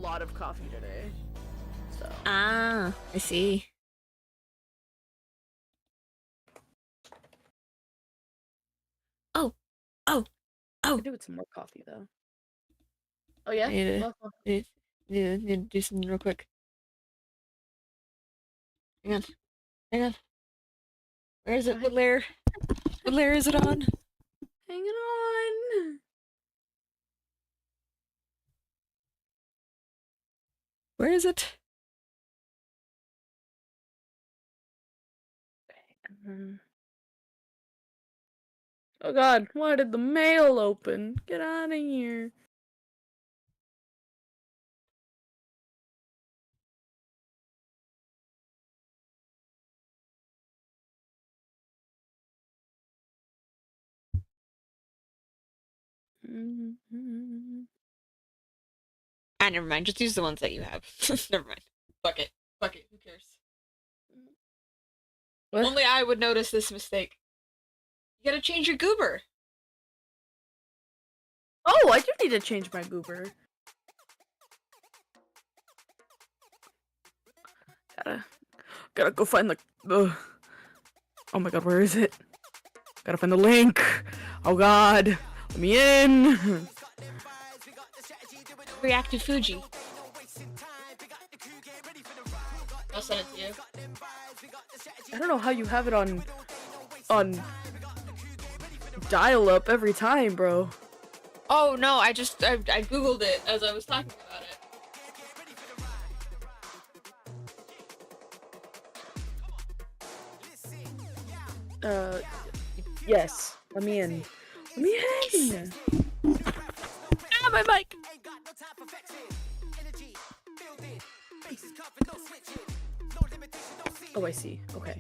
lot of coffee today. So. Ah, I see. Oh, oh, oh. I could do with some more coffee though. Oh yeah? Need to do something real quick. Hang on. Hang on. Where is it? What layer? What layer is it on? Hanging on. Where is it? Oh god, why did the mail open? Get out of here. Ah, never mind. Just use the ones that you have. Never mind. Fuck it. Fuck it. Who cares? What? Only I would notice this mistake. You gotta change your goober. Oh, I do need to change my goober. Gotta go find the. Oh my god, where is it? Gotta find the link. Oh god, let me in. Reactive Fuji. I'll send it to you. I don't know how you have it on dial-up every time, bro. Oh no, I googled it as I was talking about it. Yes. Let me in. Let me in. Ah, my mic. Oh, I see. Okay.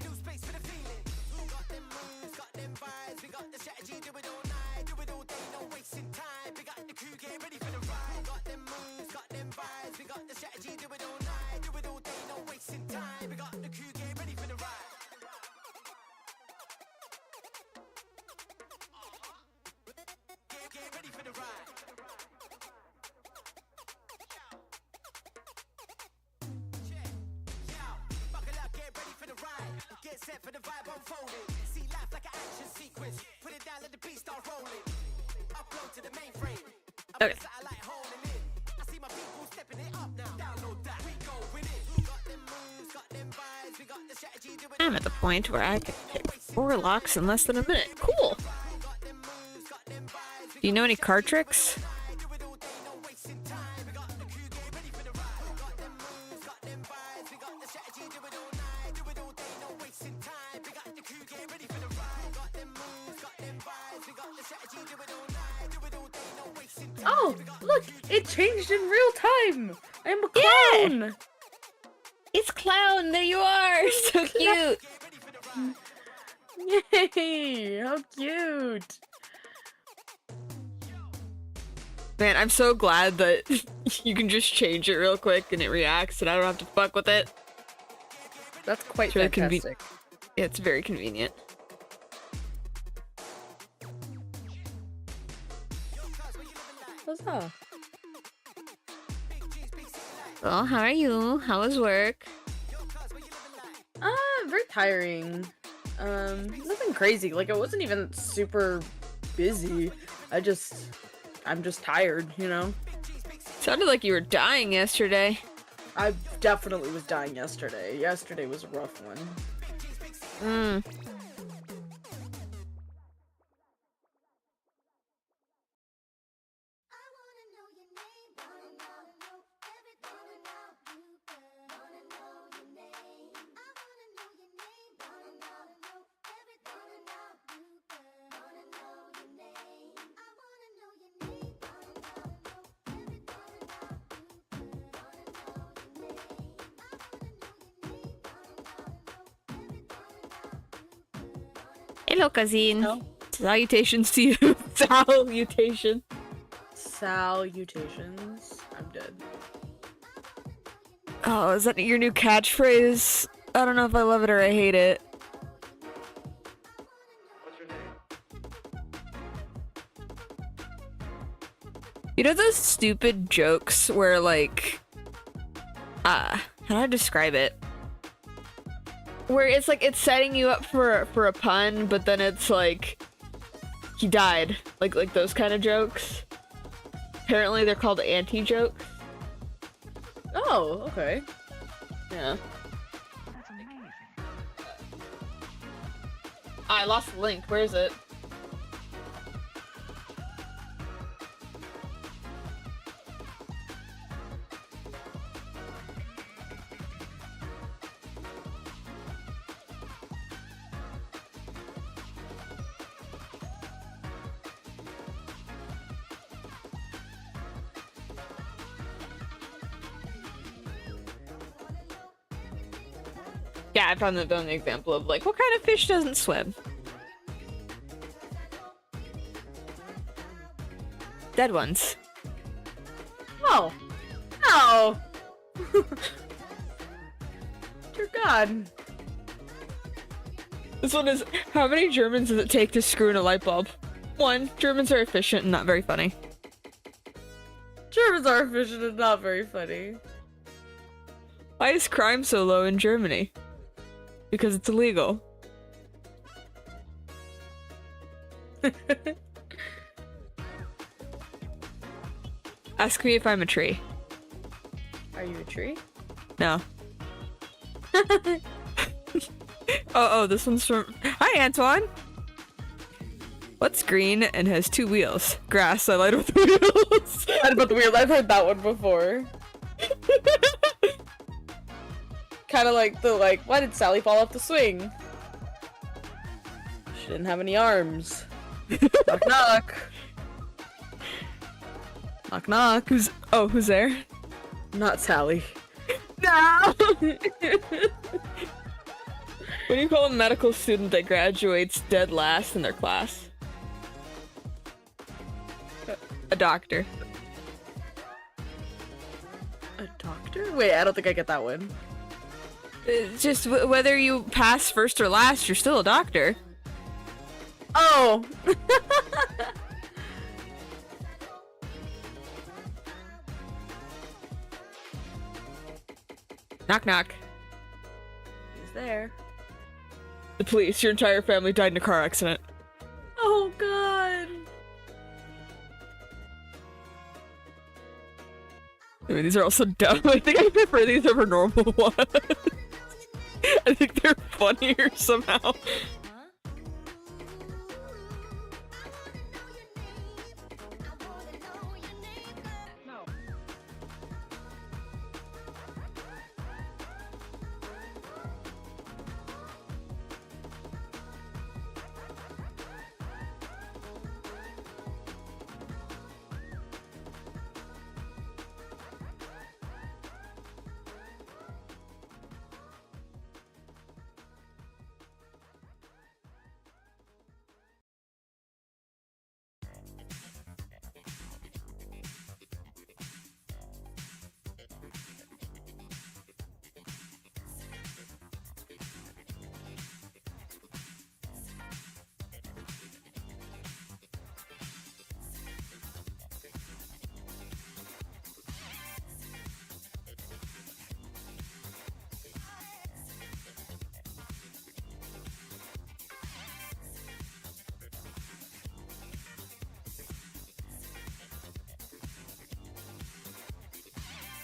Okay. I'm at the point where I can pick 4 locks in less than a minute. Cool. Do you know any card tricks? Oh, look! It changed in real time! I am a clown! Yeah! It's Clown! There you are! So cute! Yay! How cute! Man, I'm so glad that you can just change it real quick and it reacts and I don't have to fuck with it. That's quite It's really fantastic. Yeah, it's very convenient. What's up? Well, how are you? How was work? Very tiring. Nothing crazy. Like, it wasn't even super busy. I'm just tired, you know? Sounded like you were dying yesterday. I definitely was dying yesterday. Yesterday was a rough one. Hello, cousin. No? Salutations to you. Salutation. Salutations. I'm dead. Oh, is that your new catchphrase? I don't know if I love it or I hate it. What's your name? You know those stupid jokes where, like, how do I describe it? Where it's like it's setting you up for a pun, but then it's like he died, like those kind of jokes. Apparently, they're called anti-jokes. Oh, okay. Yeah. I lost the link. Where is it? Yeah, I found the only example of like, what kind of fish doesn't swim? Dead ones. Oh. Oh. Dear God. This one is, how many Germans does it take to screw in a light bulb? 1. Germans are efficient and not very funny. Germans are efficient and not very funny. Why is crime so low in Germany? Because it's illegal. Ask me if I'm a tree. Are you a tree? No. Oh, this one's from... Hi, Antoine! What's green and has 2 wheels? Grass, I lied with wheels. What about the wheel? I've heard that one before. Kind of like the, why did Sally fall off the swing? She didn't have any arms. Knock knock. Knock knock. Who's there? Not Sally. No! What do you call a medical student that graduates dead last in their class? A doctor. A doctor? Wait, I don't think I get that one. It's just whether you pass first or last, you're still a doctor. Oh! Knock knock. Who's there? The police, your entire family died in a car accident. Oh God! I mean, these are also dumb. I think I prefer these over normal ones. I think they're funnier somehow.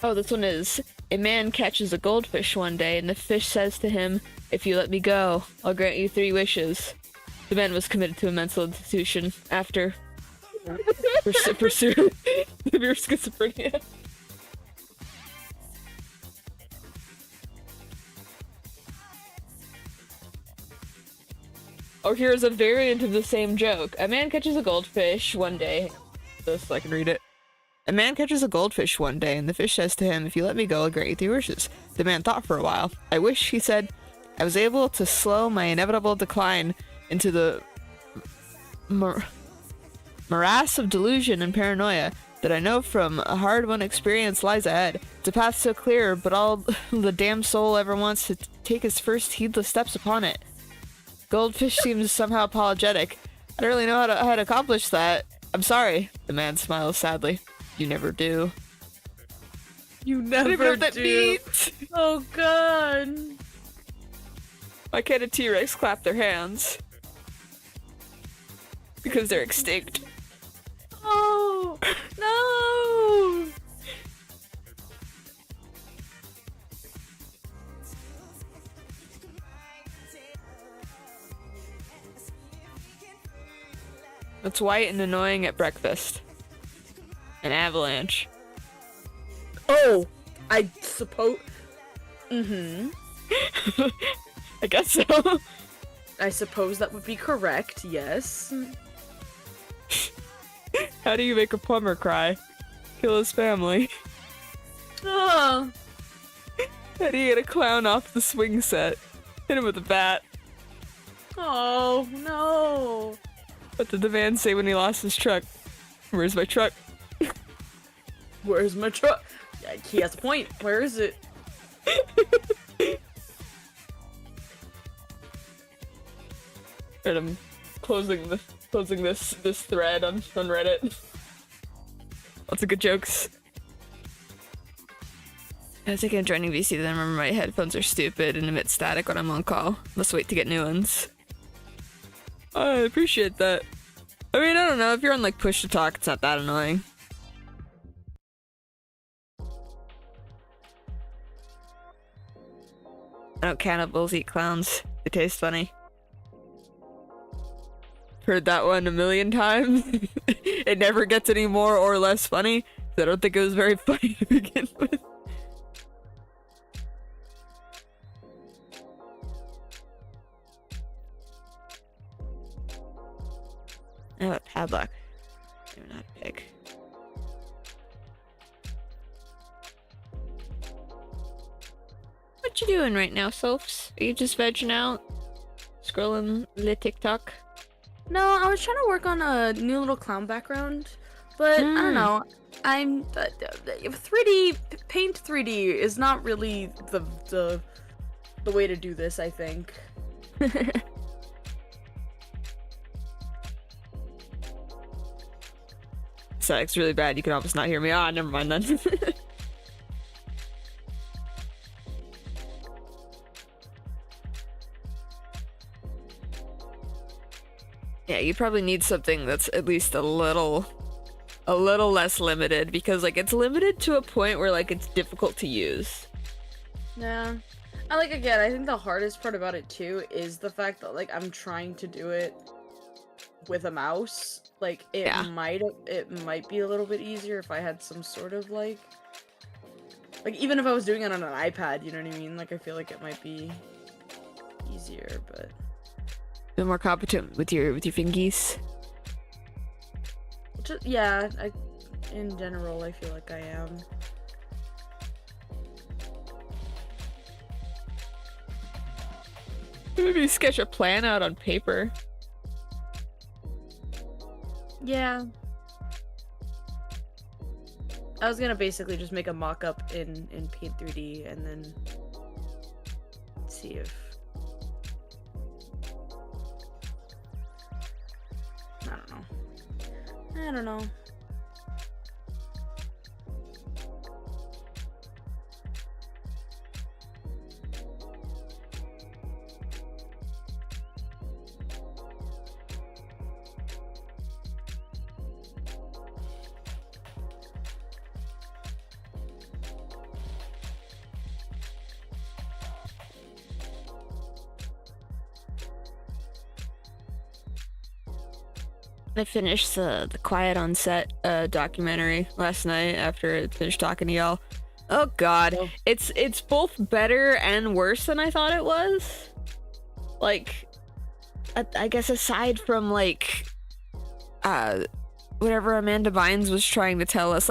Oh, this one is, a man catches a goldfish one day and the fish says to him, "If you let me go, I'll grant you 3 wishes." The man was committed to a mental institution after pursuing severe schizophrenia. Oh, here's a variant of the same joke. A man catches a goldfish one day. This so I can read it. A man catches a goldfish one day, and the fish says to him, "If you let me go, I'll grant you 3 wishes." The man thought for a while. "I wish," he said, "I was able to slow my inevitable decline into the morass of delusion and paranoia that I know from a hard-won experience lies ahead. It's a path so clear, but all the damn soul ever wants to take his first heedless steps upon it." Goldfish seems somehow apologetic. "I don't really know how to accomplish that. I'm sorry." The man smiles sadly. "You never do." You I don't even know never what that do. means. hands. Oh god. Why can't a T-Rex clap their hands? Because they're extinct. Oh no. It's white and annoying at breakfast. An avalanche. Oh, I suppose. Mm-hmm. I guess so. I suppose that would be correct, yes. How do you make a plumber cry? Kill his family. Oh. How do you get a clown off the swing set? Hit him with a bat. Oh, no. What did the man say when he lost his truck? Where's my truck? Where's my truck? Yeah, he has a point. Where is it? And I'm closing this thread on Reddit. Lots of good jokes. I was thinking of joining VC, then I remember my headphones are stupid and emit static when I'm on call. Must wait to get new ones. I appreciate that. I mean, I don't know, if you're on like push to talk, it's not that annoying. I don't cannibals eat clowns. They taste funny. Heard that one a million times. It never gets any more or less funny. I don't think it was very funny to begin with. I have a padlock. I don't know how to pick. What you doing right now, Sophs? Are you just vegging out? Scrolling the TikTok? No, I was trying to work on a new little clown background, but I don't know. I'm 3D Paint 3D is not really the way to do this, I think. Static's really bad. You can almost not hear me. Ah, never mind then. Yeah, you probably need something that's at least a little less limited, because like it's limited to a point where like it's difficult to use. Yeah. I like, again, I think the hardest part about it too is the fact that like I'm trying to do it with a mouse. Like it might be a little bit easier if I had some sort of like even if I was doing it on an iPad, you know what I mean? Like I feel like it might be easier, but Bit more competent with your fingies. just, yeah, in general I feel like I am. Maybe sketch a plan out on paper. Yeah. I was gonna basically just make a mock-up in Paint 3D and then see if... I don't know. I finished the Quiet on Set documentary last night after I finished talking to y'all. Oh god, Oh. it's both better and worse than I thought it was. Like, I guess aside from like, whatever Amanda Bynes was trying to tell us,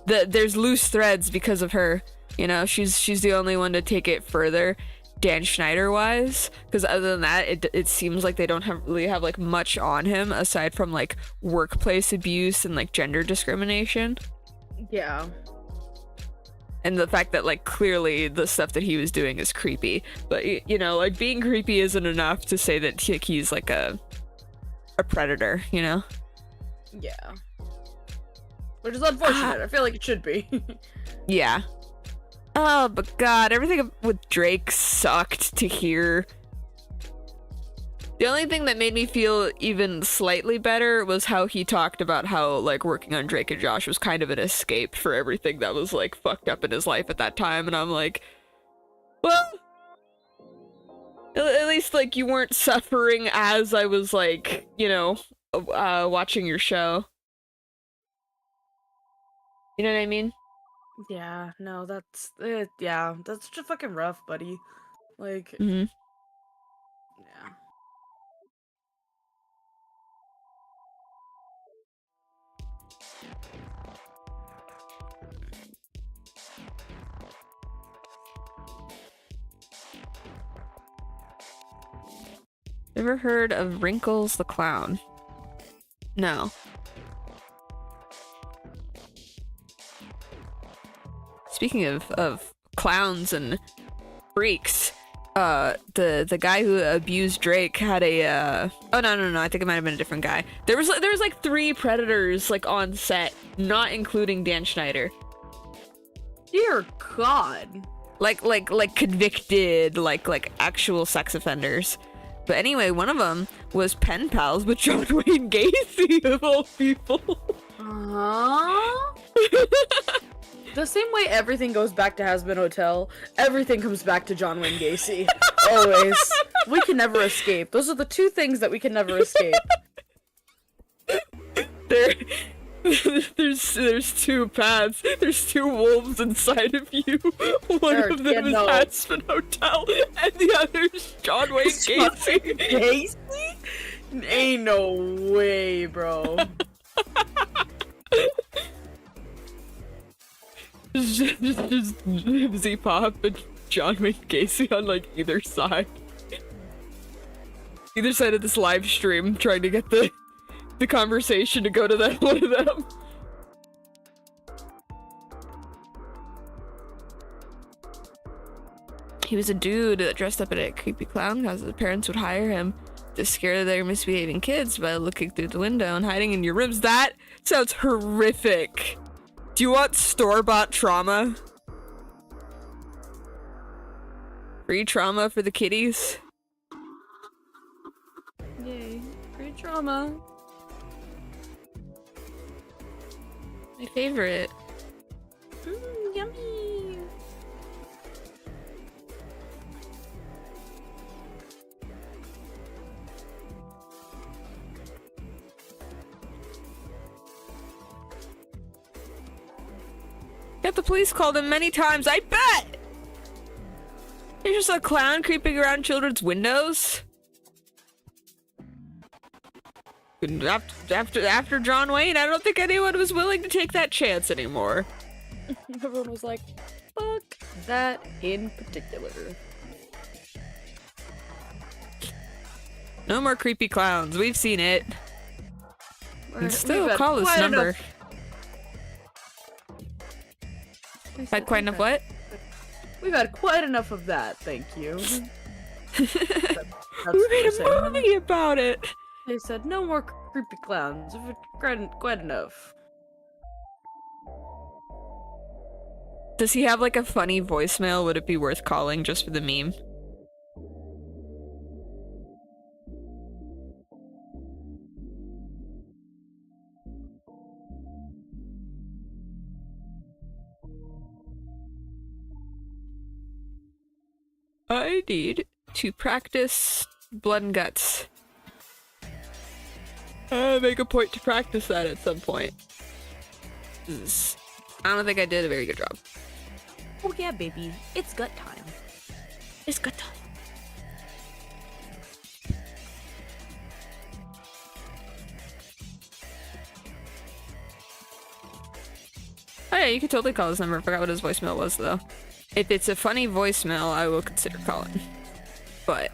there's loose threads because of her. You know, she's the only one to take it further. Dan Schneider wise, because other than that it seems like they don't really have like much on him aside from like workplace abuse and like gender discrimination, Yeah. and the fact that like clearly the stuff that he was doing is creepy, but you know, like being creepy isn't enough to say that he's like a predator, you know. Yeah. Which is unfortunate. I feel like it should be. Yeah. Oh, but God, everything with Drake sucked to hear. The only thing that made me feel even slightly better was how he talked about how, like, working on Drake and Josh was kind of an escape for everything that was, like, fucked up in his life at that time, and I'm like, well, at least, like, you weren't suffering as I was, like, you know, watching your show. You know what I mean? Yeah, no, that's yeah, that's just fucking rough, buddy. Like, Mm-hmm. yeah. Ever heard of Wrinkles the Clown? No. Speaking of clowns and freaks, the guy who abused Drake had a oh no, I think it might have been a different guy. There was like 3 predators like on set, not including Dan Schneider. Dear God. Like convicted like actual sex offenders. But anyway, one of them was pen pals with John Wayne Gacy of all people. The same way everything goes back to Has Been Hotel, everything comes back to John Wayne Gacy. Always. We can never escape. Those are the 2 things that we can never escape. There's 2 paths. There's 2 wolves inside of you. One of them is Aspen Hotel, and the other's John Wayne Gacy. Gacy? Ain't no way, bro. just Z-Pop and John Wayne Gacy on like either side. Either side of this live stream, trying to get the conversation to go to that one of them. He was a dude that dressed up as a creepy clown because the parents would hire him to scare their misbehaving kids by looking through the window and hiding in your rooms. That sounds horrific. Do you want store-bought trauma? Free trauma for the kiddies? Yay. Free trauma. My favorite. Yummy. Got the police called him many times, I bet! There's just a clown creeping around children's windows. After John Wayne, I don't think anyone was willing to take that chance anymore. Everyone was like, fuck that in particular. No more creepy clowns, we've seen it. And still We've call had this quite number. Had quite enough what? We've had quite enough of that, thank you. We made a movie about it! They said, no more creepy clowns. Quite enough. Does he have like a funny voicemail? Would it be worth calling just for the meme? I need to practice blood and guts. Make a point to practice that at some point. I don't think I did a very good job. Oh yeah, baby. It's gut time. It's gut time. Oh yeah, you could totally call this number. I forgot what his voicemail was though. If it's a funny voicemail, I will consider calling. But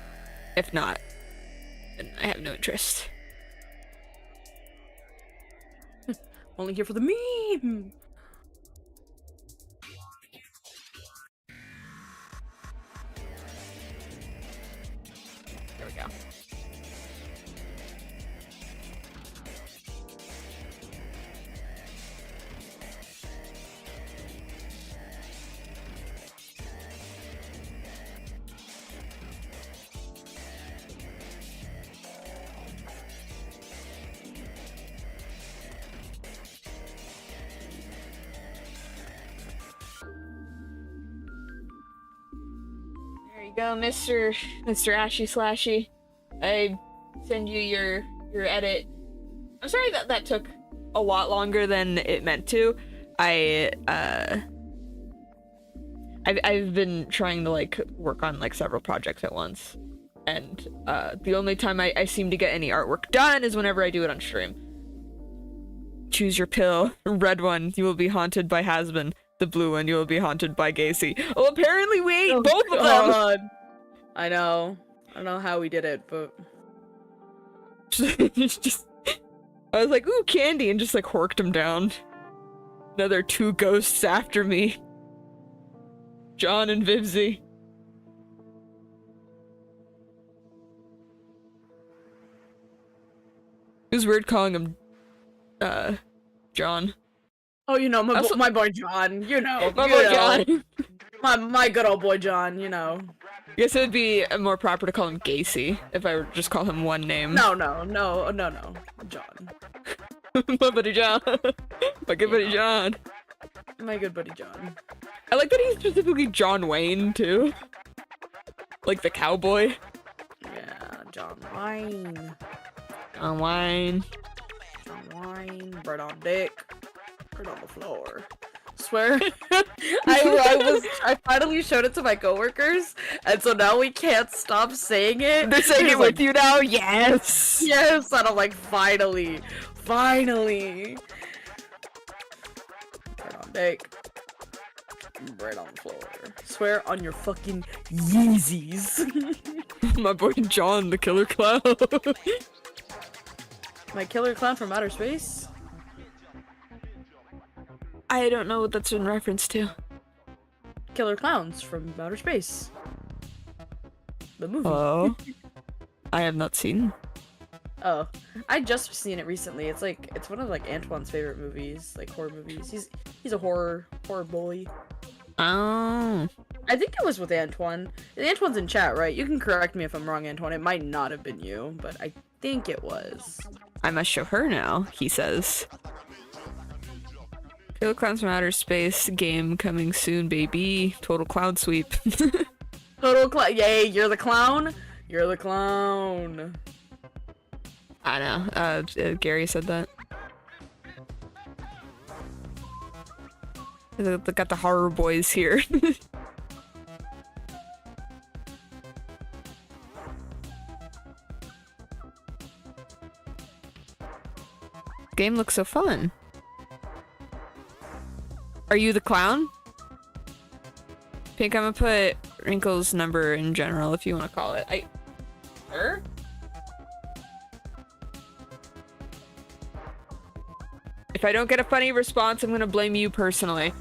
if not, then I have no interest. Only here for the meme. There we go. Go, Mr. Ashy Slashy. I send you your edit. I'm sorry that took a lot longer than it meant to. I've been trying to like work on like several projects at once, and the only time I seem to get any artwork done is whenever I do it on stream. Choose your pill. Red one, you will be haunted by Hasbin. The blue one, you will be haunted by Gacy. Oh, apparently we ate both of them! I know. I don't know how we did it, but... just... I was like, ooh, candy, and just like horked him down. Another 2 ghosts after me. John and Vivsy. It was weird calling him, John. Oh, you know, my boy John, you know. My boy John. my good old boy John, you know. I guess it would be more proper to call him Gacy, if I were to just call him one name. No. John. My buddy John. My good buddy John. My good buddy John. I like that he's specifically John Wayne, too. Like the cowboy. Yeah, John Wayne. John Wayne. John Wayne. Bread on dick. Bread on the floor. Swear. I finally showed it to my coworkers, and so now we can't stop saying it. They're saying it with you now? Yes! Yes! And I'm like, finally. Finally! Bread on dick. Bread on the floor. Swear on your fucking Yeezys. My boy John, the killer clown. My killer clown from outer space? I don't know what that's in reference to. Killer clowns from outer space. The movie. Oh. I have not seen. Oh. I just seen it recently. It's one of like Antoine's favorite movies, like horror movies. He's a horror boy. Oh. I think it was with Antoine. Antoine's in chat, right? You can correct me if I'm wrong, Antoine. It might not have been you, but I think it was. I must show her now, he says. Killer Clowns from Outer Space game coming soon, baby. Total clown sweep. Total clown. Yay, you're the clown? You're the clown. I know. Gary said that. They got the horror boys here. Game looks so fun. Are you the clown? Pink, I'm gonna put Wrinkle's number in general if you want to call it. Sure? If I don't get a funny response, I'm gonna blame you personally.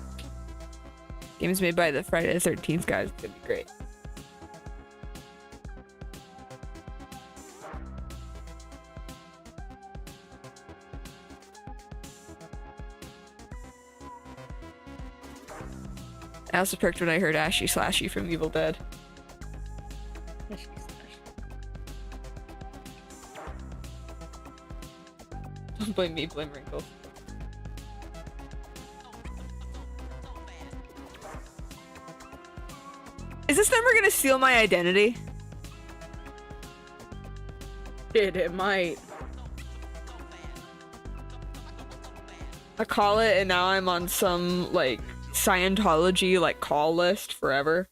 Games made by the Friday the 13th guys. It's gonna be great. I also perked when I heard Ashy Slashy from Evil Dead. Don't blame me, blame Wrinkle. Is this number gonna steal my identity? It might. I call it and now I'm on some, like, Scientology, like, call list forever.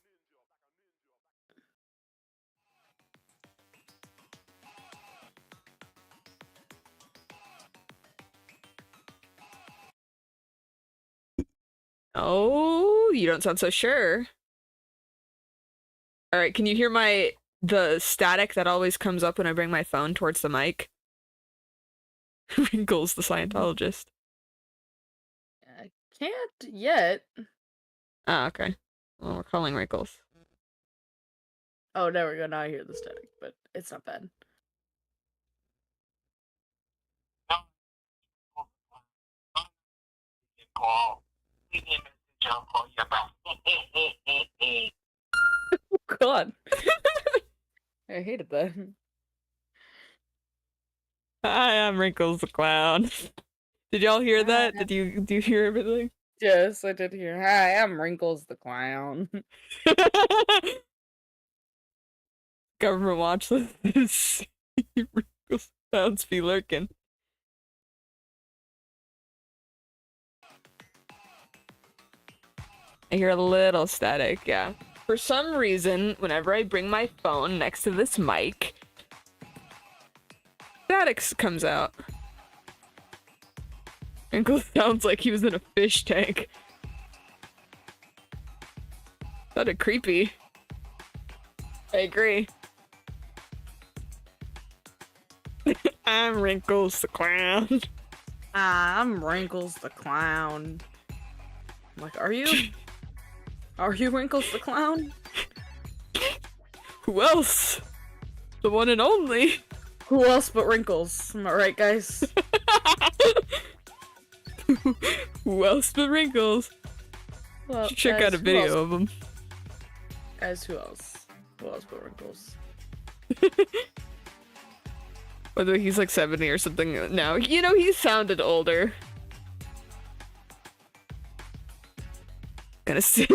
Oh, you don't sound so sure. Alright, can you hear the static that always comes up when I bring my phone towards the mic? Wrinkles, the Scientologist. I can't yet. Ah, okay. Well, we're calling Wrinkles. Oh, there we go. Now I hear the static, but it's not bad. Oh, God. I hated that. Hi, I'm Wrinkles the Clown. Did y'all hear that? Do you hear everything? Yes, I did hear. Hi, I'm Wrinkles the Clown. government watch list. Wrinkles sounds be lurking. I hear a little static, yeah. For some reason, whenever I bring my phone next to this mic, static comes out. Wrinkles sounds like he was in a fish tank. Kinda creepy. I agree. I'm Wrinkles the Clown. I'm Wrinkles the Clown. I'm like, are you? Are you Wrinkles the Clown? Who else? The one and only. Who else but Wrinkles? Am I right, guys? Who else but Wrinkles? Well, Should check guys, out a who video else? of him. Guys, who else? Who else but Wrinkles? Whether he's like 70 or something now. You know, he sounded older. Gonna see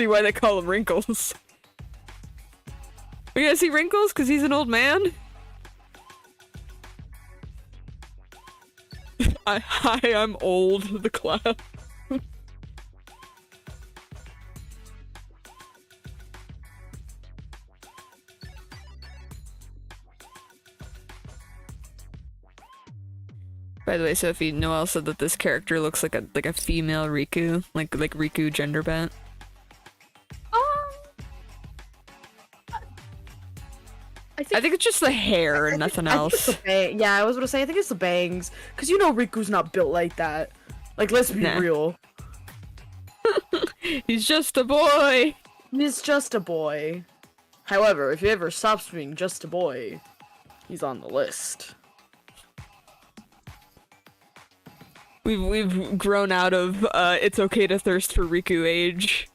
why they call him Wrinkles. We gonna see Wrinkles because he's an old man? Hi, I'm old, the clown. By the way, Sophie, Noelle said that this character looks like a female Riku, like Riku gender bent. I think it's just the hair and nothing else. Yeah, I was gonna say I think it's the bangs, cause you know Riku's not built like that. Like, let's be real. He's just a boy. He's just a boy. However, if he ever stops being just a boy, he's on the list. We've grown out of it's okay to thirst for Riku age.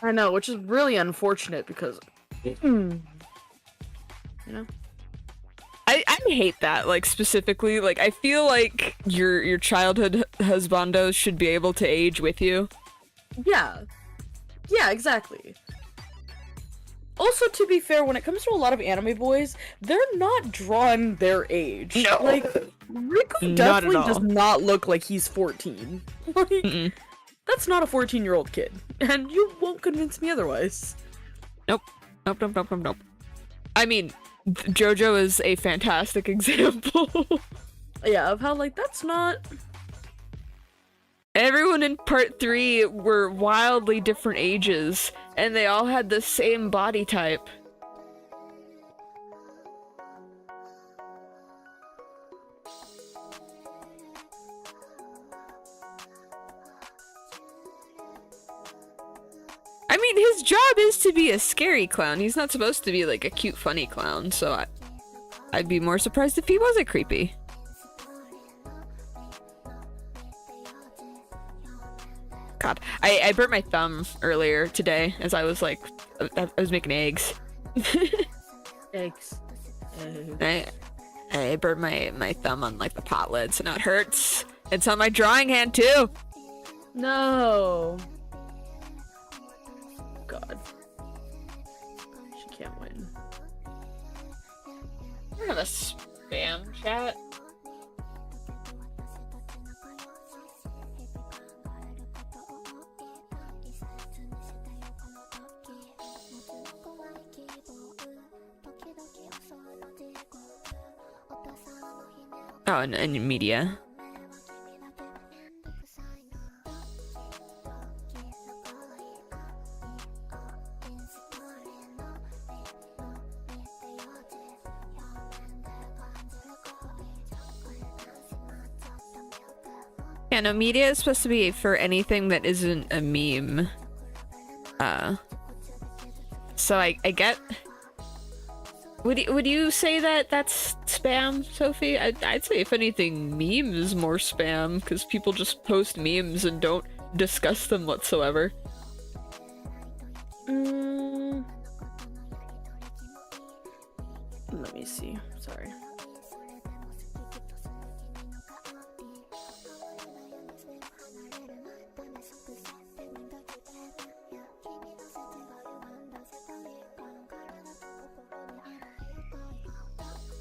I know, which is really unfortunate because, you know. I hate that, like, specifically. Like, I feel like your childhood husbandos should be able to age with you. Yeah. Yeah, exactly. Also, to be fair, when it comes to a lot of anime boys, they're not drawn their age. No. Like, Riku definitely does not look like he's 14. Like, that's not a 14-year-old kid. And you won't convince me otherwise. Nope. Nope. I mean, JoJo is a fantastic example. Yeah, of how, like, that's not... Everyone in part 3 were wildly different ages, and they all had the same body type. I mean, his job is to be a scary clown. He's not supposed to be like a cute, funny clown, so I'd be more surprised if he wasn't creepy. God, I burnt my thumb earlier today as I was like, I was making eggs. Eggs. I burnt my thumb on like the pot lid, so now it hurts. It's on my drawing hand too. No. God. She can't win. We're gonna spam chat. Oh, and media. Yeah, no, media is supposed to be for anything that isn't a meme. So I get... Would you say that that's spam, Sophie? I'd say if anything, meme is more spam, because people just post memes and don't discuss them whatsoever. Let me see. Sorry.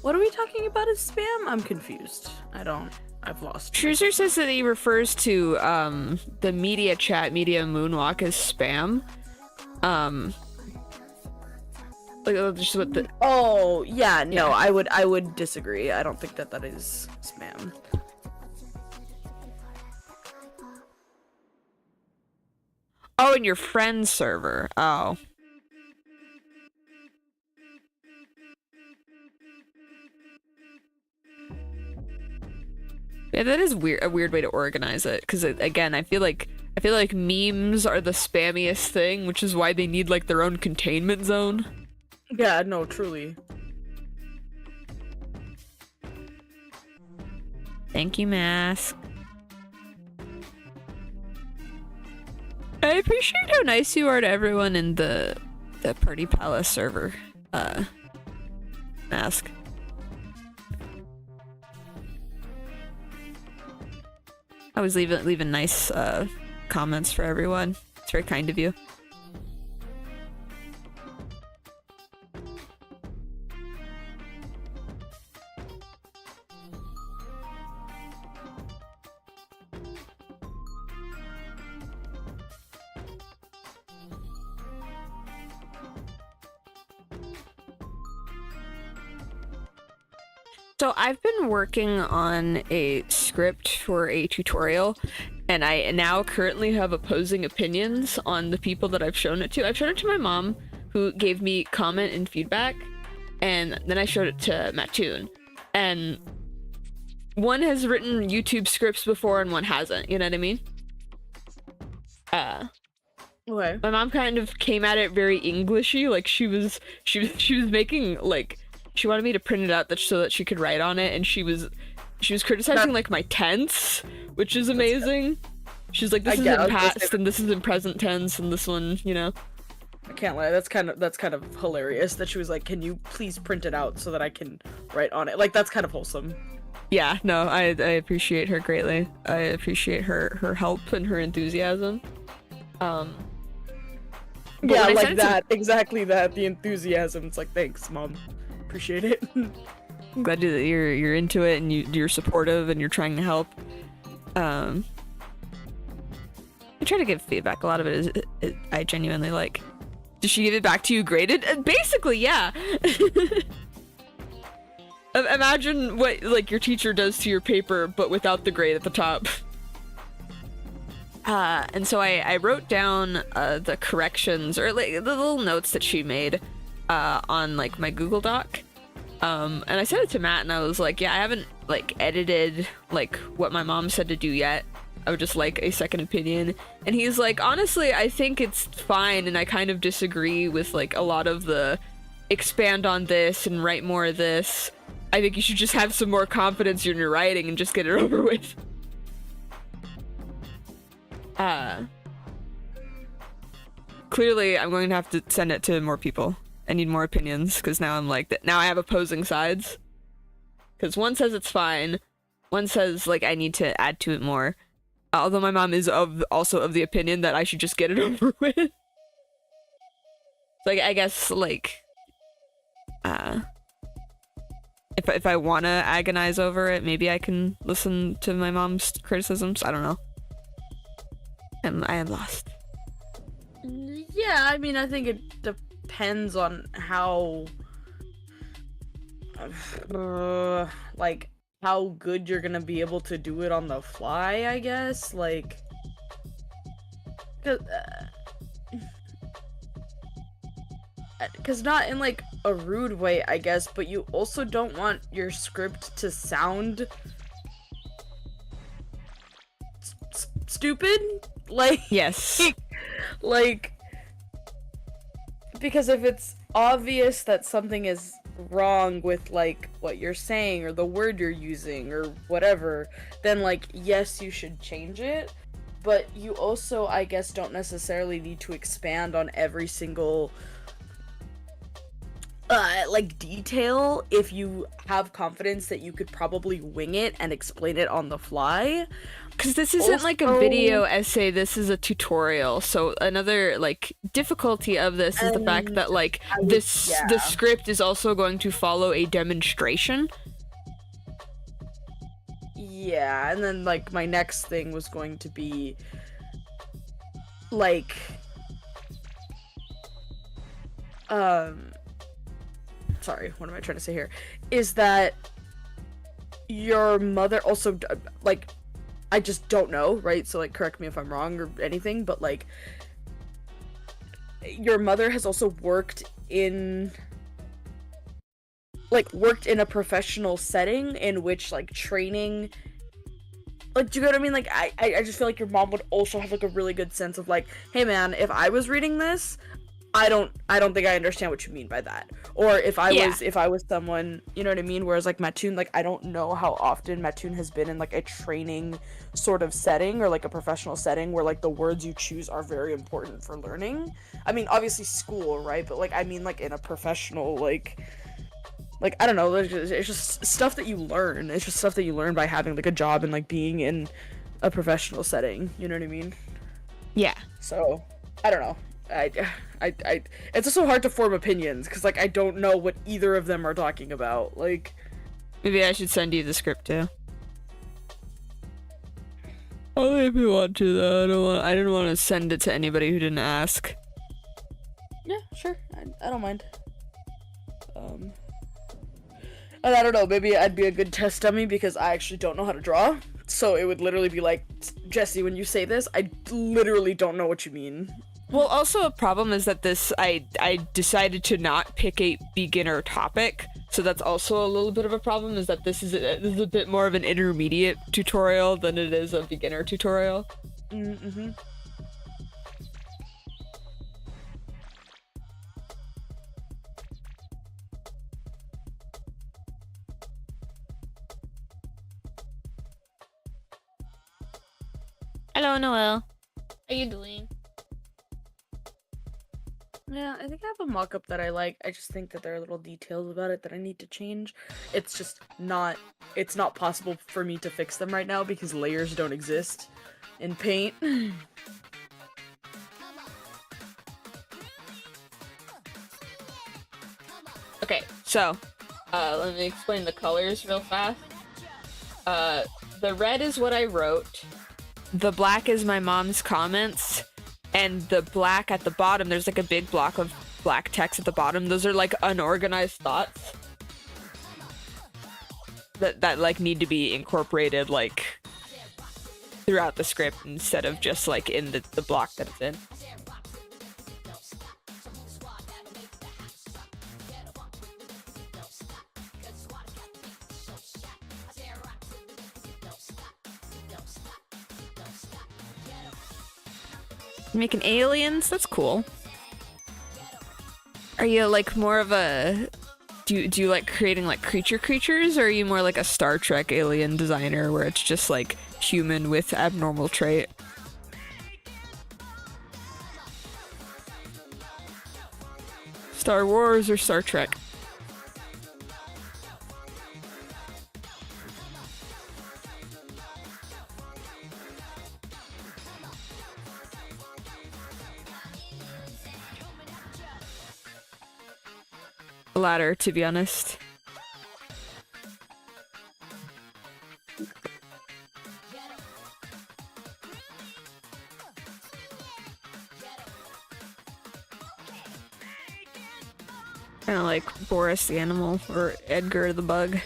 What are we talking about as spam? I'm confused. I've lost. Truzer says that he refers to the media chat, media moonwalk as spam. Like just what the. Oh yeah, no, yeah. I would disagree. I don't think that is spam. Oh, in your friend's server. Oh. Yeah, that is a weird way to organize it. Because again, I feel like memes are the spammiest thing, which is why they need like their own containment zone. Yeah, no, truly. Thank you, Mask. I appreciate how nice you are to everyone in the Party Palace server, Mask. I was leaving nice comments for everyone. It's very kind of you. So I've been working on a script for a tutorial, and I now currently have opposing opinions on the people that I've shown it to. I've shown it to my mom, who gave me comment and feedback, and then I showed it to Mattoon. And one has written YouTube scripts before and one hasn't, you know what I mean? Okay. My mom kind of came at it very Englishy, like she was making like, she wanted me to print it out so that she could write on it, and she was criticizing like my tense, which is amazing. She's like, this is in past and this is in present tense, and this one, you know. I can't lie, that's kind of hilarious that she was like, can you please print it out so that I can write on it? Like, that's kind of wholesome. Yeah, no, I appreciate her greatly. I appreciate her help and her enthusiasm. Yeah, like that, exactly that, the enthusiasm. It's like, thanks, Mom. Appreciate it. I'm glad that you're into it and you're supportive and you're trying to help. I try to give feedback. A lot of it is I genuinely like. Did she give it back to you graded? Basically, yeah. Imagine what like your teacher does to your paper, but without the grade at the top. And so I wrote down the corrections or like the little notes that she made on like my Google Doc. And I sent it to Matt and I was like, yeah, I haven't like edited like what my mom said to do yet. I would just like a second opinion. And he's like, honestly, I think it's fine, and I kind of disagree with like a lot of the expand on this and write more of this. I think you should just have some more confidence in your writing and just get it over with. Clearly I'm going to have to send it to more people. I need more opinions, because now I'm like that. Now I have opposing sides. Because one says it's fine, one says like I need to add to it more. Although my mom is also of the opinion that I should just get it over with. Like I guess like, if I want to agonize over it, maybe I can listen to my mom's criticisms. I don't know. I am lost. Yeah, I mean, I think it depends on how, like, how good you're gonna be able to do it on the fly, I guess. Like, because not in, like, a rude way, I guess, but you also don't want your script to sound stupid. Like, yes. Like, because if it's obvious that something is wrong with, like, what you're saying or the word you're using or whatever, then, like, yes, you should change it. But you also, I guess, don't necessarily need to expand on every single like, detail if you have confidence that you could probably wing it and explain it on the fly. Because this isn't like a Also- video essay, this is a tutorial. So another like difficulty of this is the fact that like the script is also going to follow a demonstration. Yeah, and then like my next thing was going to be like sorry, what am I trying to say here? Is that your mother also like I just don't know, right? So like correct me if I'm wrong or anything, but like your mother has also worked in a professional setting in which like training, like, do you know what I mean? Like I just feel like your mom would also have like a really good sense of like, hey man, if I was reading this, I don't think I understand what you mean by that. Or if I was someone, you know what I mean? Whereas like Mattoon, like I don't know how often Mattoon has been in like a training sort of setting or like a professional setting where like the words you choose are very important for learning. I mean, obviously school, right? But like I mean like in a professional like I don't know, it's just stuff that you learn. It's just stuff that you learn by having like a job and like being in a professional setting. You know what I mean? Yeah. So I don't know. It's also hard to form opinions because like I don't know what either of them are talking about. Like, maybe I should send you the script too. Only if you want to though. I didn't want to send it to anybody who didn't ask. Yeah, sure. I don't mind. And I don't know, maybe I'd be a good test dummy because I actually don't know how to draw. So it would literally be like, Jesse, when you say this, I literally don't know what you mean. Well, also a problem is that I decided to not pick a beginner topic, so that's also a little bit of a problem, is that this is a bit more of an intermediate tutorial than it is a beginner tutorial. Mm-hmm. Hello, Noelle. How you doing? Yeah, I think I have a mock-up that I like. I just think that there are little details about it that I need to change. It's just not, it's not possible for me to fix them right now because layers don't exist in Paint. Okay, so, let me explain the colors real fast. The red is what I wrote. The black is my mom's comments. And the black at the bottom, there's like a big block of black text at the bottom. Those are like unorganized thoughts that like need to be incorporated like throughout the script instead of just like in the block that it's in. Making aliens? That's cool. Are you like more of a... Do you like creating like creatures, or are you more like a Star Trek alien designer where it's just like human with abnormal trait? Star Wars or Star Trek? The latter, to be honest. Kind of like Boris the animal or Edgar the bug.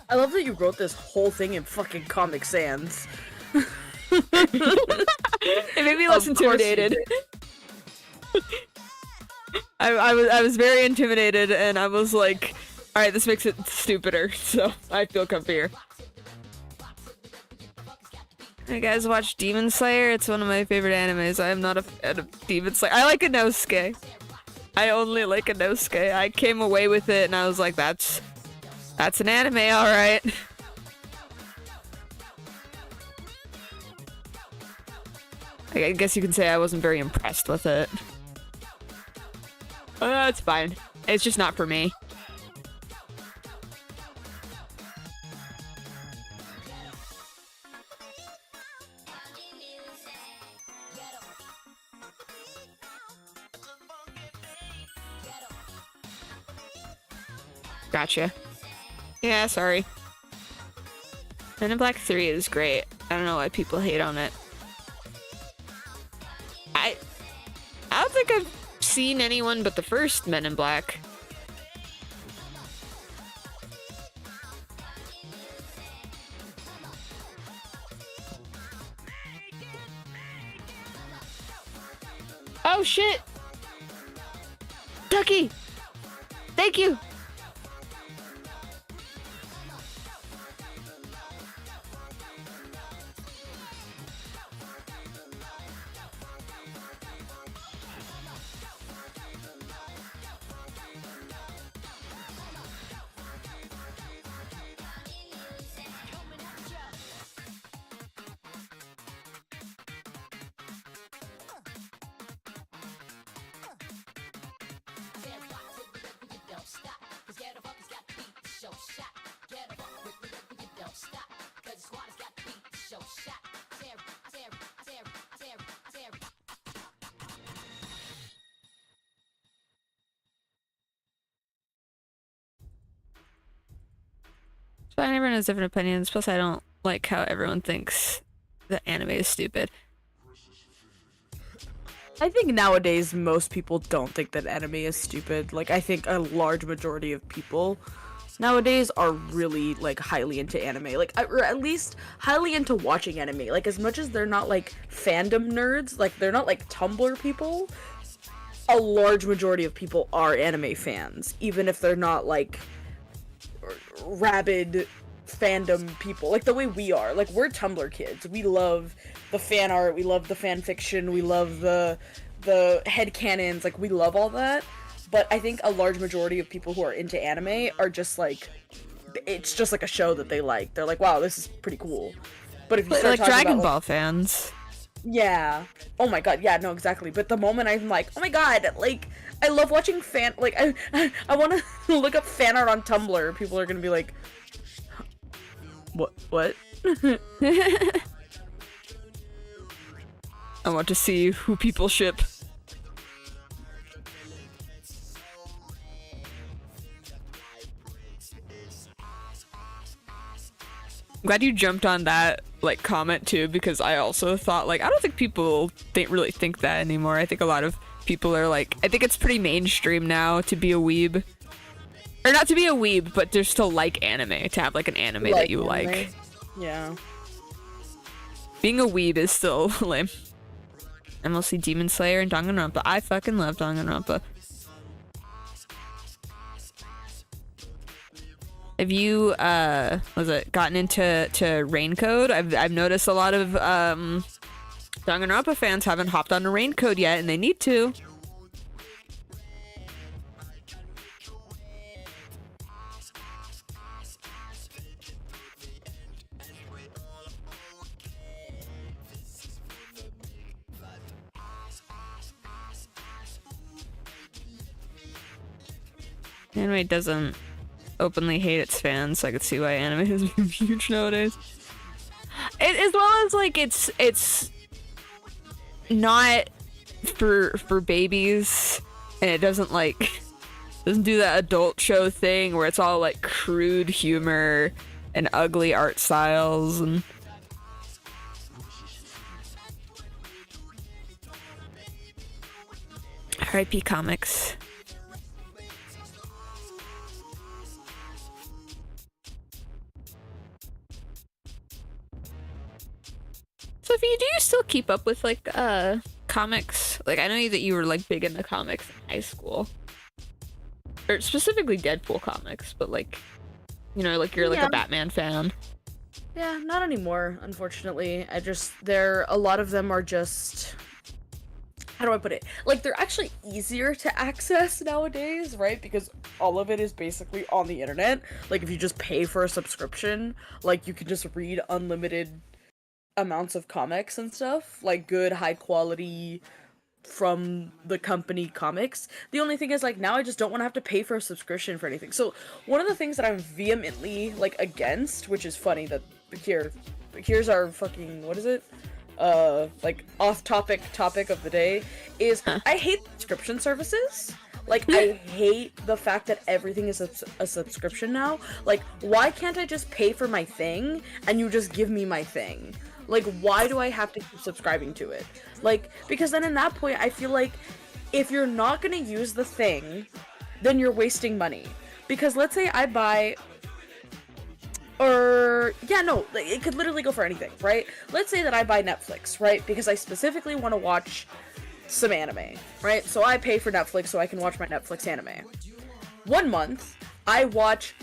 I love that you wrote this whole thing in fucking Comic Sans. It made me less intimidated. I was very intimidated, and I was like, alright, this makes it stupider, so I feel comfier. Hey guys, watch Demon Slayer? It's one of my favorite animes. I am not a fan of Demon Slayer. I like Inosuke. I only like Inosuke. I came away with it, and I was like, that's an anime, alright. I guess you can say I wasn't very impressed with it. That's fine. It's just not for me. Gotcha. Yeah, sorry. Men in Black 3 is great. I don't know why people hate on it. I don't think I've seen anyone but the first Men in Black. Oh shit! Ducky! Thank you! Fine, everyone has different opinions, plus I don't like how everyone thinks that anime is stupid. I think nowadays most people don't think that anime is stupid. Like, I think a large majority of people nowadays are really, like, highly into anime. Like, or at least highly into watching anime. Like, as much as they're not, like, fandom nerds, like, they're not, like, Tumblr people, a large majority of people are anime fans. Even if they're not, like, rabid fandom people. Like, the way we are. Like, we're Tumblr kids. We love the fan art, we love the fan fiction, we love the headcanons, like, we love all that. But I think a large majority of people who are into anime are just like, it's just like a show that they like. They're like, wow, this is pretty cool. But if you start Like talking Dragon about, Ball fans. yeah. Oh my god, yeah, no, exactly. But the moment I'm like, oh my god, like, I love watching I want to look up fan art on Tumblr. People are gonna be like, what? I want to see who people ship. I'm glad you jumped on that, like, comment too, because I also thought, like, I don't think people really think that anymore. I think a lot of people are like, I think it's pretty mainstream now to be a weeb. Or not to be a weeb, but to still like anime, to have, like, an anime that you like. Yeah. Being a weeb is still lame. I'm mostly Demon Slayer and Danganronpa. I fucking love Danganronpa. Have you gotten into Raincoat? I've noticed a lot of Danganronpa fans haven't hopped on to Raincoat yet, and they need to. Anime doesn't openly hate its fans, so I could see why anime is huge nowadays. As well as, like, it's not for babies, and it doesn't do that adult show thing where it's all like crude humor and ugly art styles and R.I.P. comics. Sophie, do you still keep up with, like, comics? Like, I know that you were, like, big into comics in high school. Or specifically Deadpool comics, but, like, you know, like, you're, like, a Batman fan. Yeah, not anymore, unfortunately. A lot of them are just, how do I put it? Like, they're actually easier to access nowadays, right? Because all of it is basically on the internet. Like, if you just pay for a subscription, like, you can just read unlimited amounts of comics and stuff, like good high quality from the company comics. The only thing is, like, now I just don't want to have to pay for a subscription for anything. So one of the things that I'm vehemently, like, against, which is funny that here's our fucking, what is it? Like, off-topic topic of the day, is I hate subscription services. Like, I hate the fact that everything is a subscription now. Like, why can't I just pay for my thing and you just give me my thing? Like, why do I have to keep subscribing to it? Like, because then in that point, I feel like if you're not gonna use the thing, then you're wasting money. Because let's say I buy, it could literally go for anything, right? Let's say that I buy Netflix, right? Because I specifically want to watch some anime, right? So I pay for Netflix so I can watch my Netflix anime. 1 month, I watch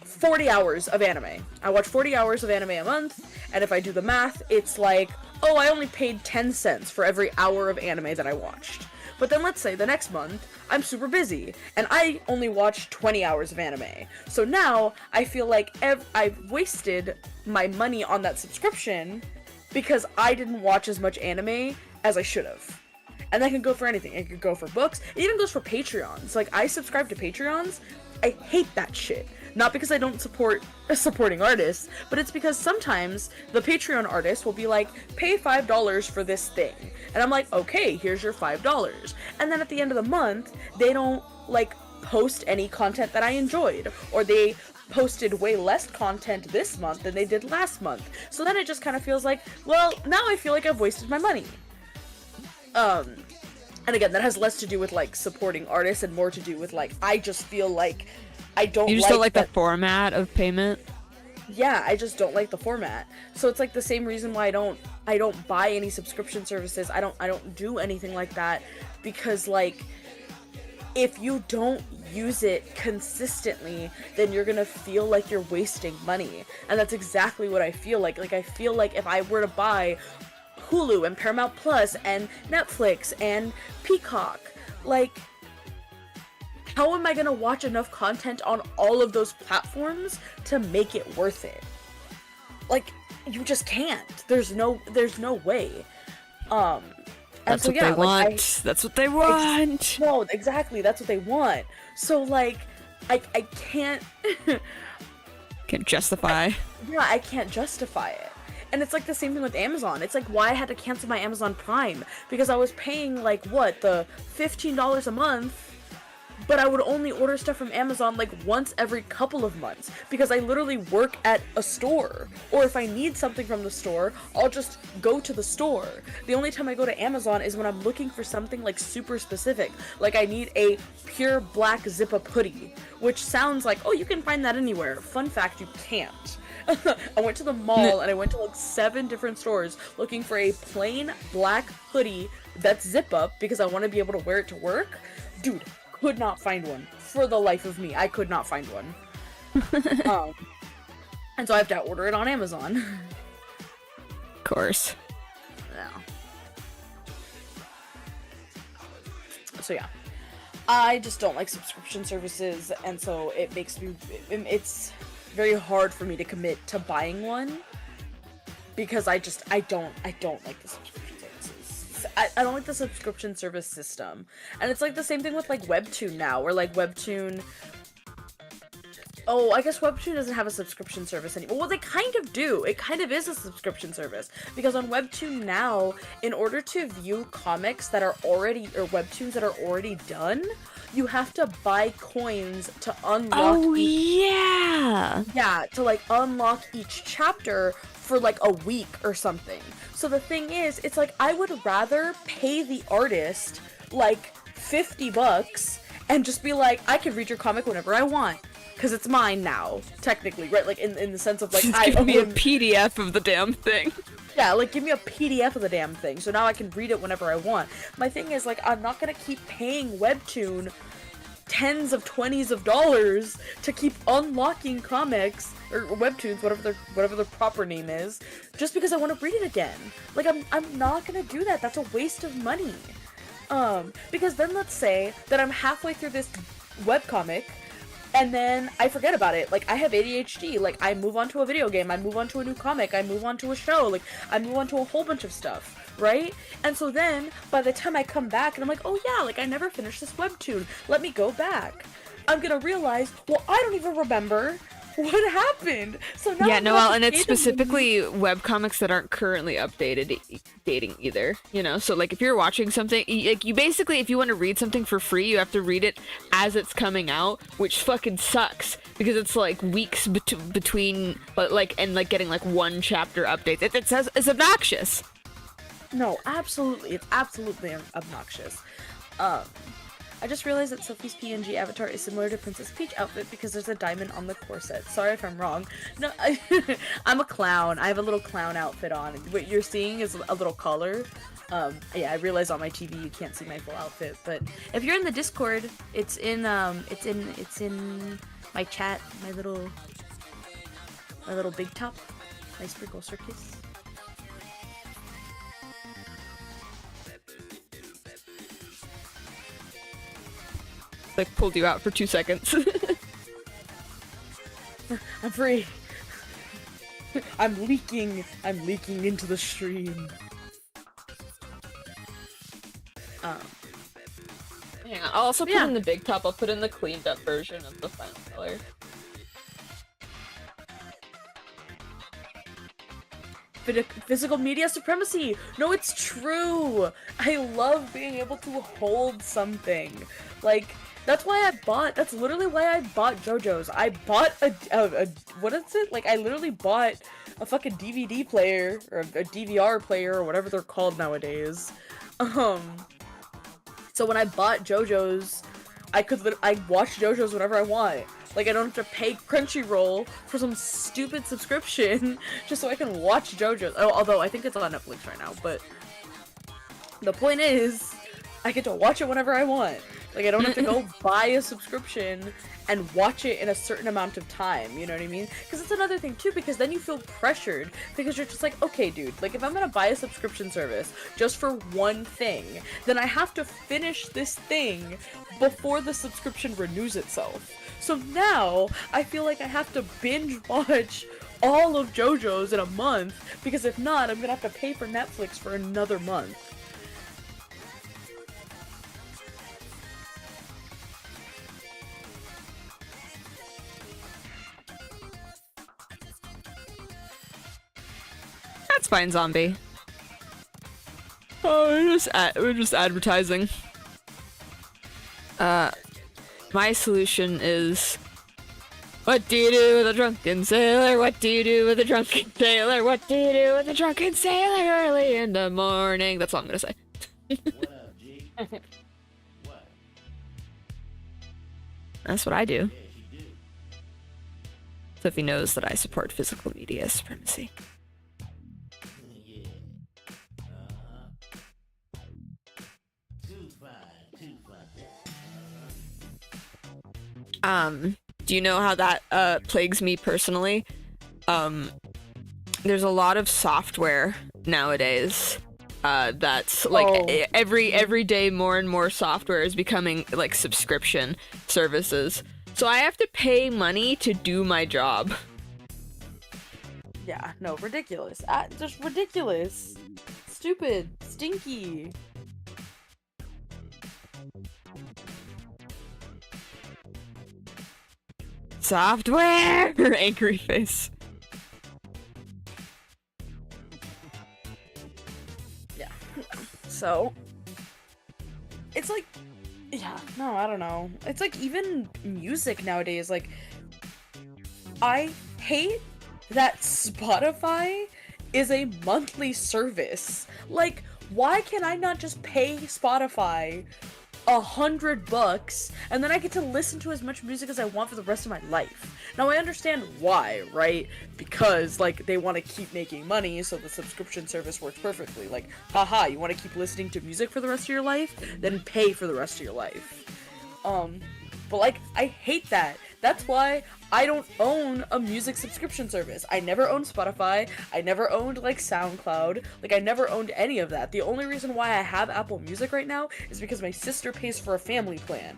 40 hours of anime. I watch 40 hours of anime a month, and if I do the math, it's like, oh, I only paid 10 cents for every hour of anime that I watched. But then let's say the next month, I'm super busy, and I only watched 20 hours of anime. So now, I feel like I've wasted my money on that subscription because I didn't watch as much anime as I should have. And that can go for anything. It could go for books. It even goes for Patreons. Like, I subscribe to Patreons. I hate that shit. Not because I don't support supporting artists, but it's because sometimes the Patreon artist will be like, pay $5 for this thing. And I'm like, okay, here's your $5. And then at the end of the month, they don't, like, post any content that I enjoyed. Or they posted way less content this month than they did last month. So then it just kind of feels like, well, now I feel like I've wasted my money. And again, that has less to do with, like, supporting artists and more to do with, like, I just feel like I don't You just don't like the format of payment? Yeah, I just don't like the format. So it's like the same reason why I don't buy any subscription services. I don't do anything like that because, like, if you don't use it consistently, then you're gonna feel like you're wasting money. And that's exactly what I feel like. Like, I feel like if I were to buy Hulu and Paramount Plus and Netflix and Peacock, like, how am I gonna watch enough content on all of those platforms to make it worth it? Like, you just can't. There's no way. That's what they want. That's what they want. No, exactly. That's what they want. So, like, I can't. Can't justify. I can't justify it. And it's like the same thing with Amazon. It's like why I had to cancel my Amazon Prime because I was paying like the $15 a month, but I would only order stuff from Amazon like once every couple of months because I literally work at a store. Or if I need something from the store, I'll just go to the store. The only time I go to Amazon is when I'm looking for something like super specific. Like I need a pure black zip-up hoodie, which sounds like, oh, you can find that anywhere. Fun fact, you can't. I went to the mall and I went to like 7 different stores looking for a plain black hoodie that's zip-up because I want to be able to wear it to work. Dude, could not find one. For the life of me, I could not find one. And so I have to order it on Amazon. Of course. Yeah. So yeah. I just don't like subscription services, and so it makes me... It's very hard for me to commit to buying one because I don't like the subscription services. I don't like the subscription service system. And it's like the same thing with like Webtoon now, where like Webtoon... Oh, I guess Webtoon doesn't have a subscription service anymore. Well, they kind of do. It kind of is a subscription service. Because on Webtoon now, in order to view comics that are already, or Webtoons that are already done, you have to buy coins to unlock Yeah, to like unlock each chapter for like a week or something. So the thing is, it's like I would rather pay the artist like $50 and just be like, I can read your comic whenever I want. Because it's mine now, technically, right? Like, in the sense of, like, give me a PDF of the damn thing. Yeah, like, give me a PDF of the damn thing, so now I can read it whenever I want. My thing is, like, I'm not gonna keep paying Webtoon tens of $20s of dollars to keep unlocking comics, or Webtoons, whatever their proper name is, just because I want to read it again. Like, I'm not gonna do that. That's a waste of money. Because then let's say that I'm halfway through this webcomic, and then I forget about it. Like, I have ADHD. Like, I move on to a video game, I move on to a new comic, I move on to a show, like, I move on to a whole bunch of stuff, right? And so then, by the time I come back and I'm like, oh yeah, like, I never finished this webtoon, let me go back, I'm gonna realize, well, I don't even remember what happened. So now Yeah, I'm no, gonna well, have and to it's pay them specifically webcomics that aren't currently dating either, you know? So, like, if you're watching something, like, you basically, if you want to read something for free, you have to read it as it's coming out, which fucking sucks, because it's, like, weeks between, like, and, like, getting, like, one chapter updates. It says it's obnoxious. No, absolutely. It's absolutely obnoxious. I just realized that Sophie's PNG avatar is similar to Princess Peach outfit because there's a diamond on the corset. Sorry if I'm wrong. No, I'm a clown. I have a little clown outfit on. What you're seeing is a little collar. Yeah, I realize on my TV you can't see my full outfit, but if you're in the Discord, it's in my chat, my little big top, my sprinkle circus. Like, pulled you out for 2 seconds. I'm free. I'm leaking into the stream. Yeah, I'll also put in the big top. I'll put in the cleaned up version of the final color. Physical media supremacy! No, it's true! I love being able to hold something. Like, that's literally why I bought JoJo's. I bought what is it? Like, I literally bought a fucking DVD player, or a DVR player, or whatever they're called nowadays. So when I bought JoJo's, I watch JoJo's whenever I want. Like, I don't have to pay Crunchyroll for some stupid subscription just so I can watch JoJo's. Oh, although I think it's on Netflix right now, but the point is, I get to watch it whenever I want. Like, I don't have to go buy a subscription and watch it in a certain amount of time, you know what I mean? Because it's another thing, too, because then you feel pressured, because you're just like, okay, dude, like, if I'm gonna buy a subscription service just for one thing, then I have to finish this thing before the subscription renews itself. So now, I feel like I have to binge watch all of JoJo's in a month, because if not, I'm gonna have to pay for Netflix for another month. That's fine, zombie. Oh, we're just advertising. My solution is, what do you do with a drunken sailor? What do you do with a drunken sailor? What do you do with a drunken sailor early in the morning? That's all I'm gonna say. What up, G? What? That's what I do. Yeah, she do. Sophie knows that I support physical media supremacy. Yeah. Too fine. Do you know how that plagues me personally? There's a lot of software nowadays that's like every day more and more software is becoming like subscription services. So I have to pay money to do my job. Yeah, no, ridiculous. Just ridiculous. Stupid. Stinky. Software! Angry face. Yeah. So, it's like, yeah, no, I don't know. It's like even music nowadays, like, I hate that Spotify is a monthly service. Like, why can I not just pay Spotify $100 and then I get to listen to as much music as I want for the rest of my life? Now I understand why, right? Because like they want to keep making money, so the subscription service works perfectly. Like, haha, you want to keep listening to music for the rest of your life? Then pay for the rest of your life. But like, I hate that. That's why I don't own a music subscription service. I never owned Spotify. I never owned like SoundCloud. Like, I never owned any of that. The only reason why I have Apple Music right now is because my sister pays for a family plan.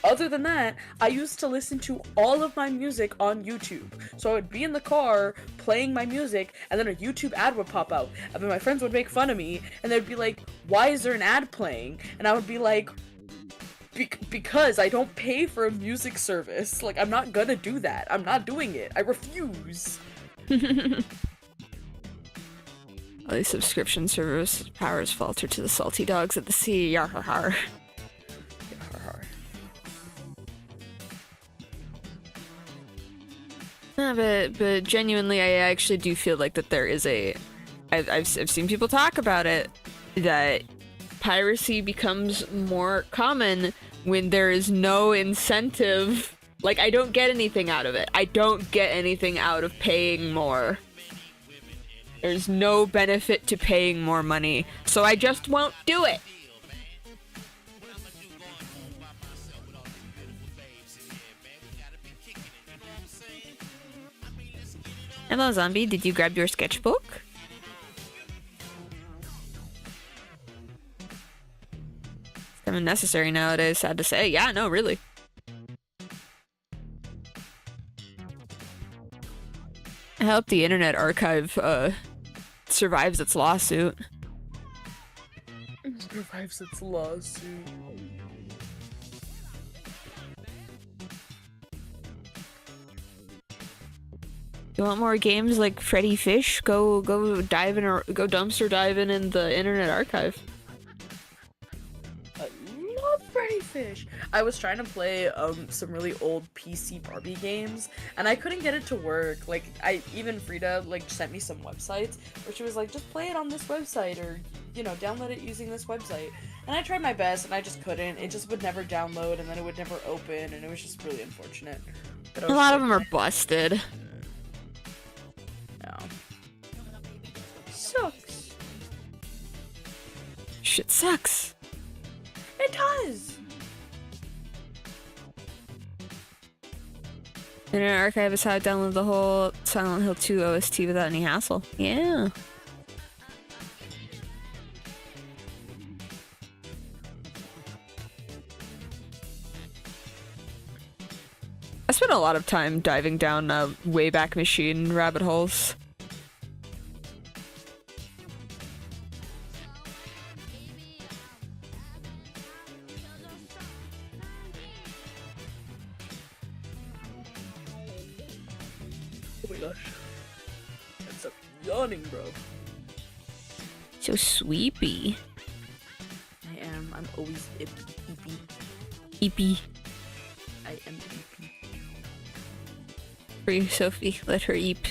other than that, I used to listen to all of my music on YouTube. So I would be in the car playing my music, and then a YouTube ad would pop out. And then my friends would make fun of me, and they'd be like, why is there an ad playing? And I would be like, because I don't pay for a music service. Like, I'm not gonna do that. I'm not doing it. I refuse. All these subscription service powers falter to the salty dogs at the sea. Yar har har. But genuinely, I actually do feel like that there is I've seen people talk about it, that piracy becomes more common when there is no incentive. Like, I don't get anything out of it. I don't get anything out of paying more. There's no benefit to paying more money, so I just won't do it. Hello, zombie. Did you grab your sketchbook? It's kind of necessary nowadays, sad to say. Yeah, no, really. I hope the Internet Archive survives its lawsuit. Survives its lawsuit. You want more games like Freddy Fish? Go dive in or go dumpster diving in the Internet Archive. I love Freddy Fish. I was trying to play some really old PC Barbie games, and I couldn't get it to work. Like, even Frida like sent me some websites where she was like, just play it on this website, or you know, download it using this website. And I tried my best, and I just couldn't. It just would never download, and then it would never open, and it was just really unfortunate. But A lot of them are busted. No. Sucks. Shit sucks. It does. Internet Archive is how I download the whole Silent Hill 2 OST without any hassle. Yeah. I spent a lot of time diving down Wayback Machine rabbit holes. Oh my gosh. That's up yawning, bro. So sweepy. I am. I'm always eepy. Eepy. I am eepy. Free Sophie, let her eep.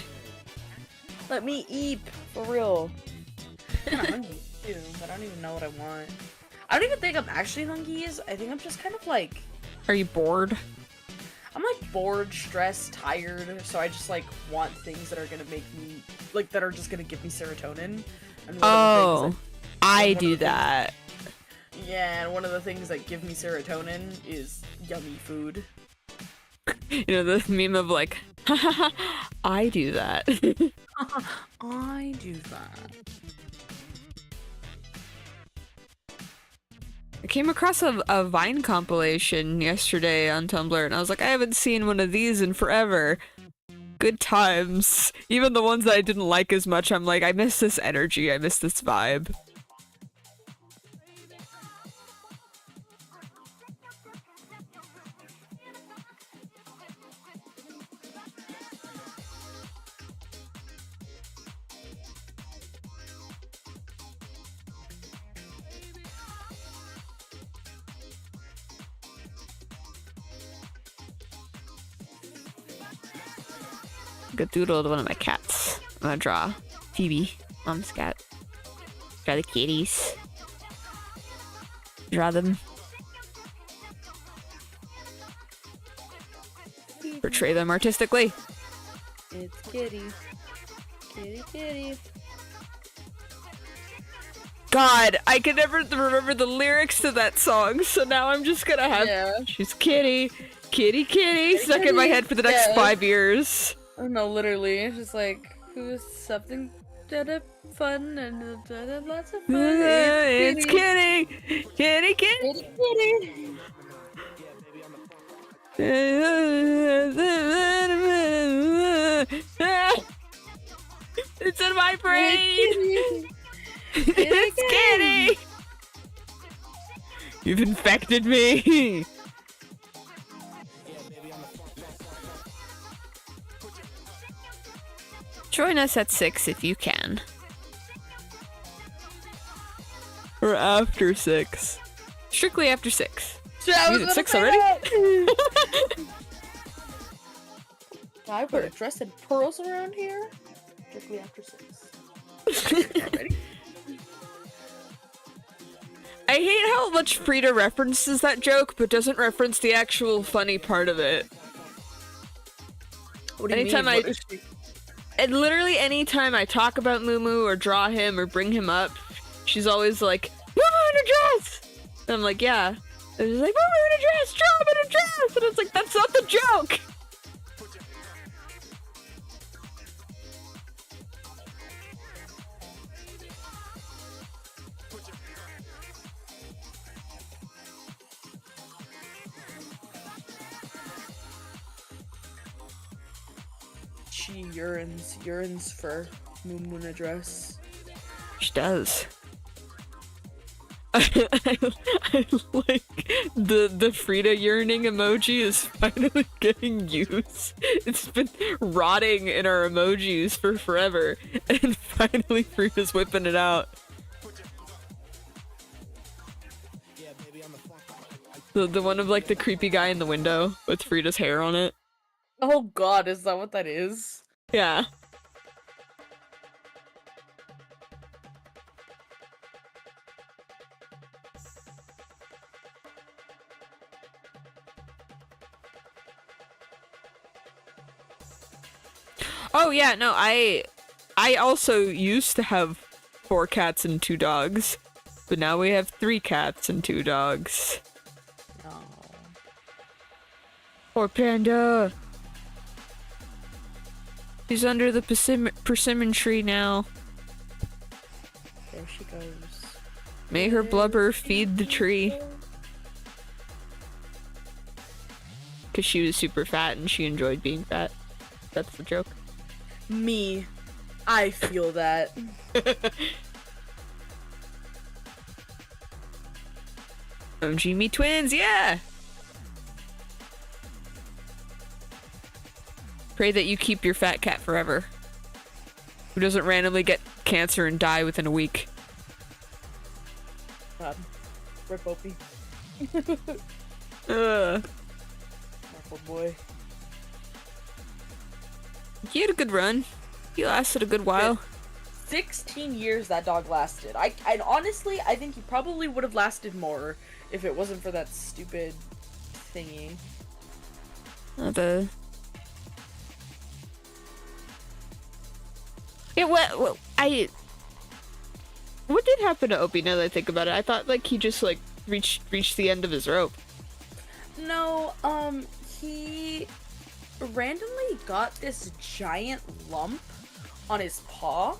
Let me eep, for real. I'm kinda hungry too, but I don't even know what I want. I don't even think I'm actually hungry. I think I'm just kind of like, Are you bored? I'm like bored, stressed, tired, so I just like want things that are gonna make me, like, that are just gonna give me serotonin. And Oh, I one of do the things- that. Yeah, and one of the things that give me serotonin is yummy food. You know, the meme of like, I do that. I do that. I came across a Vine compilation yesterday on Tumblr, and I was like, I haven't seen one of these in forever. Good times. Even the ones that I didn't like as much, I'm like, I miss this energy, I miss this vibe. Got doodled one of my cats. I'm gonna draw Phoebe, mom's cat. Draw the kitties. Draw them. Portray them artistically. It's kitty. Kitty, kitty. God, I can never remember the lyrics to that song, so now I'm just gonna have she's kitty, kitty, kitty, stuck in my head for the next 5 years. Oh no, literally, it's just like, who's something fun and lots of fun. It's kitty, kitty, kitty. Kitty, kitty. It's in my brain. It's Kitty. You've infected me. Join us at 6 if you can. Or after 6. Strictly after 6. I was Dude, gonna it's 6 say already? that. I put a dress and pearls around here. Strictly after 6. Already? I hate how much Frida references that joke, but doesn't reference the actual funny part of it. What do you Anytime mean? And literally anytime I talk about Moo or draw him or bring him up, she's always like, Moo in a dress! And I'm like, yeah. And she's like, Moo in a dress! Draw him in a dress! And it's like, that's not the joke! She yearns for Moon in a dress. She does. I like the Frida yearning emoji is finally getting used. It's been rotting in our emojis for forever, and finally Frida's whipping it out. The one of like the creepy guy in the window with Frida's hair on it. Oh god, is that what that is? Yeah. Oh yeah, no, I also used to have 4 cats and 2 dogs, but now we have 3 cats and 2 dogs. Oh. Poor Panda. She's under the persimmon tree now. There she goes. May her blubber feed the tree. Because she was super fat and she enjoyed being fat. That's the joke. Me. I feel that. Jimmy twins, yeah! Pray that you keep your fat cat forever. Who doesn't randomly get cancer and die within a week. God. Rip Opie. Ugh. Poor boy. He had a good run. He lasted a good while. 16 years that dog lasted. I honestly, I think he probably would have lasted more if it wasn't for that stupid thingy. Yeah, what did happen to Opie now that I think about it? I thought like he just like reached the end of his rope. No, he randomly got this giant lump on his paw,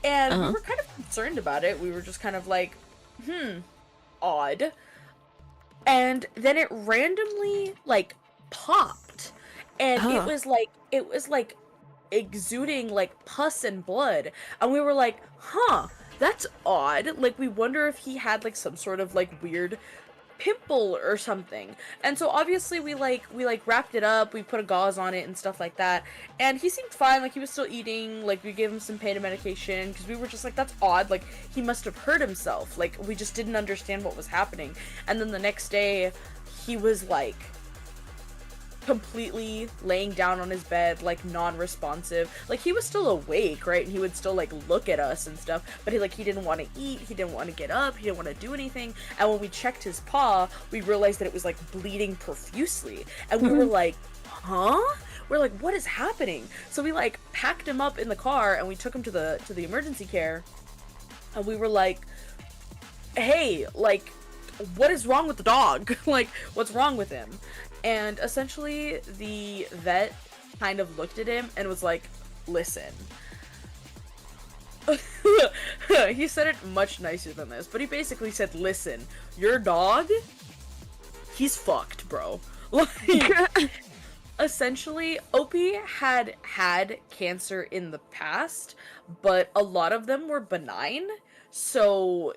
and we were kind of concerned about it. We were just kind of like, odd. And then it randomly like popped, and it was like exuding like pus and blood, and we were like, that's odd. Like, we wonder if he had like some sort of like weird pimple or something. And so obviously we wrapped it up, we put a gauze on it and stuff like that, and he seemed fine. Like, he was still eating, like we gave him some pain medication because we were just like, that's odd, like he must have hurt himself. Like, we just didn't understand what was happening. And then the next day he was like completely laying down on his bed, like non-responsive. Like, he was still awake, right? And he would still like look at us and stuff, but he didn't want to eat, he didn't want to get up, he didn't want to do anything. And when we checked his paw, we realized that it was like bleeding profusely, and we were like, we're like, what is happening? So we like packed him up in the car and we took him to the emergency care, and we were like, hey, like, what is wrong with the dog? Like, what's wrong with him? And essentially, the vet kind of looked at him and was like, listen. He said it much nicer than this, but he basically said, listen, your dog, he's fucked, bro. Like, essentially, Opie had cancer in the past, but a lot of them were benign, so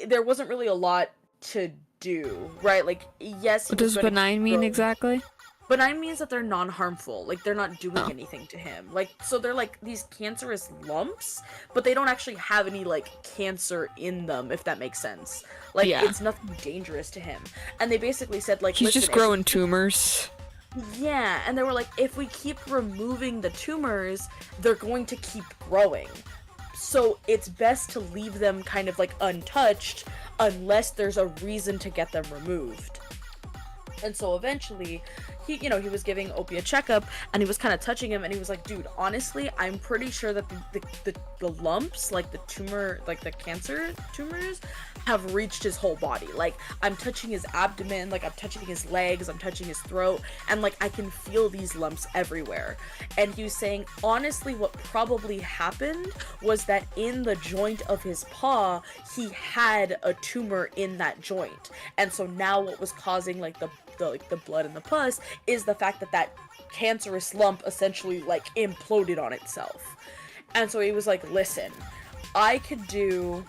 there wasn't really a lot to do, right? Like, yes, he What was does going to benign keep mean growing. exactly? Benign means that they're non-harmful, like they're not doing Oh. anything to him. Like, so they're like these cancerous lumps, but they don't actually have any like cancer in them, if that makes sense. Like, Yeah. it's nothing dangerous to him. And they basically said like, He's listen, just if we growing keep- tumors. Yeah, and they were like, if we keep removing the tumors, they're going to keep growing. So it's best to leave them kind of like untouched unless there's a reason to get them removed. And so eventually, he was giving Opie a checkup, and he was kind of touching him, and he was like, dude, honestly, I'm pretty sure that the lumps, like the tumor, like the cancer tumors, have reached his whole body. Like, I'm touching his abdomen, like I'm touching his legs, I'm touching his throat, and like I can feel these lumps everywhere. And he was saying, honestly, what probably happened was that in the joint of his paw, he had a tumor in that joint. And so now what was causing like the blood and the pus is the fact that that cancerous lump essentially like imploded on itself. And so he was like, listen, I could do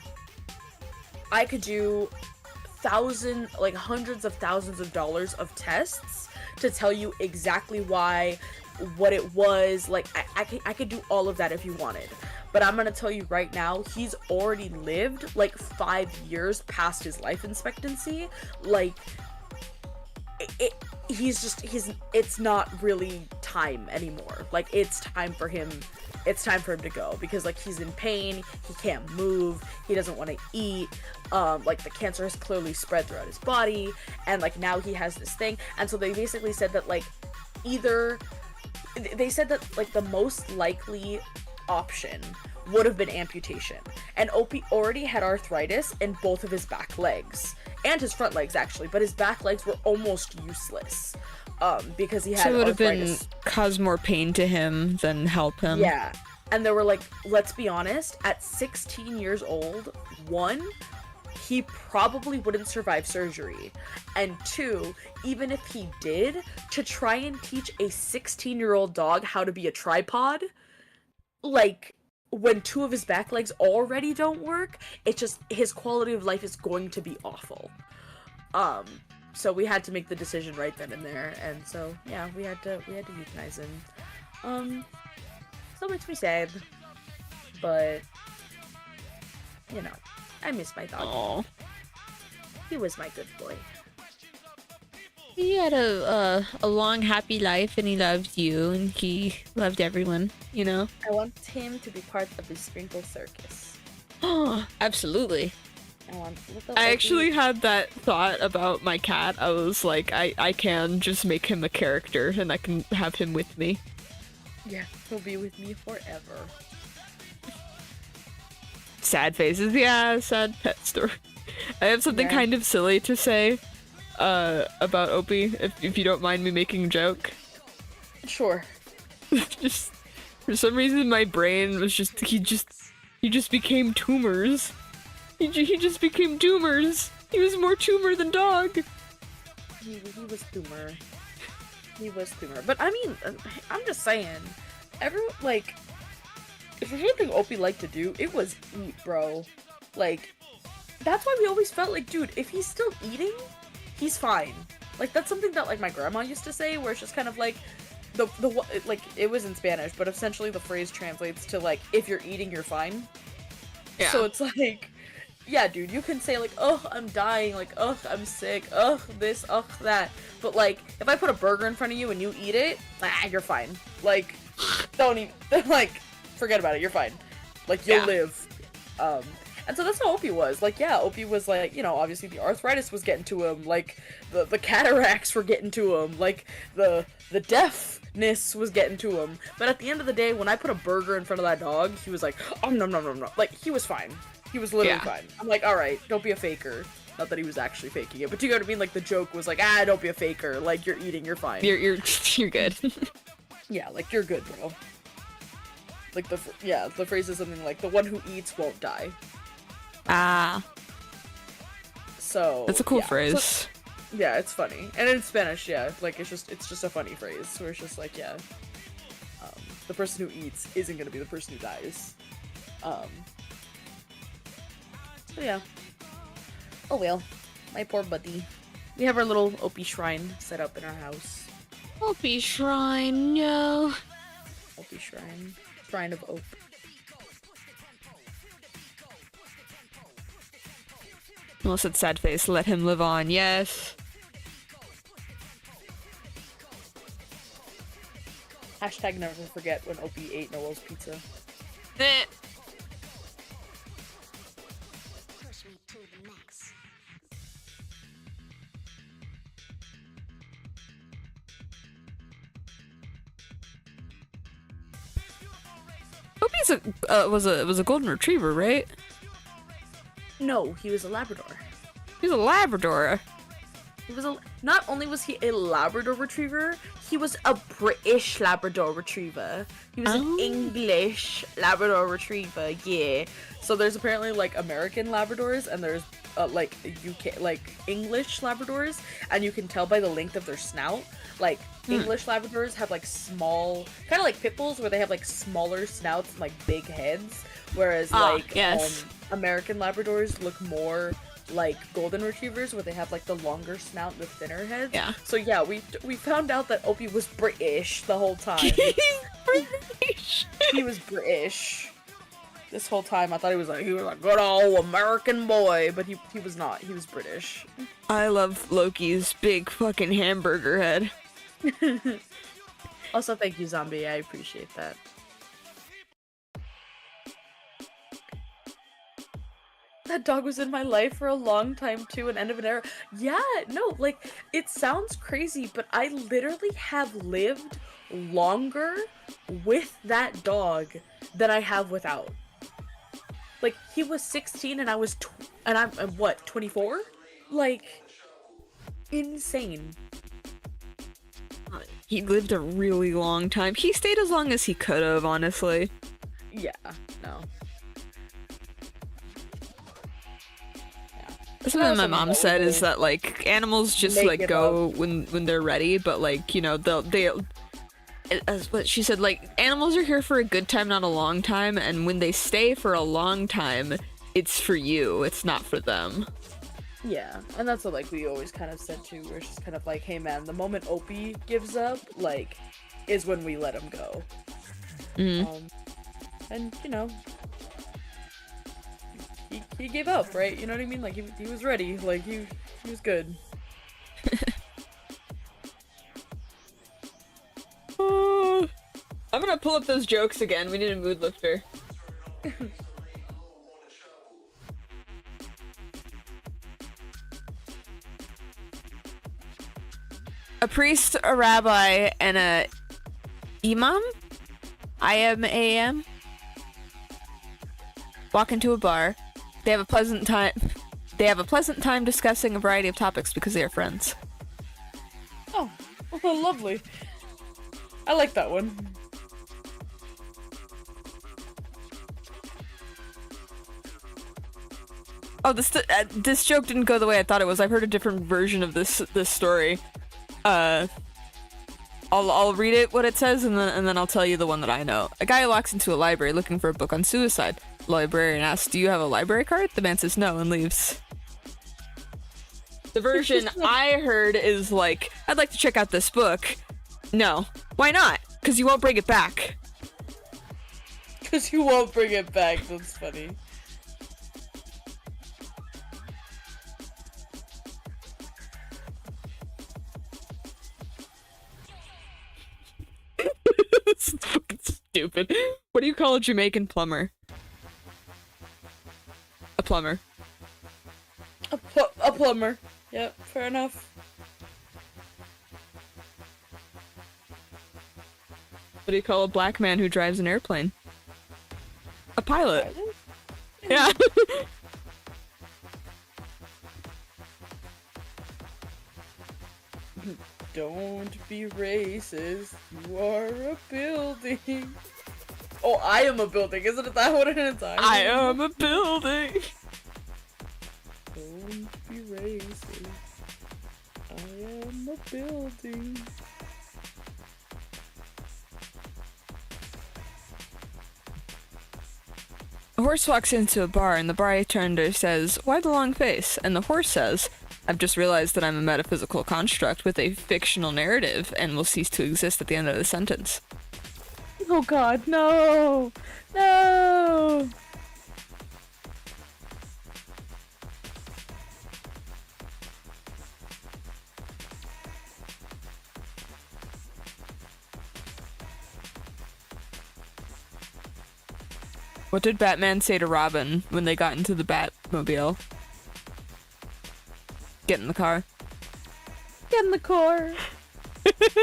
hundreds of thousands of dollars of tests to tell you exactly why, what it was, like I could do all of that if you wanted. But I'm gonna tell you right now, he's already lived like 5 years past his life expectancy. Like, it's not really time anymore. Like, it's time for him to go, because like he's in pain, he can't move, he doesn't want to eat, like the cancer has clearly spread throughout his body, and like now he has this thing. And so they basically said that like the most likely option would have been amputation. And Opie already had arthritis in both of his back legs and his front legs actually, but his back legs were almost useless because he had So it would have arthritis. been cause more pain to him than help him. Yeah. And they were like, let's be honest, at 16 years old, 1, he probably wouldn't survive surgery. And 2, even if he did, to try and teach a 16-year-old dog how to be a tripod, like, when 2 of his back legs already don't work, it's just, his quality of life is going to be awful. So we had to make the decision right then and there, and so, yeah, we had to euthanize him. Still makes me sad, but, you know, I miss my dog. Aww. He was my good boy. He had a long, happy life, and he loved you, and he loved everyone, you know? I want him to be part of the Sprinkle Circus. Oh, absolutely. I want little I Opie- actually had that thought about my cat. I was like, I can just make him a character, and I can have him with me. Yeah, he'll be with me forever. Sad faces, yeah, sad pet story. I have something Yeah. kind of silly to say about Opie, if you don't mind me making a joke. Sure. Just for some reason my brain was just he just became tumors. He just became tumors. He was more tumor than dog. He was tumor. He was tumor. But I mean, I'm just saying, like, if there's one thing Opie liked to do, it was eat, bro. Like, that's why we always felt like, dude, if he's still eating, he's fine. Like, that's something that, like, my grandma used to say, where it's just kind of like, like, it was in Spanish, but essentially the phrase translates to, like, if you're eating, you're fine. Yeah. So it's like, yeah, dude, you can say, like, oh, I'm dying, like, oh, I'm sick, oh, this, oh, that. But, like, if I put a burger in front of you and you eat it, you're fine. Like, don't eat, like, forget about it, you're fine. Like, you'll live. And so that's how Opie was. Like, yeah, Opie was like, you know, obviously the arthritis was getting to him, like, the cataracts were getting to him, like, the deafness was getting to him. But at the end of the day, when I put a burger in front of that dog, he was like, oh, no. Like, he was fine. He was literally fine. I'm like, alright, don't be a faker. Not that he was actually faking it, but you know what I mean? Like, the joke was like, don't be a faker. Like, you're eating, you're fine. You're good. Yeah, like, you're good, bro. Like, the phrase is something like, the one who eats won't die. Ah, So that's a cool yeah. phrase. So, Yeah, it's funny. And in Spanish, yeah, like it's just a funny phrase where it's just like, yeah, the person who eats isn't gonna be the person who dies. So yeah. Oh well, my poor buddy. We have our little Opie shrine set up in our house. Opie shrine, no. Opie shrine. Shrine of Ope. Well, said sad face, let him live on, yes. Hashtag never forget when Opie ate Noel's pizza. Eh. Push me to the max. Opie's was a golden retriever, right? No, he was a Labrador. He's a Labrador. He was not only was he a Labrador retriever, he was a British Labrador retriever. He was an English Labrador retriever, yeah. So there's apparently like American Labradors and there's like UK like English Labradors, and you can tell by the length of their snout. Like English Labradors have like small, kind of like pit bulls, where they have like smaller snouts and like big heads, whereas American Labradors look more like golden retrievers, where they have like the longer snout and the thinner heads. Yeah. So yeah, we found out that Opie was British the whole time. British. He was British. This whole time I thought he was a good old American boy, but he was not. He was British. I love Loki's big fucking hamburger head. Also, thank you, Zombie. I appreciate that. That dog was in my life for a long time too, an end of an era. Yeah, no, like, it sounds crazy, but I literally have lived longer with that dog than I have without. Like, he was 16 and I was I'm what, 24? Like, insane. He lived a really long time. He stayed as long as he could have, honestly. Yeah, no. Something my mom said is that like animals just like go when they're ready, but like, you know, they'll as what she said, like animals are here for a good time, not a long time, and when they stay for a long time, it's for you, it's not for them. Yeah, and that's what like we always kind of said too, where it's just kind of like, hey man, the moment Opie gives up, like, is when we let him go. And you know, he gave up, right? You know what I mean? Like he was ready. Like he was good. I'm gonna pull up those jokes again. We need a mood lifter. A priest, a rabbi, and a imam? IMAM? Walk into a bar. They have a pleasant time. They have a pleasant time discussing a variety of topics because they are friends. Oh, lovely. I like that one. Oh, this joke didn't go the way I thought it was. I've heard a different version of this story. I'll read it what it says and then I'll tell you the one that I know. A guy walks into a library looking for a book on suicide. The librarian asks, "Do you have a library card?" The man says no and leaves. The version I heard is like, "I'd like to check out this book." No. Why not? Because you won't bring it back. Because you won't bring it back. That's funny. This is fucking stupid. What do you call a Jamaican plumber? A plumber. A plumber. Yep, fair enough. What do you call a black man who drives an airplane? A pilot. Yeah. Don't be racist. You are a building. Oh, I am a building. Isn't it that what it is? I am a building. Don't be racist. I am a building. A horse walks into a bar and the bartender says, "Why the long face?" And the horse says, "I've just realized that I'm a metaphysical construct with a fictional narrative and will cease to exist at the end of the sentence." Oh god, no! No! What did Batman say to Robin when they got into the Batmobile? Get in the car. Get in the car!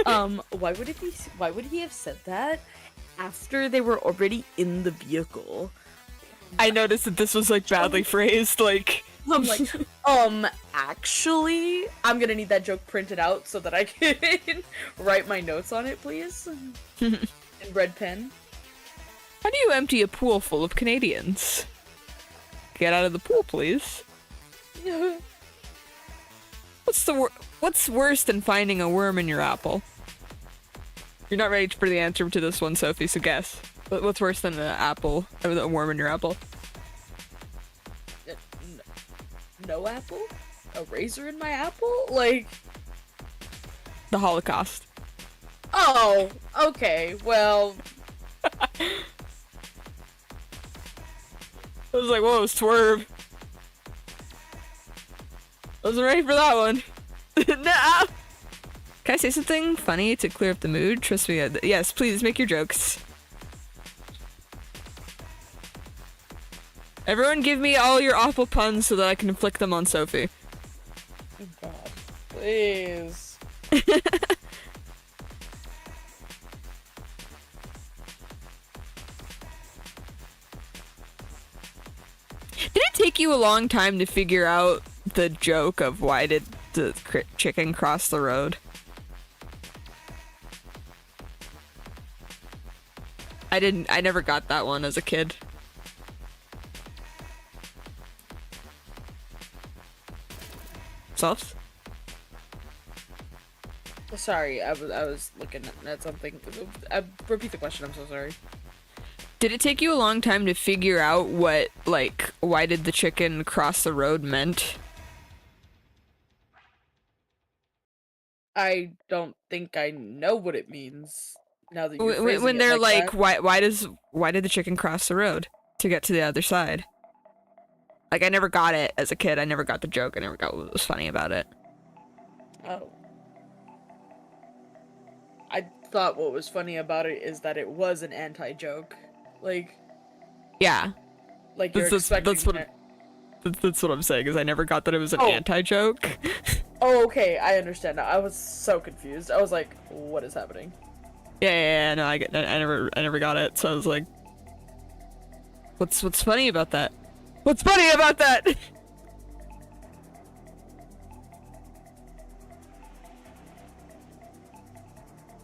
Why would he have said that after they were already in the vehicle? I noticed that this was like badly phrased, like... I'm like, actually, I'm gonna need that joke printed out so that I can write my notes on it, please. In red pen. How do you empty a pool full of Canadians? Get out of the pool, please. What's worse than finding a worm in your apple? You're not ready for the answer to this one, Sophie, so guess. What's worse than an apple? Or a worm in your apple? No apple? A razor in my apple? Like... The Holocaust. Oh, okay, well... I was like, whoa, swerve. Wasn't ready for that one. Nah. Can I say something funny to clear up the mood? Trust me. Yes, please, make your jokes. Everyone give me all your awful puns so that I can inflict them on Sophie. Oh god. Please. Did it take you a long time to figure out the joke of why did the chicken cross the road? I never got that one as a kid. Soft? Sorry, I was looking at something. Repeat the question, I'm so sorry. Did it take you a long time to figure out what, like, why did the chicken cross the road meant? I don't think I know what it means. Now that you're When phrasing they're it like, that. why did the chicken cross the road to get to the other side? Like, I never got it as a kid. I never got the joke. I never got what was funny about it. Oh. I thought what was funny about it is that it was an anti-joke. Like, Yeah. like you're expecting That's what I'm saying, is I never got that it was an anti-joke. Oh, okay, I understand now. I was so confused. I was like, what is happening? Yeah, no, I never got it, so I was like, what's funny about that? What's funny about that? It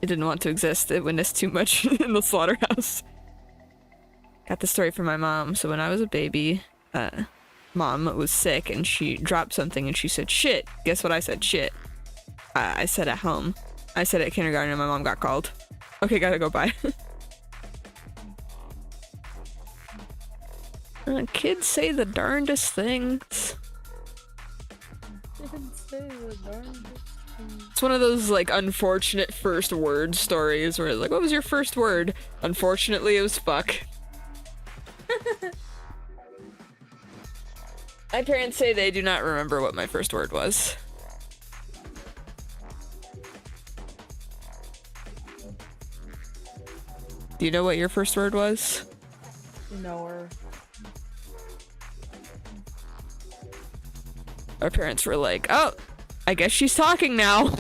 didn't want to exist. It witnessed too much in the slaughterhouse. Got the story from my mom. So when I was a baby, mom was sick and she dropped something and she said, "Shit." Guess what I said? Shit. I said at home. I said at kindergarten and my mom got called. Okay, gotta go, bye. Kids say the darndest things. It's one of those, like, unfortunate first word stories where it's like, what was your first word? Unfortunately, it was fuck. My parents say they do not remember what my first word was. Do you know what your first word was? No. Our parents were like, oh, I guess she's talking now.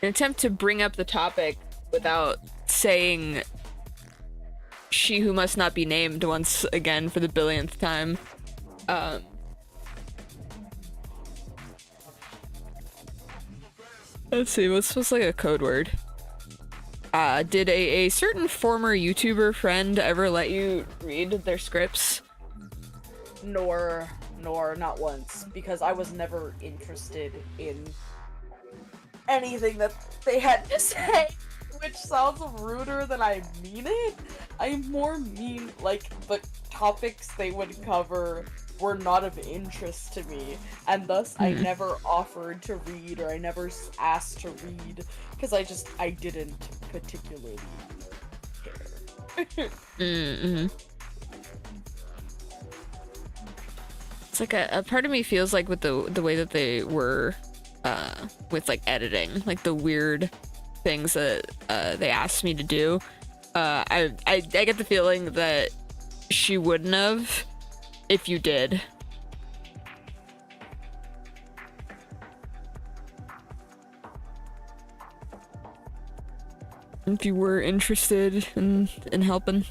an attempt to bring up the topic without saying "she who must not be named" once again for the billionth time. Let's see, what's like a code word? Did a certain former YouTuber friend ever let you read their scripts? Nor not once, because I was never interested in anything that they had to say, which sounds ruder than I mean it. I more mean, like, the topics they would cover were not of interest to me, and thus I never offered to read, or I never asked to read, because I didn't particularly care. It's like a part of me feels like with the way that they were with like editing, like the weird things that they asked me to do. I get the feeling that she wouldn't have if you did. If you were interested in helping.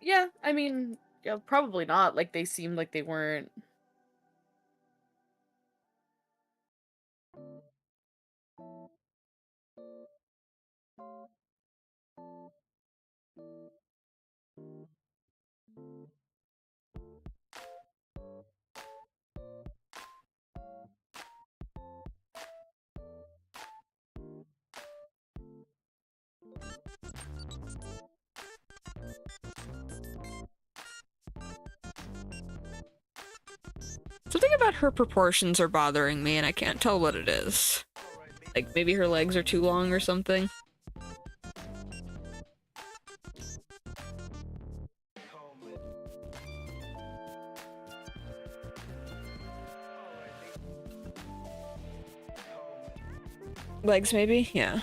Yeah, I mean, yeah, probably not. Like, they seemed like they weren't. Something about her proportions are bothering me, and I can't tell what it is. Like, maybe her legs are too long or something. Legs, maybe? Yeah.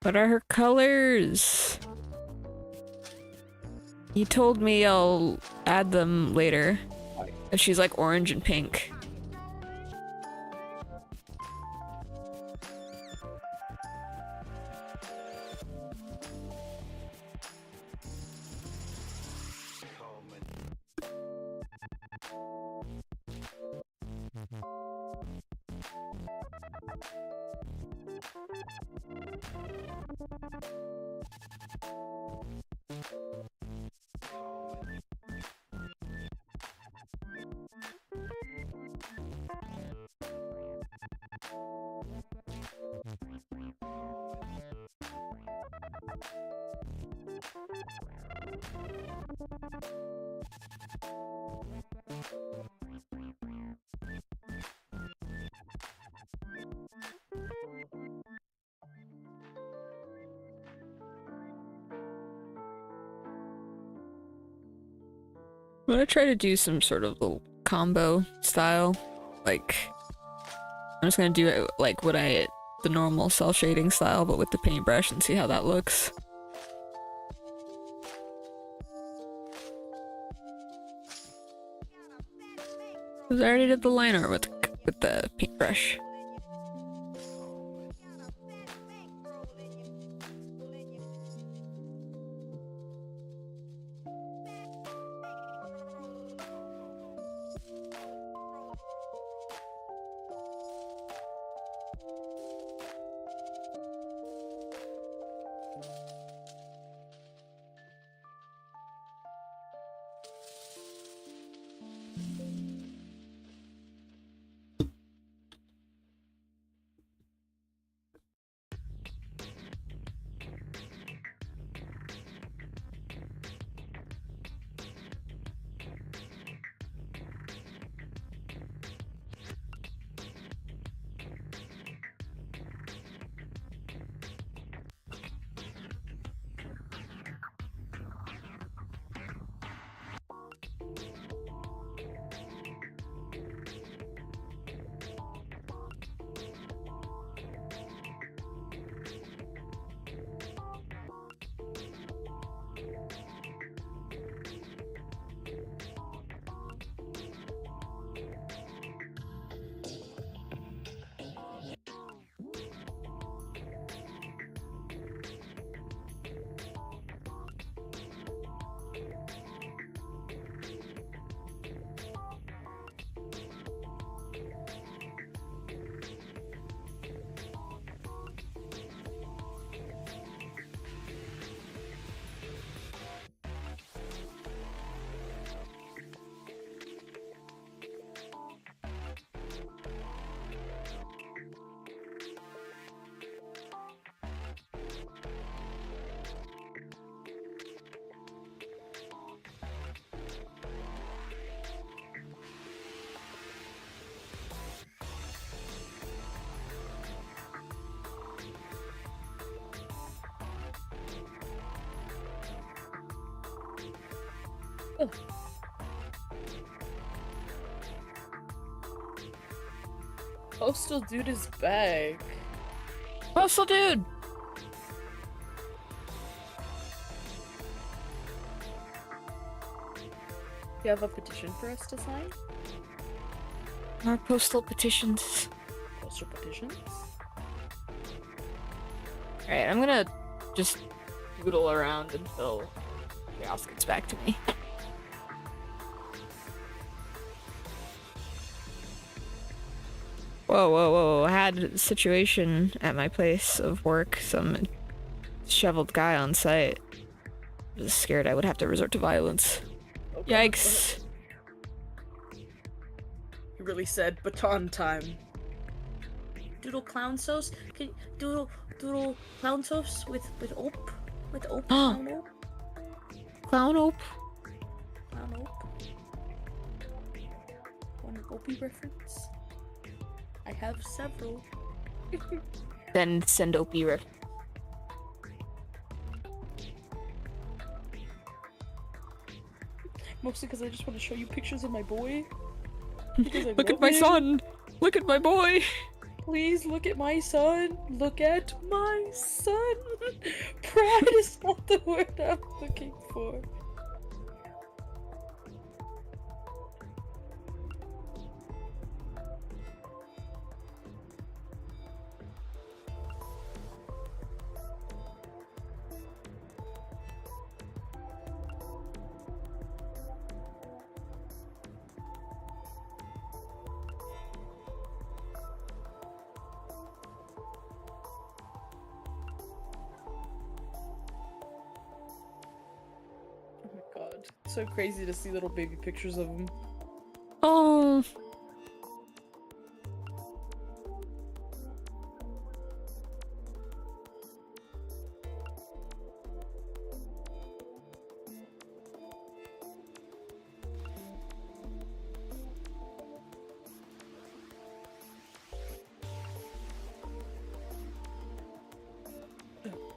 What are her colors? You told me I'll add them later. If she's like orange and pink. I'm gonna try to do some sort of little combo style. Like, I'm just gonna do it like the normal cell shading style, but with the paintbrush and see how that looks. Cause I already did the liner with the paintbrush. Oh. Postal dude is back. Postal dude! You have a petition for us to sign? More postal petitions. Postal petitions? Alright, I'm gonna just doodle around until Chaos gets back to me. Whoa, whoa, whoa. I had a situation at my place of work. Some disheveled guy on site. I was scared I would have to resort to violence. Oh, God. Yikes. He really said baton time. Doodle clown sauce? Can doodle clown sauce with op? With op? Clown op? Clown Ope? Clown op? Want an Opie reference? I have several. Then send Opie ref. Mostly because I just want to show you pictures of my boy. Look at my son! Look at my boy! Please look at my son. Look at my son. Pride is not the word I'm looking for. Oh my god. It's so crazy to see little baby pictures of him. Oh.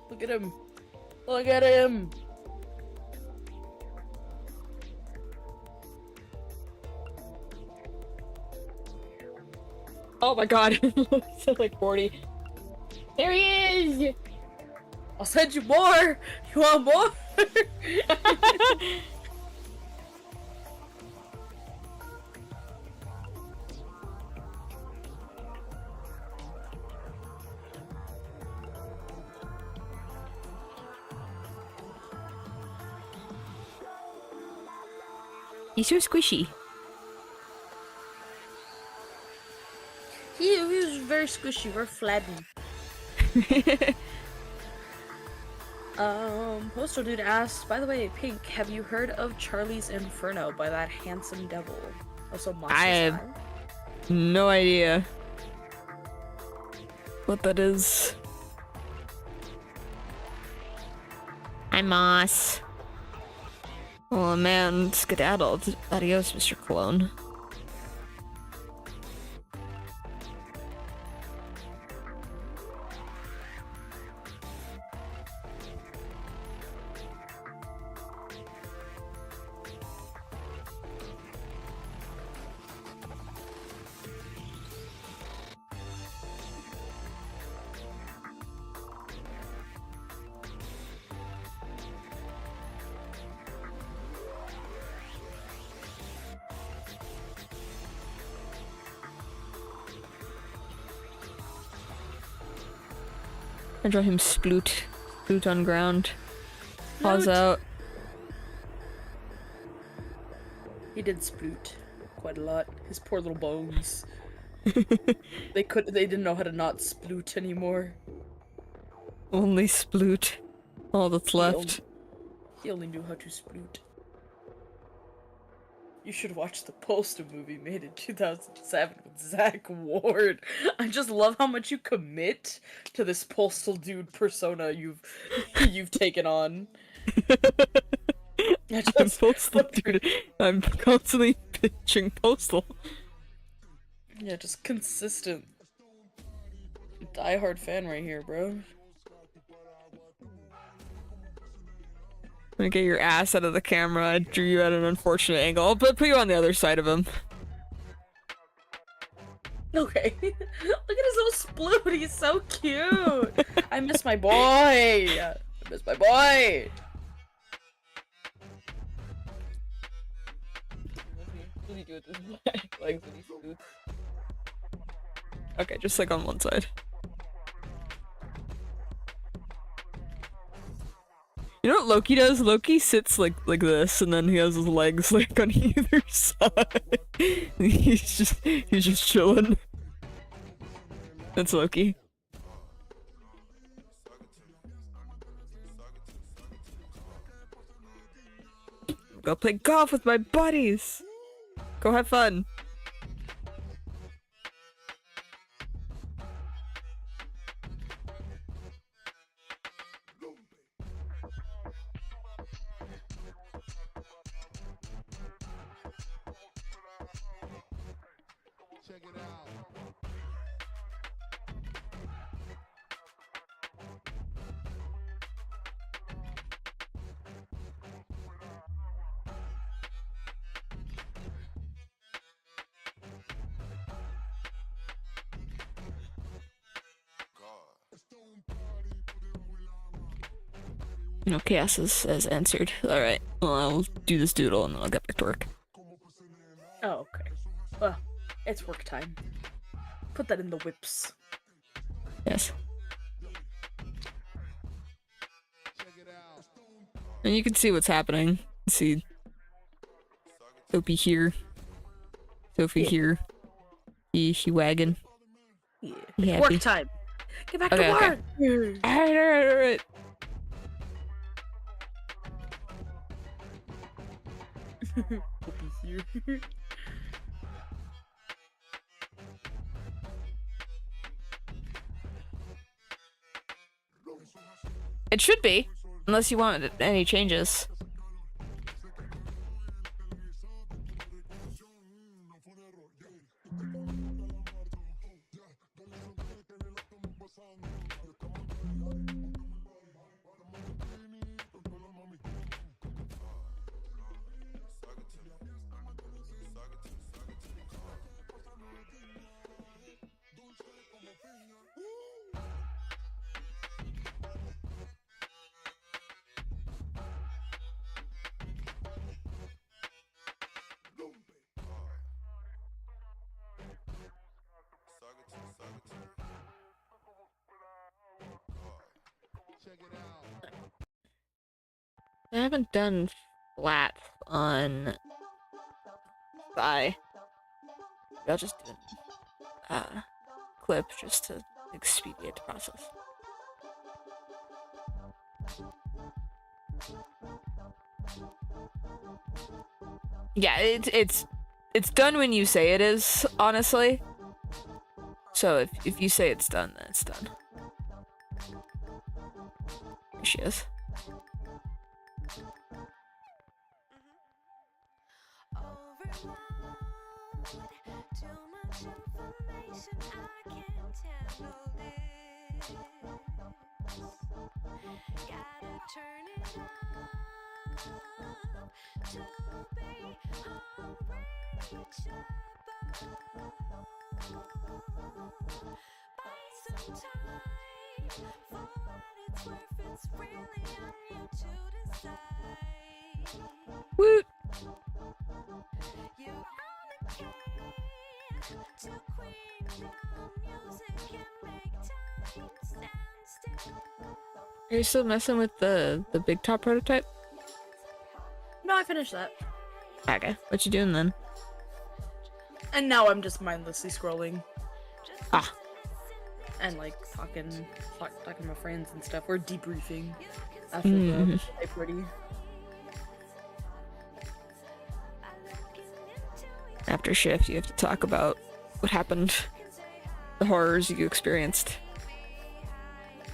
Look at him. Look at him. Oh my god. Sounds like 40. There he is! I'll send you more. You want more? He's so squishy. He was very squishy, very flabby. Postal dude asks, by the way, Pink, have you heard of Charlie's Inferno by that handsome devil? Also, Monster I have Style? no idea what that is. Hi, Moss. Oh man, skedaddled. Adios, Mr. Cologne. I draw him sploot. Sploot on ground. Paws Sploot. out. He did sploot quite a lot. His poor little bones. They didn't know how to not sploot anymore. Only sploot. All that's left. He only knew how to sploot. You should watch the Postal movie made in 2007 with Zach Ward. I just love how much you commit to this Postal dude persona you've taken on. I'm postal, dude. I'm constantly pitching postal. Yeah, just consistent. Die-hard fan right here, bro. gonna get your ass out of the camera. I drew you at an unfortunate angle. I'll put you on the other side of him. Okay. Look at his little sploot. He's so cute. I miss my boy. I miss my boy. What do you do with his legs when he scoots? Okay, just like on one side. You know what Loki does? Loki sits like this, and then he has his legs like on either side. he's just chilling. That's Loki. Go play golf with my buddies. Go have fun. Check it out. No, Chaos has answered. Alright, well, I'll do this doodle and then I'll get back to work. Oh, okay. Well, it's work time. Put that in the whips. Yes. And you can see what's happening. See Sophie here. Sophie here. He wagging. Yeah. He happy. Work time. Get back Okay, to okay. work. Alright. It should be, unless you want any changes. I haven't done flat on thigh. I'll just do a clip just to expedite the process. Yeah, it's done when you say it is, honestly. So if you say it's done, then it's done. Here she is. Woot! Are you still messing with the big top prototype? No, I finished that. Okay, what you doing then? And now I'm just mindlessly scrolling. Ah. And like talking to my friends and stuff. We're debriefing after the type party. After shift, you have to talk about what happened, the horrors you experienced.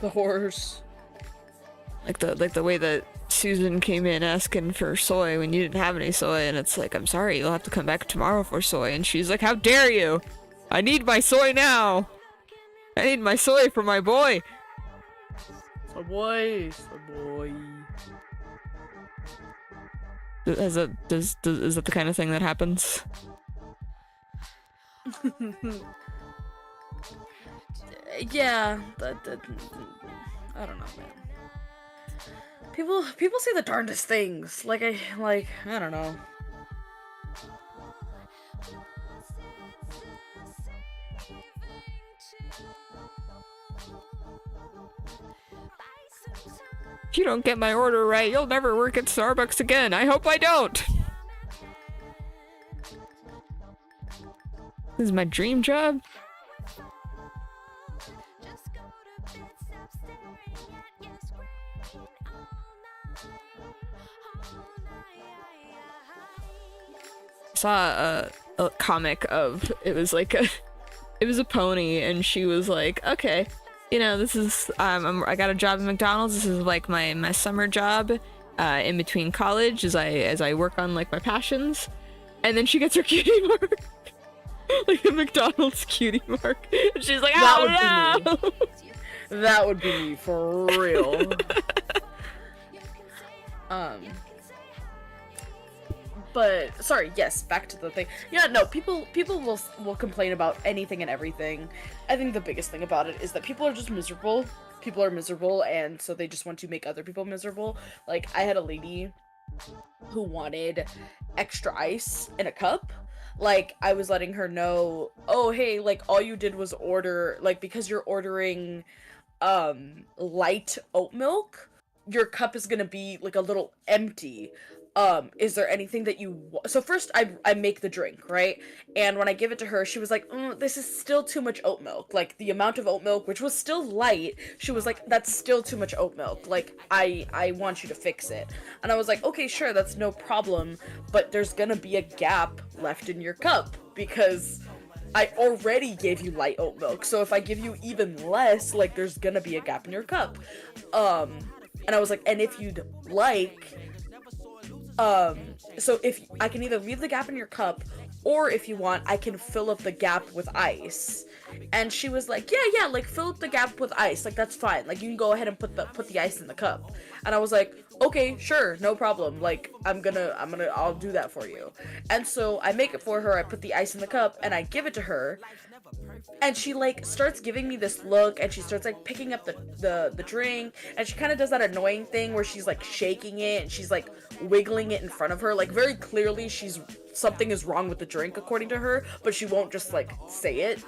The horrors. Like the way that Susan came in asking for soy when you didn't have any soy, and it's like, I'm sorry, you'll have to come back tomorrow for soy. And she's like, how dare you? I need my soy now. I need my soy for my boy. So boy, so boy. Is that the kind of thing that happens? Yeah, I don't know, man. People say the darndest things. I don't know. If you don't get my order right, you'll never work at Starbucks again. I hope I don't. This is my dream job. Saw a comic of it was like it was a pony, and she was like, okay, you know, this is I got a job at McDonald's. This is like my summer job in between college as I work on like my passions. And then she gets her cutie mark. Like a McDonald's cutie mark. And she's like, oh no. That would be me for real. But sorry, yes, back to the thing. Yeah, no, people will complain about anything and everything. I think the biggest thing about it is that people are just miserable. People are miserable, and so they just want to make other people miserable. Like, I had a lady who wanted extra ice in a cup. Like, I was letting her know, oh, hey, like, all you did was order, like, because you're ordering light oat milk, your cup is gonna be like a little empty. Is there anything that you so first I make the drink, right? And when I give it to her, she was like, this is still too much oat milk. Like, the amount of oat milk, which was still light, she was like, that's still too much oat milk. Like, I want you to fix it. And I was like, okay, sure, that's no problem, but there's gonna be a gap left in your cup because I already gave you light oat milk. So if I give you even less, like, there's gonna be a gap in your cup. And I was like, and if you'd like, so if I can either leave the gap in your cup, or if you want, I can fill up the gap with ice. And she was like, yeah, like, fill up the gap with ice, like, that's fine, like, you can go ahead and put the ice in the cup. And I was like, okay, sure, no problem, like, I'll do that for you. And so I make it for her, I put the ice in the cup, and I give it to her. And she, like, starts giving me this look, and she starts, like, picking up the drink, and she kind of does that annoying thing where she's, like, shaking it, and she's, like, wiggling it in front of her, like, very clearly something is wrong with the drink, according to her, but she won't just, like, say it.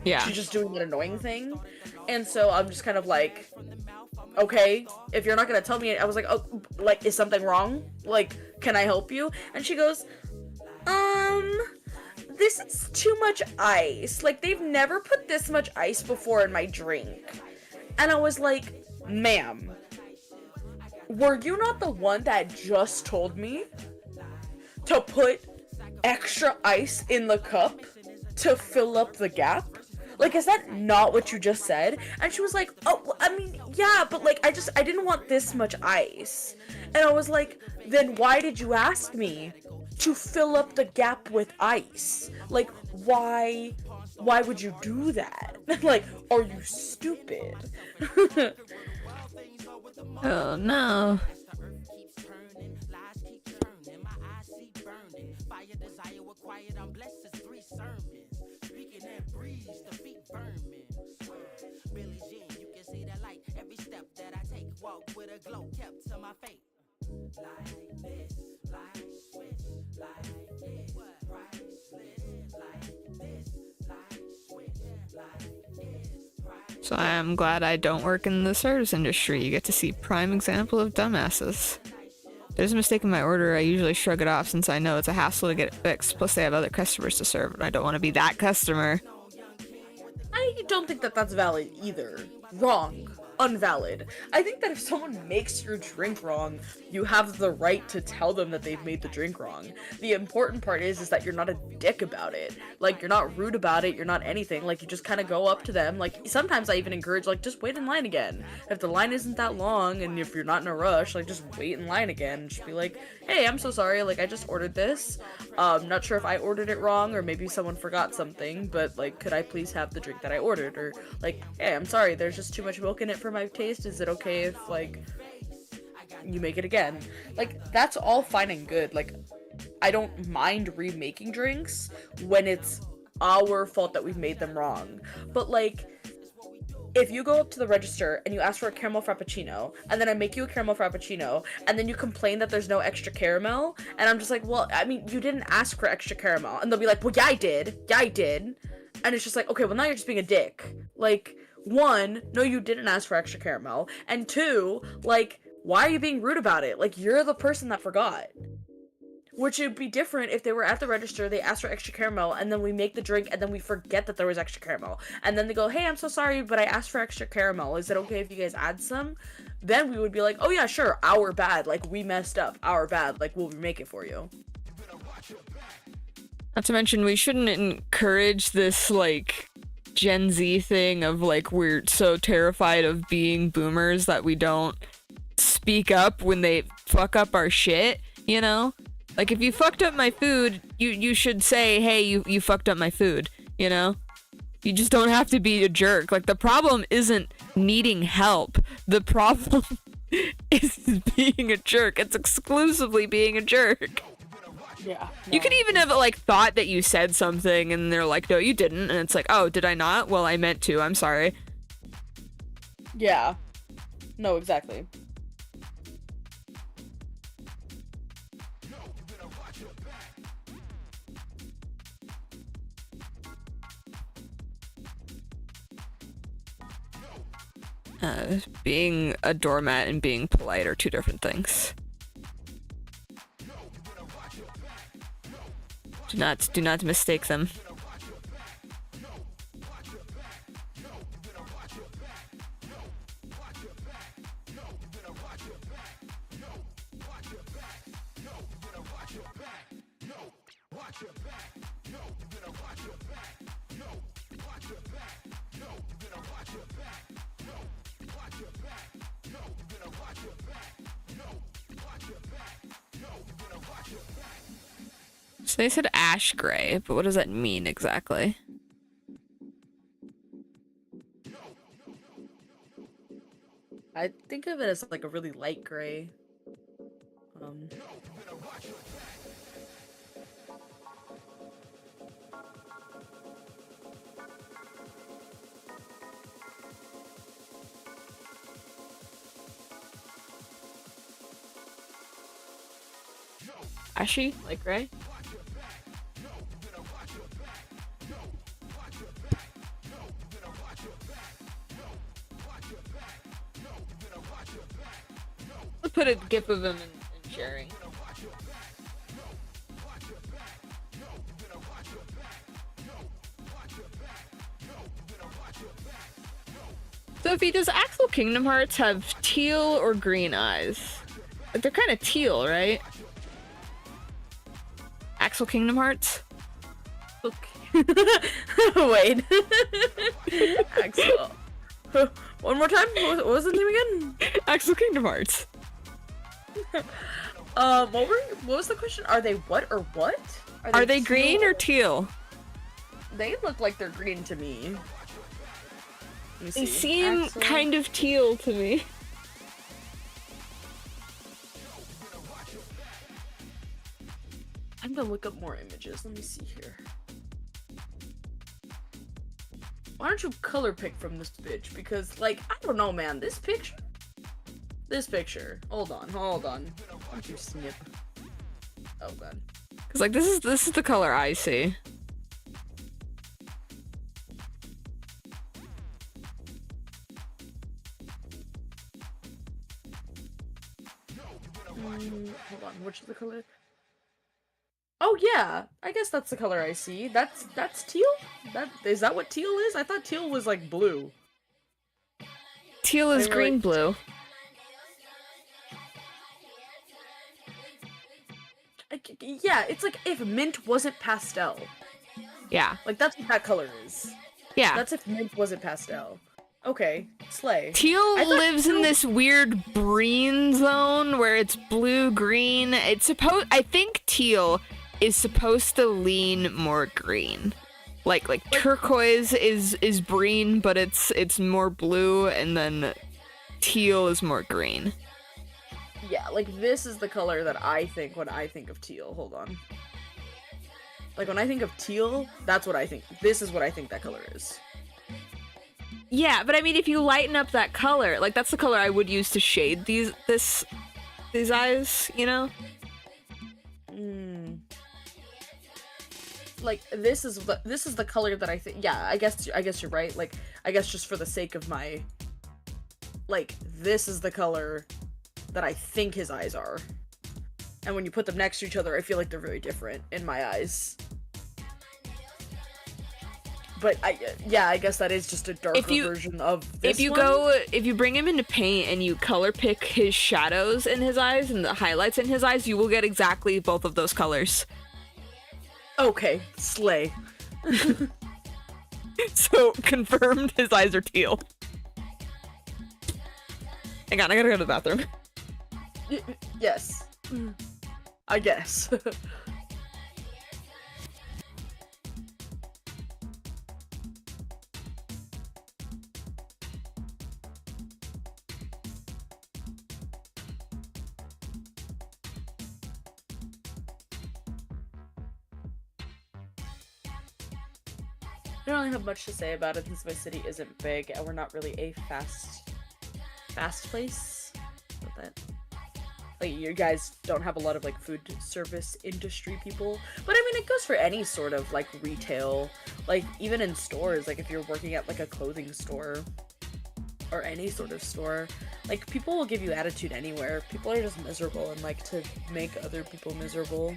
Yeah. She's just doing that annoying thing. And so I'm just kind of like, okay, if you're not gonna tell me, I was like, oh, like, is something wrong? Like, can I help you? And she goes, this is too much ice. Like, they've never put this much ice before in my drink. And I was like, ma'am, were you not the one that just told me to put extra ice in the cup to fill up the gap? Like, is that not what you just said? And she was like, oh, I mean, yeah, but, like, I didn't want this much ice. And I was like, then why did you ask me to fill up the gap with ice? Like, why would you do that? Like, are you stupid? Oh no. So I am glad I don't work in the service industry. You get to see prime example of dumbasses. If there's a mistake in my order, I usually shrug it off since I know it's a hassle to get it fixed, plus they have other customers to serve, and I don't want to be that customer. I don't think that that's valid either. Wrong. Unvalid. I think that if someone makes your drink wrong, you have the right to tell them that they've made the drink wrong. The important part is that you're not a dick about it. Like, you're not rude about it, you're not anything. Like, you just kind of go up to them. Like, sometimes I even encourage, like, just wait in line again. If the line isn't that long, and if you're not in a rush, like, just wait in line again. Just be like, hey, I'm so sorry, like, I just ordered this. Not sure if I ordered it wrong, or maybe someone forgot something, but, like, could I please have the drink that I ordered? Or, like, hey, I'm sorry, there's just too much milk in it for my taste. Is it okay if, like, you make it again. Like, that's all fine and good. Like, I don't mind remaking drinks when it's our fault that we've made them wrong. But, like, if you go up to the register and you ask for a caramel frappuccino, and then I make you a caramel frappuccino, and then you complain that there's no extra caramel, and I'm just like, well, I mean, you didn't ask for extra caramel. And they'll be like, well, yeah, I did. Yeah, I did. And it's just like, okay, well, now you're just being a dick. Like, one, no, you didn't ask for extra caramel. And two, like, why are you being rude about it? Like, you're the person that forgot. Which would be different if they were at the register, they asked for extra caramel, and then we make the drink, and then we forget that there was extra caramel. And then they go, hey, I'm so sorry, but I asked for extra caramel. Is it okay if you guys add some? Then we would be like, oh yeah, sure, our bad. Like, we messed up. Our bad. Like, we'll remake it for you. Not to mention, we shouldn't encourage this, like, Gen Z thing of, like, we're so terrified of being boomers that we don't speak up when they fuck up our shit, you know? Like, if you fucked up my food, you should say, hey, you fucked up my food, you know? You just don't have to be a jerk. Like, the problem isn't needing help. The problem is being a jerk. It's exclusively being a jerk. Yeah. You could even have, like, thought that you said something, and they're like, no, you didn't. And it's like, oh, did I not? Well, I meant to. I'm sorry. Yeah. No, exactly. Being a doormat and being polite are two different things. Do not mistake them. So they said ash gray, but what does that mean exactly? I think of it as like a really light gray. Ashy? Like gray? Let's put a gif of him in sharing. Sophie, does Axel Kingdom Hearts have teal or green eyes? Like, they're kind of teal, right? Axel Kingdom Hearts? Okay. Wait. Axel. One more time? What was the name again? Axel Kingdom Hearts. What was the question? Are they what or what? Are they green or teal? They look like they're green to me. Let me see. They seem Axel. kind of teal to me. I'm gonna look up more images. Let me see here. Why don't you color pick from this bitch? Because, like, I don't know, man. This picture. Hold on. Why don't you snip? Oh god. Cause like this is the color I see. Hold on. Which is the color? Oh yeah, I guess that's the color I see. That's teal? Is that what teal is? I thought teal was like blue. Teal is green blue. Yeah, it's like if mint wasn't pastel. Yeah. Like that's what that color is. Yeah. That's if mint wasn't pastel. Okay, slay. Teal lives in this weird green zone where it's blue green. I think teal is supposed to lean more green. Like turquoise is green, but it's more blue, and then teal is more green. like this is the color that I think when I think of teal. Hold on. Like when I think of teal, that's what I think. This is what I think that color is. Yeah, but I mean, if you lighten up that color, like that's the color I would use to shade these eyes, you know? Like this is the color that I think. Yeah, I guess you're right. Like I guess just for the sake of my, like this is the color that I think his eyes are. And when you put them next to each other, I feel like they're very different in my eyes. But I guess that is just a darker version of this one. If you bring him into paint and you color pick his shadows in his eyes and the highlights in his eyes, you will get exactly both of those colors. Okay, slay. So, confirmed his eyes are teal. Hang on, I gotta go to the bathroom. Yes. I guess. I don't really have much to say about it since my city isn't big and we're not really a fast place. But that, like, you guys don't have a lot of like food service industry people. But I mean, it goes for any sort of like retail, like even in stores. Like if you're working at like a clothing store or any sort of store, like people will give you attitude anywhere. People are just miserable and like to make other people miserable.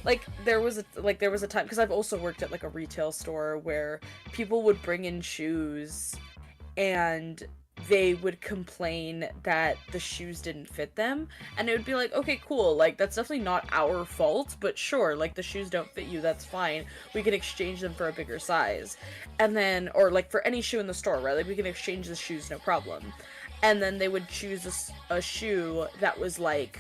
Like there was a time, because I've also worked at like a retail store where people would bring in shoes and they would complain that the shoes didn't fit them, and it would be like, okay, cool, like that's definitely not our fault, but sure, like the shoes don't fit you, that's fine, we can exchange them for a bigger size. And then, or like for any shoe in the store, right, like we can exchange the shoes, no problem. And then they would choose a shoe that was like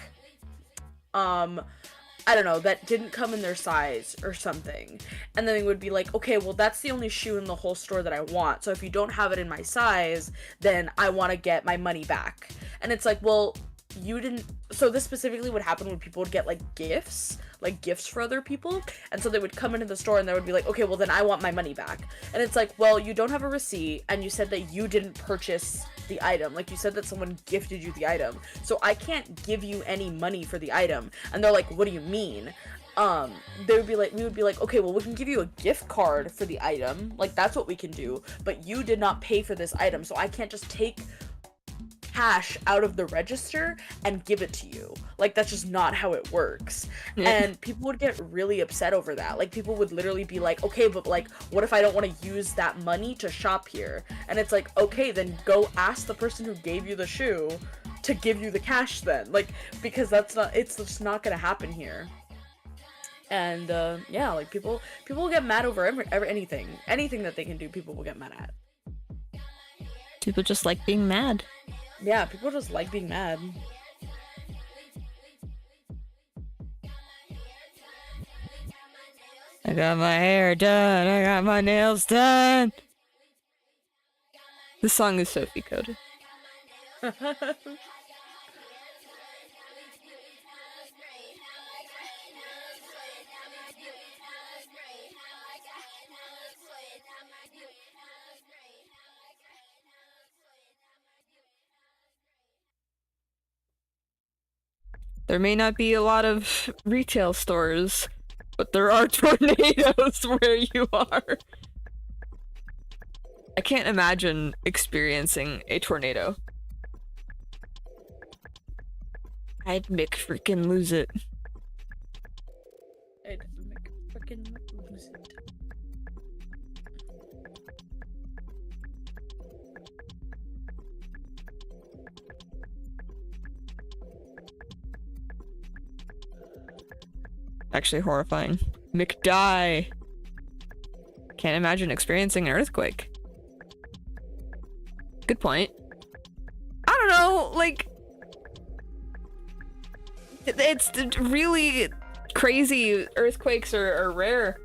I don't know, that didn't come in their size or something. And then they would be like, okay, well, that's the only shoe in the whole store that I want. So if you don't have it in my size, then I want to get my money back. And it's like, well, you didn't. So this specifically would happen when people would get like gifts for other people. And so they would come into the store and they would be like, okay, well, then I want my money back. And it's like, well, you don't have a receipt and you said that you didn't purchase the item. Like you said that someone gifted you the item. So I can't give you any money for the item. And they're like, what do you mean? We would be like, okay, well, we can give you a gift card for the item. Like that's what we can do. But you did not pay for this item. So I can't just take cash out of the register and give it to you. Like that's just not how it works. Yeah. And people would get really upset over that. Like people would literally be like, okay, but like what if I don't want to use that money to shop here? And it's like, okay, then go ask the person who gave you the shoe to give you the cash then, like, because it's just not gonna happen here. And yeah, like people will get mad over anything that they can do. People will get mad at. People just like being mad. Yeah, people just like being mad. I got my hair done. I got my nails done. This song is Sophie coded. There may not be a lot of retail stores, but there are tornadoes where you are. I can't imagine experiencing a tornado. I'd freaking lose it. I'd freaking lose it. Actually horrifying. McDie. Can't imagine experiencing an earthquake. Good point. I don't know, like... It's really crazy earthquakes are rare.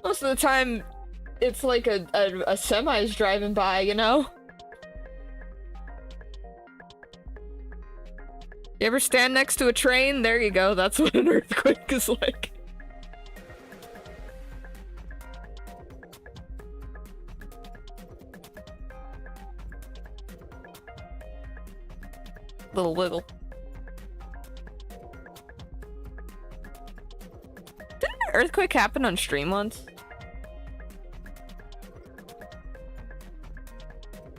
Most of the time, it's like a semi's driving by, you know? You ever stand next to a train? There you go. That's what an earthquake is like. Little wiggle. Didn't an earthquake happen on stream once?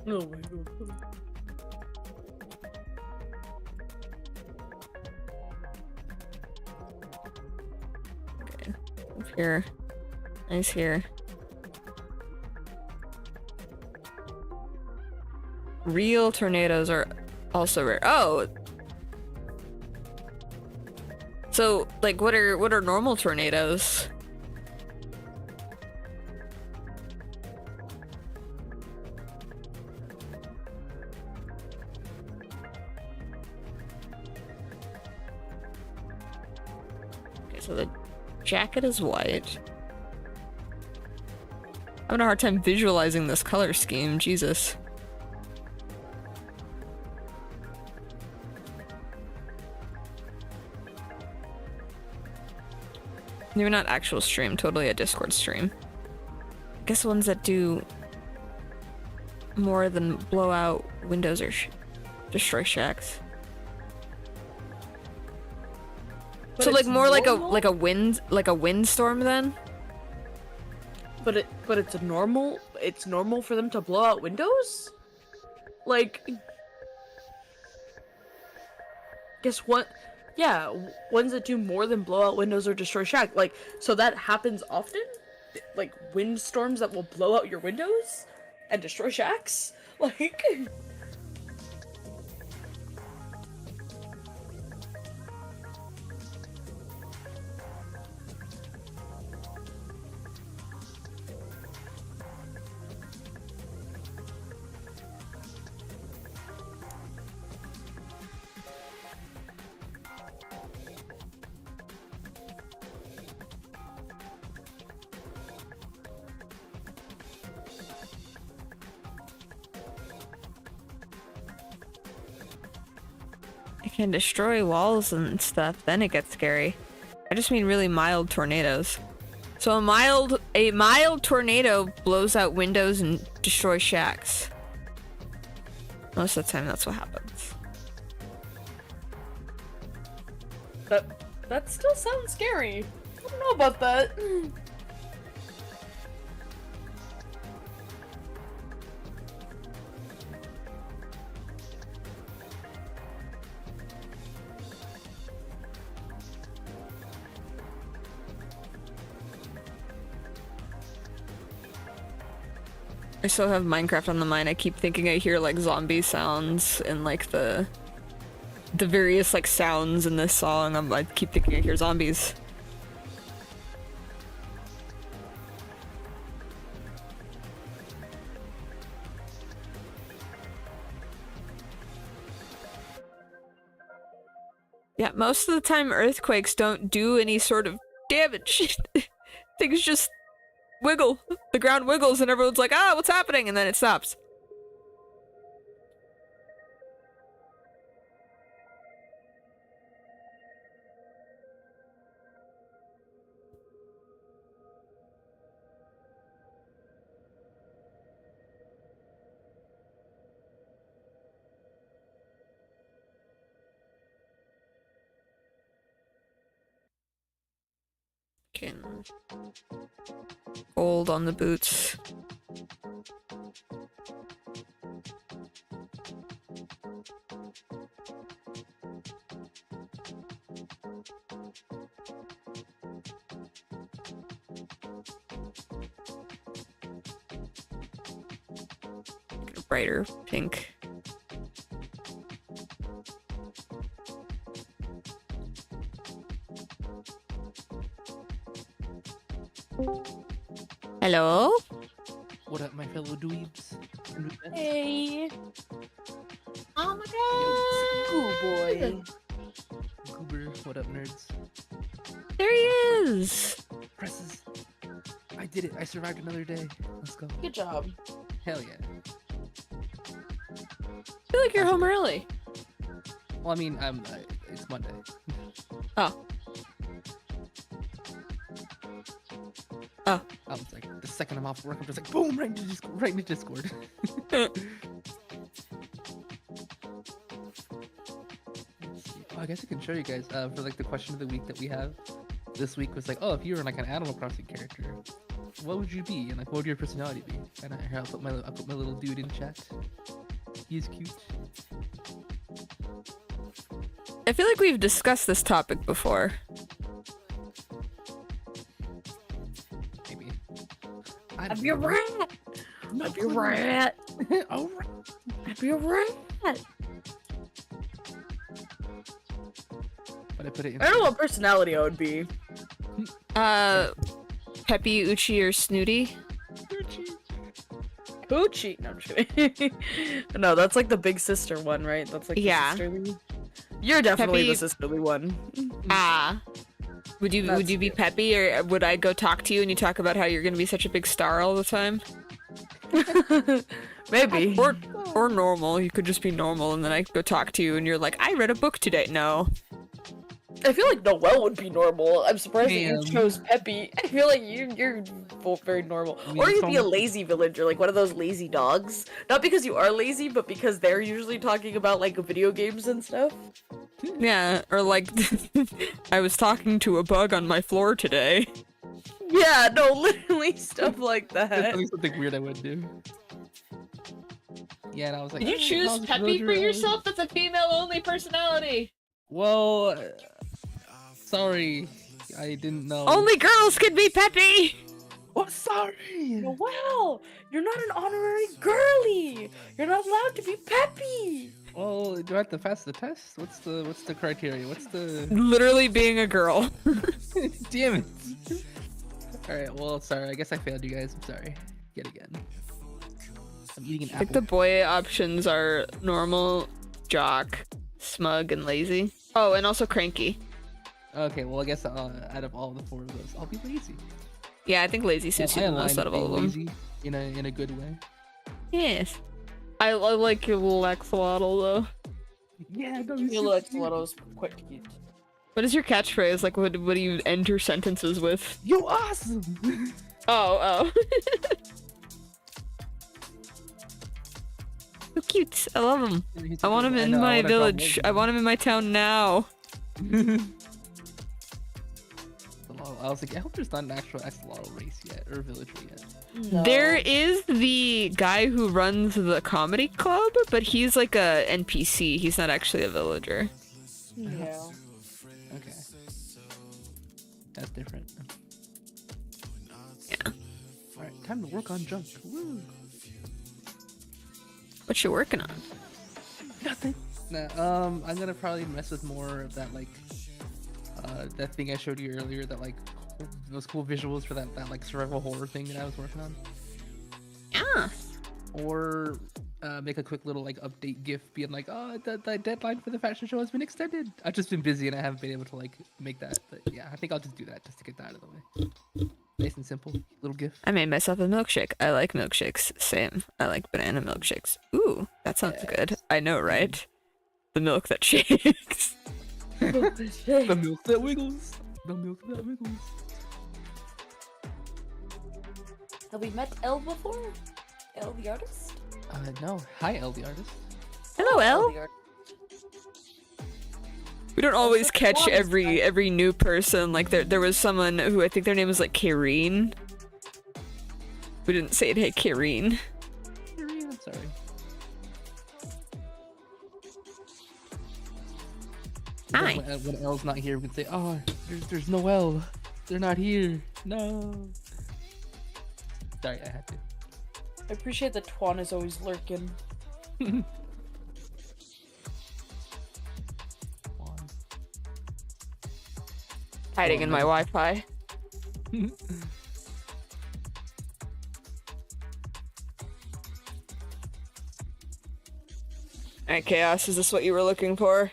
Oh my god. Okay. Up here. Nice here. Real tornadoes are also rare. Oh! So, like, what are normal tornadoes? Okay, so the jacket is white. I'm having a hard time visualizing this color scheme, Jesus. Maybe not actual stream, totally a Discord stream. I guess ones that do more than blow out windows or destroy shacks. But So like it's more normal? like a windstorm then? But it's normal. It's normal for them to blow out windows. Like, guess what? Yeah, ones that do more than blow out windows or destroy shack. Like, so that happens often. Like windstorms that will blow out your windows and destroy shacks. Like. It can destroy walls and stuff, then it gets scary. I just mean really mild tornadoes. So a mild tornado blows out windows and destroys shacks. Most of the time that's what happens. That still sounds scary. I don't know about that. I still have Minecraft on the mind. I keep thinking I hear like zombie sounds and like the various like sounds in this song. I keep thinking I hear zombies. Yeah, most of the time earthquakes don't do any sort of damage. Things just wiggle. The ground wiggles and everyone's like, ah, what's happening? And then it stops. Okay. Gold on the boots. Get a brighter pink. Hello? What up, my fellow dweebs? Hey. Oh my god. Ooh boy. Goober, what up, nerds? There he is! Presses. I did it. I survived another day. Let's go. Good job. Hell yeah. I feel like you're home early. Well, I mean, next Monday. Oh. Oh. I was like, the second I'm off work, I'm just like, boom, right into Discord. Oh, I guess I can show you guys for like the question of the week that we have. This week was like, oh, if you were like an Animal Crossing character, what would you be, and like what would your personality be? And I'll put my little dude in chat. He's cute. I feel like we've discussed this topic before. Maybe. I'd be a rat. I'd be a rat. Oh, I'd be a rat. but I put it in. I don't know what personality I would be. Peppy, Uchi, or Snooty? Poochie. No, I'm just kidding. No, that's like the big sister one, right? That's like the Yeah. sisterly. You're definitely Peppy- the sisterly one. Ah. Would you That's be you. Peppy, or would I go talk to you and you talk about how you're gonna be such a big star all the time? Maybe. Or normal. You could just be normal, and then I go talk to you and you're like, I read a book today. No. I feel like Noelle would be normal. I'm surprised that you Damn. chose Peppy. I feel like you're both very normal. I mean, Or it's you'd be a almost- lazy villager, like one of those lazy dogs. Not because you are lazy, but because they're usually talking about like video games and stuff. Yeah, or like, I was talking to a bug on my floor today. Yeah, no, literally stuff like That's that. probably something weird I would do. Yeah, and I was like, Did you "Oh, choose how's Peppy for Roger?" yourself? That's a female-only personality. Well, sorry, I didn't know. Only girls can be Peppy! Oh, sorry. Wow, you're not an honorary girly. You're not allowed to be Peppy. Well, do I have to pass the test? What's the criteria? What's the? Literally being a girl. Damn it! All right, well, sorry. I guess I failed you guys. I'm sorry. Yet again. I'm eating an I think apple. the boy options are normal, jock, smug, and lazy. Oh, and also cranky. Okay, well, I guess out of all the four of those, I'll be lazy. Yeah, I think lazy suits you the most out of all of them. Lazy in a good way. Yes. I like your little axolotl though. Yeah, no, You look Lotto's quite cute. What is your catchphrase? Like, what do you end your sentences with? You awesome. Oh. So cute. I love him. I want him in my village. I want him in my town now. I was like, I hope there's not an actual axolotl race yet or villager yet. There is the guy who runs the comedy club, but he's like a NPC. He's not actually a villager. Yeah. Okay. That's different. Yeah. Alright, time to work on junk. Woo. What you working on? Nothing. Nah, I'm gonna probably mess with more of that, like, that thing I showed you earlier, that, like, those cool visuals for that like, survival horror thing that I was working on. Yeah. Or, make a quick little, like, update GIF being like, oh, the deadline for the fashion show has been extended. I've just been busy and I haven't been able to, like, make that, but yeah, I think I'll just do that just to get that out of the way. Nice and simple, little GIF. I made myself a milkshake. I like milkshakes. Same. I like banana milkshakes. Ooh, that sounds good. I know, right? The milk that shakes. The milk that wiggles. The milk that wiggles. Have we met Elle before? Elle the artist? No. Hi, LD artist. Hello, Elle. the artist. We don't always the catch one every new person. Like there was someone who I think their name was like Kareen. We didn't say it. Hey, Kareen. I'm sorry. Hi. When Elle's not here, we can say, oh, there's no Elle. They're not here. No. Sorry, I had to. I appreciate that Twan is always lurking. Hiding in my Wi-Fi. Alright, Chaos, is this what you were looking for?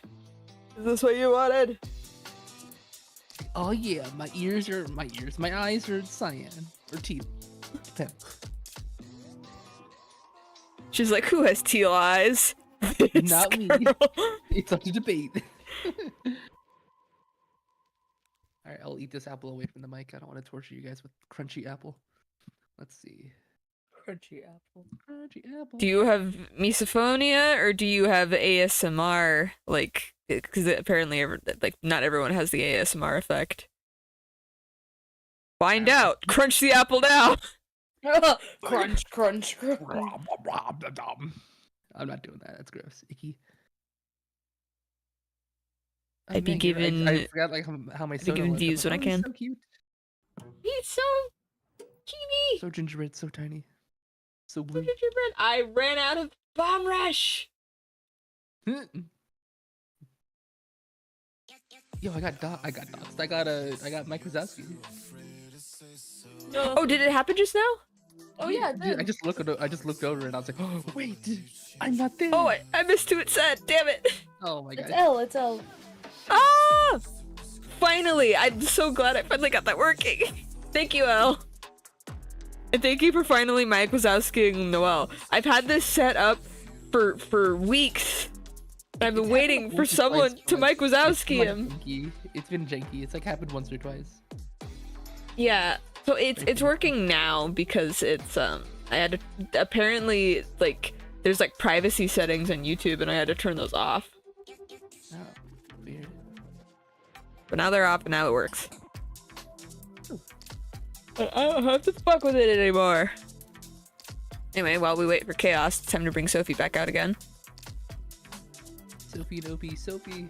Is this what you wanted? Oh yeah, my eyes are cyan or teal. Depends. She's like, who has teal eyes? This Not me. girl. It's up to debate. Alright, I'll eat this apple away from the mic. I don't want to torture you guys with crunchy apple. Let's see. Crunchy apple. Crunchy apple. Do you have misophonia or do you have ASMR? Like, because apparently, like, not everyone has the ASMR effect. Find out. Crunch the apple now. Crunch, crunch, crunch. I'm not doing that. That's gross. Icky. Oh, I'd be man, you're right. given. I forgot like how my I'd be soda given was. views when I Oh, he's can. so cute. He's so chibi. So gingerbread, so tiny. So blue. Gingerbread. I ran out of bomb rush. Yo, I got doxed. I got Mike Wazowski. Oh, did it happen just now? Oh yeah, it Dude, did. I just looked over and I was like, oh wait, I'm not there. Oh, I missed who it said. Damn it. Oh my It's god. L, it's L. Ah! Finally, I'm so glad I finally got that working. Thank you, Elle. And thank you for finally Mike Wazowski and Noelle. I've had this set up for weeks. I've been waiting for someone to Mike Wazowski him. It's been janky. It's like happened once or twice. Yeah, so it's working now because it's I had to, apparently, like, there's like privacy settings on YouTube and I had to turn those off. Oh, weird. But now they're off and now it works. I don't have to fuck with it anymore. Anyway, while we wait for chaos, it's time to bring Sophie back out again. Sophie, Nopi, Sophie.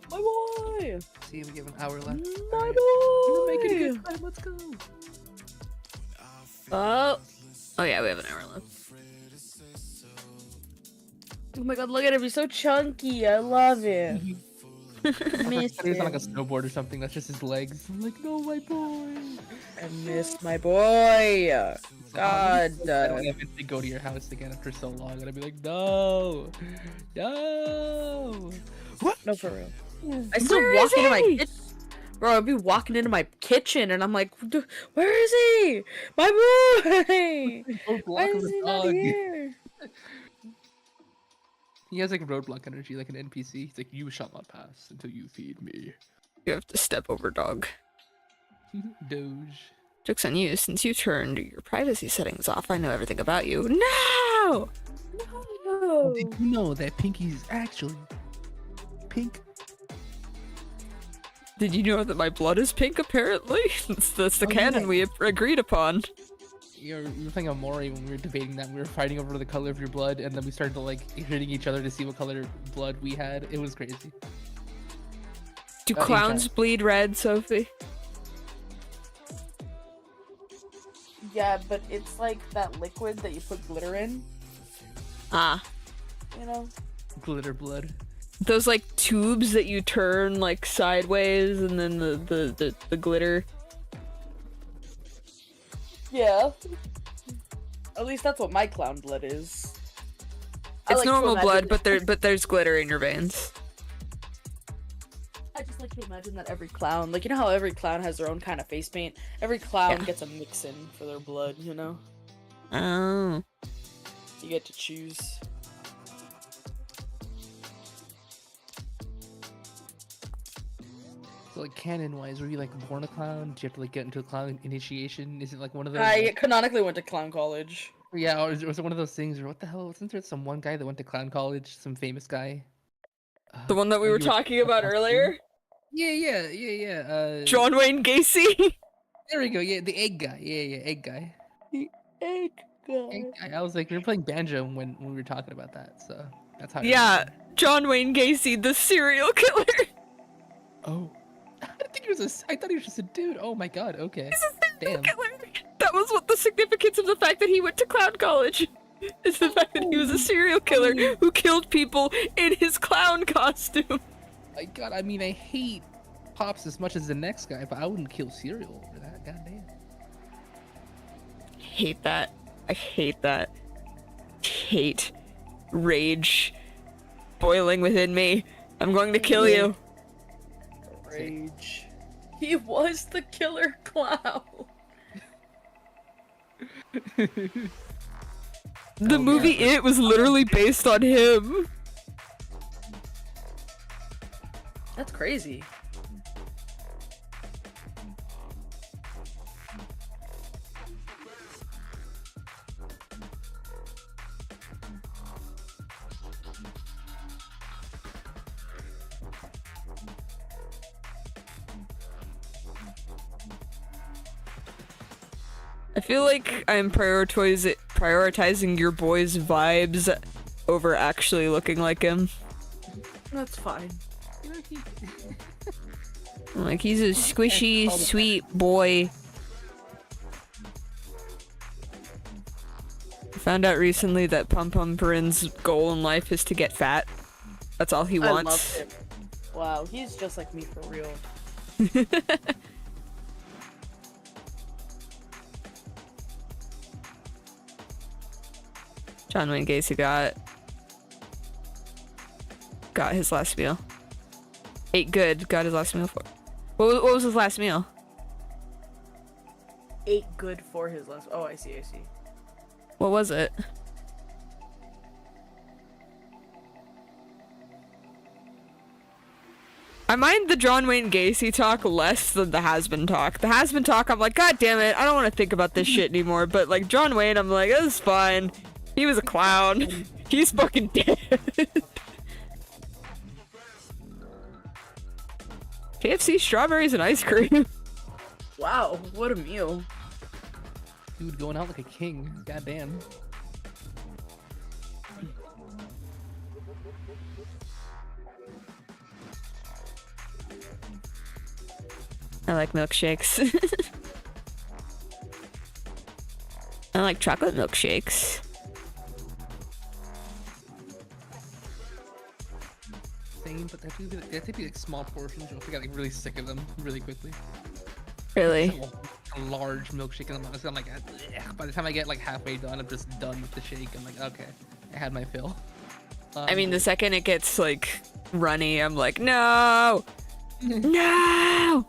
My boy! See, we have an hour left. My Alright. boy! We're making a good time. Let's go. Oh yeah, we have an hour left. Oh my god, look at him, he's so chunky. I love it. Miss He's on like a him. snowboard or something. That's just his legs. I'm like, no, my boy. I miss my boy. God. I don't eventually go to your house again after so long, and I'd be like, no, no. What? No, for real. I still Where walk is into my he? kitchen. Bro, I'd be walking into my kitchen and I'm like, where is he? My boy! Why is he not here? He has like roadblock energy, like an NPC. He's like, you shall not pass until you feed me. You have to step over, dog. Doge. Joke's on you, since you turned your privacy settings off, I know everything about you. No! No. Did you know that Pinky's actually pink? Did you know that my blood is pink, apparently? That's the Oh, canon yeah. we agreed upon. You were thinking of Maury when we were debating that. We were fighting over the color of your blood, and then we started to like hitting each other to see what color blood we had. It was crazy. Do Got clowns inked bleed red, Sophie? Yeah, but it's like that liquid that you put glitter in, Ah. you know? Glitter blood. Those like tubes that you turn like sideways and then the glitter. Yeah. At least that's what my clown blood is. I It's like to normal blood, imagine- but there's glitter in your veins. I just like to imagine that every clown, like, you know how every clown has their own kind of face paint? Every clown Yeah. gets a mix in for their blood, you know? Oh. You get to choose. So like canon-wise, were you like born a clown? Did you have to like get into a clown initiation? Is it like one of those? I canonically went to clown college. Yeah, or was it one of those things? Or what the hell? Wasn't there some one guy that went to clown college? Some famous guy. The one that we you were talking about earlier? Yeah. John Wayne Gacy? There we go. Yeah, the egg guy. Yeah, egg guy. Egg Egg guy. I was like, we were playing banjo when we were talking about that, so that's how. I Yeah, remember. John Wayne Gacy, the serial killer. Oh. I didn't think he was a. I thought he was just a dude. Oh my god. Okay. Damn. Killer. That was what the significance of the fact that he went to clown college. Is the fact that he was a serial killer who killed people in his clown costume. My god. I mean, I hate Pops as much as the next guy, but I wouldn't kill cereal over that. God damn. Hate that. I hate that. Hate. Rage. Boiling within me. I'm going to kill you. Rage. He was the killer clown. The Oh, movie yeah. It was literally based on him. That's crazy. I feel like I'm prioritizing your boy's vibes over actually looking like him. That's fine. I'm like, he's a squishy, sweet boy. I found out recently that Pum Pum Purin's goal in life is to get fat. That's all he I wants. love him. Wow, he's just like me for real. John Wayne Gacy got his last meal. Ate good, got his last meal for. What was his last meal? Ate good for his last. Oh, I see. What was it? I mind the John Wayne Gacy talk less than the has-been talk. The has-been talk, I'm like, God damn it, I don't want to think about this shit anymore. But like John Wayne, I'm like, this is fine. He was a clown. He's fucking dead. KFC strawberries and ice cream. Wow, what a meal. Dude, going out like a king. Goddamn. I like milkshakes. I like chocolate milkshakes. Same, but they have to be like small portions. You'll get like really sick of them really quickly. Really? A large milkshake, and I'm like, ugh. By the time I get like halfway done, I'm just done with the shake. I'm like, okay, I had my fill. I mean, the second it gets like runny, I'm like, no, no.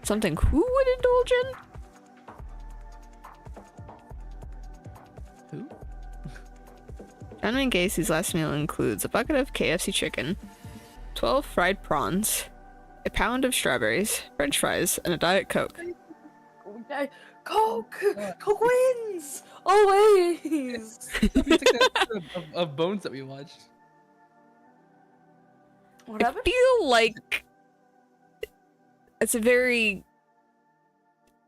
Something who would indulge in? Who? John Wayne Gacy's last meal includes a bucket of KFC chicken, 12 fried prawns, a pound of strawberries, french fries, and a Diet Coke. Coke! Coke wins! Always! It's like that episode of Bones that we watched. What I happened? feel like it's a very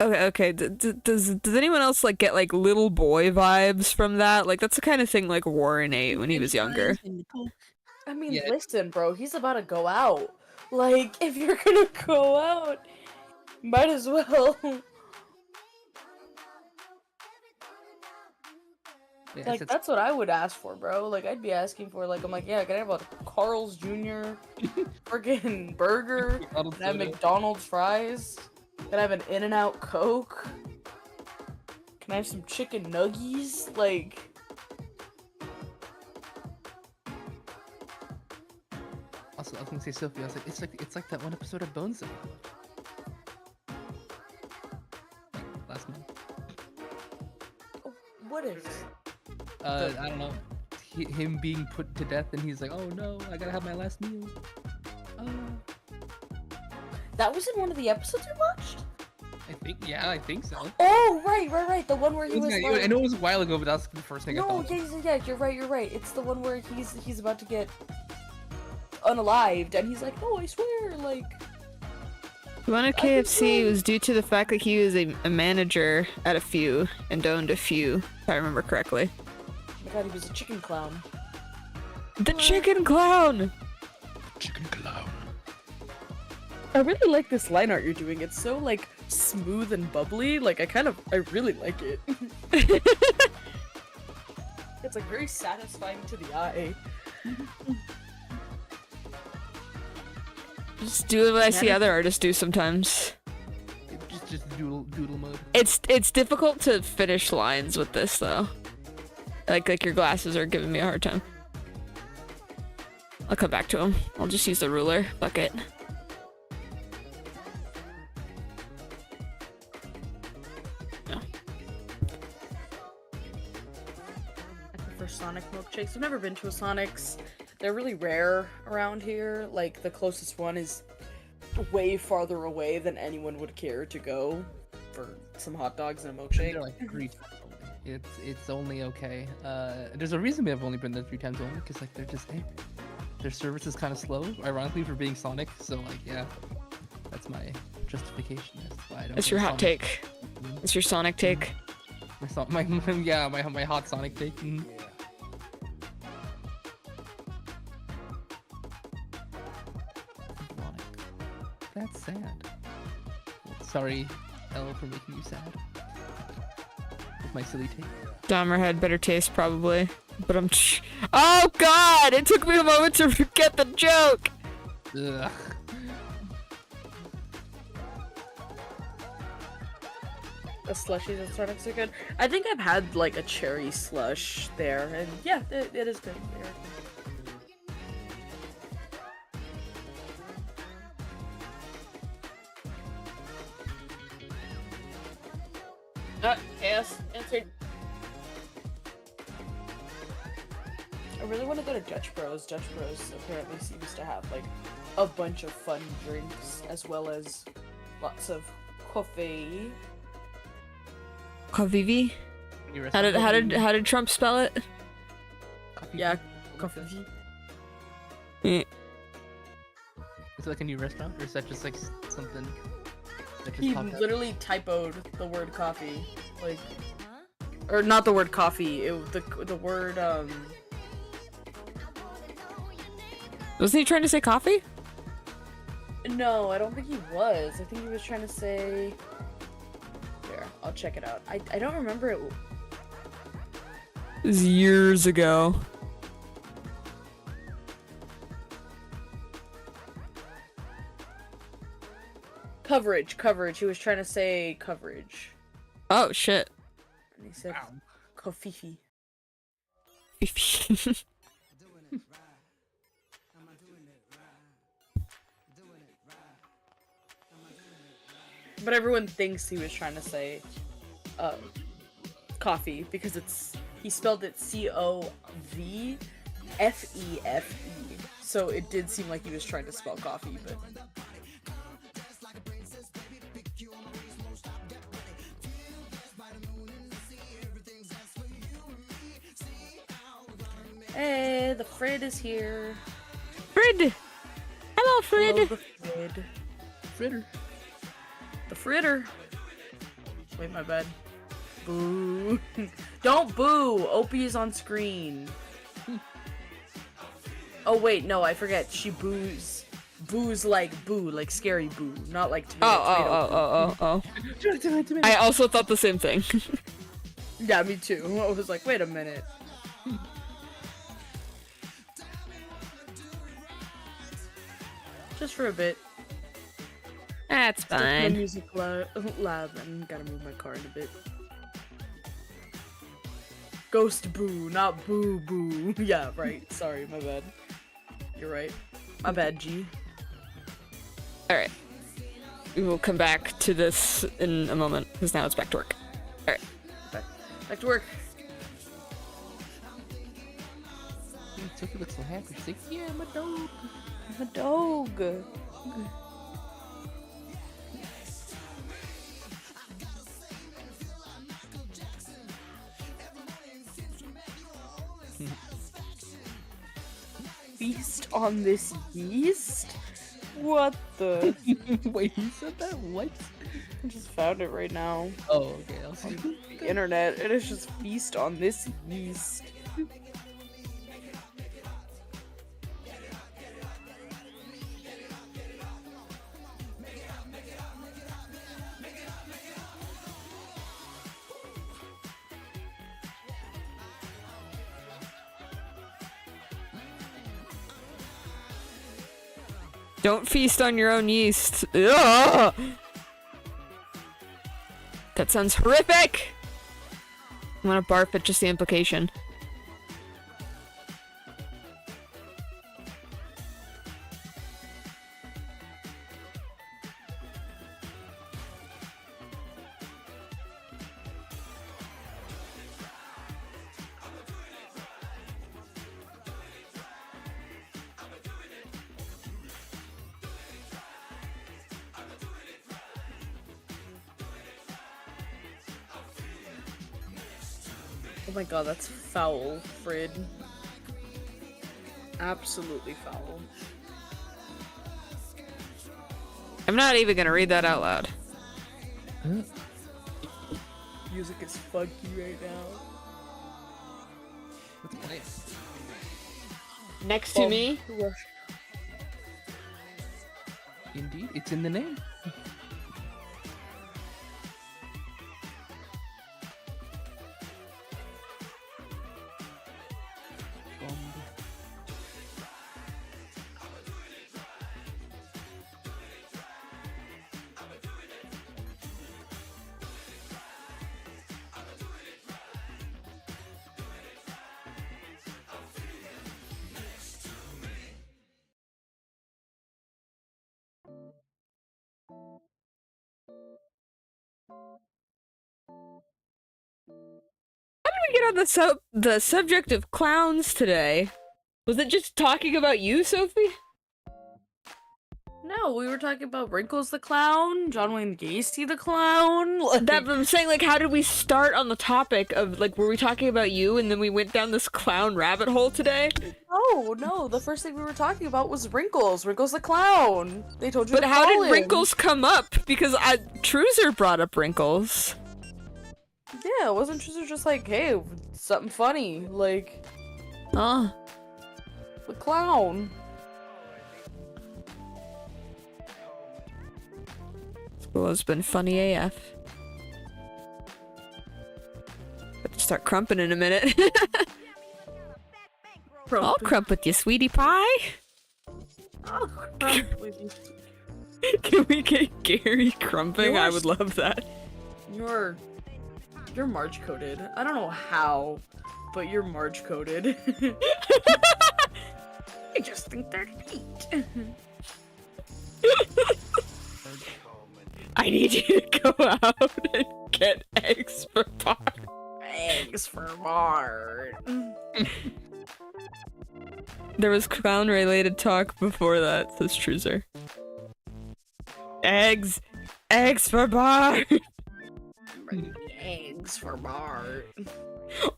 okay. Does anyone else like get like little boy vibes from that? Like that's the kind of thing like Warren ate when he was younger. I mean, Yeah. listen, bro, he's about to go out. Like, if you're gonna go out, might as well. Yeah, Like, that's what I would ask for, bro. Like, I'd be asking for, like, I'm like, yeah, can I have a Carl's Jr. freaking burger? Can I have McDonald's fries? Can I have an In-N-Out Coke? Can I have some chicken nuggies? Like... Also, I was gonna say Sophie. I was like, it's like that one episode of Bones that we watched. Last month. What is? I don't know. Him being put to death, and he's like, "Oh no, I gotta have my last meal." That was in one of the episodes we watched? I think so. Oh, right. The one where he was I like... know it was a while ago, but that's the first thing I No, thought. yeah, you're right. It's the one where he's about to get unalived, and he's like, "No, I swear," like... He wanted I think KFC so. was due to the fact that he was a manager at a few and owned a few, if I remember correctly. Oh my god, he was a chicken clown. The chicken clown! Chicken clown. I really like this line art you're doing. It's so, like, smooth and bubbly. Like, I really like it. It's, like, very satisfying to the eye. Just do what I see other artists do sometimes. Just doodle mode. It's difficult to finish lines with this though. Like your glasses are giving me a hard time. I'll come back to them. I'll just use the ruler. Fuck it. Yeah. I prefer Sonic milkshakes. I've never been to a Sonic's. They're really rare around here. Like, the closest one is way farther away than anyone would care to go for some hot dogs and a milkshake. They're like 3 times only. It's only okay. There's a reason I've only been there 3 times only, because like they're just their service is kind of slow, ironically for being Sonic. So like yeah, that's my justification as to why I don't. That's go your to hot Sonic. take. That's your Sonic take. My hot Sonic take. Mhm. Sonic. That's sad. Sorry, Elle, for making you sad. With my silly take. Dahmer had better taste, probably. But oh god! It took me a moment to get the joke! Ugh. The slushies at Starbucks are good. I think I've had like a cherry slush there, and yeah, it is good. Yes, answered. I really want to go to Dutch Bros. Dutch Bros apparently seems to have like a bunch of fun drinks as well as lots of coffee. Kavivi? How did Trump spell it? Yeah, coffee. Eh. Is it like a new restaurant, or is that just like something that just He popped up? literally typoed the word coffee, like, or not the word coffee. The word Wasn't he trying to say coffee? No, I don't think he was. I think he was trying to say. Here, I'll check it out. I don't remember it. It was years ago. Coverage. He was trying to say coverage. Oh shit. And he said kofifi. But everyone thinks he was trying to say coffee because he spelled it COVFEFE. So it did seem like he was trying to spell coffee, but hey, the Frid is here. Frid! Hello, Frid! Hello, the Frid. Fritter. The Fritter. Wait, my bad. Boo. Don't boo! Opie is on screen. Oh wait, no, I forget. She boos. Boos like boo, like scary boo, not like tomato. Oh. I also thought the same thing. Yeah, me too. I was like, wait a minute. Just for a bit. That's My fine. music lab and gotta move my car in a bit. Ghost boo, not boo boo. Yeah, right. Sorry, my bad. You're right. My bad, G. Alright. We will come back to this in a moment, because now it's back to work. Alright. Back to work. Toki looks so happy. She's like, yeah, I'm a dog. I'm a dog. Feast on this yeast? What the? Wait, you said that? What? I just found it right now. Oh, okay. I'll see. The internet. It is just feast on this yeast. Don't feast on your own yeast. Ugh! That sounds horrific! I'm gonna barf at just the implication. Oh my god, that's foul, Frid. Absolutely foul. I'm not even gonna read that out loud. Huh? Music is funky right now. What's playing? Next to me, Indeed, it's in the name. we get on the subject of clowns today. Was it just talking about you, Sophie? No, we were talking about Wrinkles the Clown, John Wayne Gacy the Clown. Like... That I'm saying, like, how did we start on the topic of, like, were we talking about you and then we went down this clown rabbit hole today? No, the first thing we were talking about was Wrinkles the Clown. They told you But to how call did him. Wrinkles come up? Because Truzer brought up Wrinkles. Yeah, wasn't Tristan just like, hey, something funny, like, Oh. the clown. School has been funny AF. Got to start crumping in a minute. I'll crump with you, sweetie pie. I'll crump with you. Can we get Gary crumping? You I are would love that. You're Marge coded. I don't know how, but you're Marge coded. I just think they're neat. I need you to go out and get eggs for Bart. Eggs for Bart. There was clown-related talk before that, says Truzer. Eggs! Eggs for Bart! Eggs for Bart.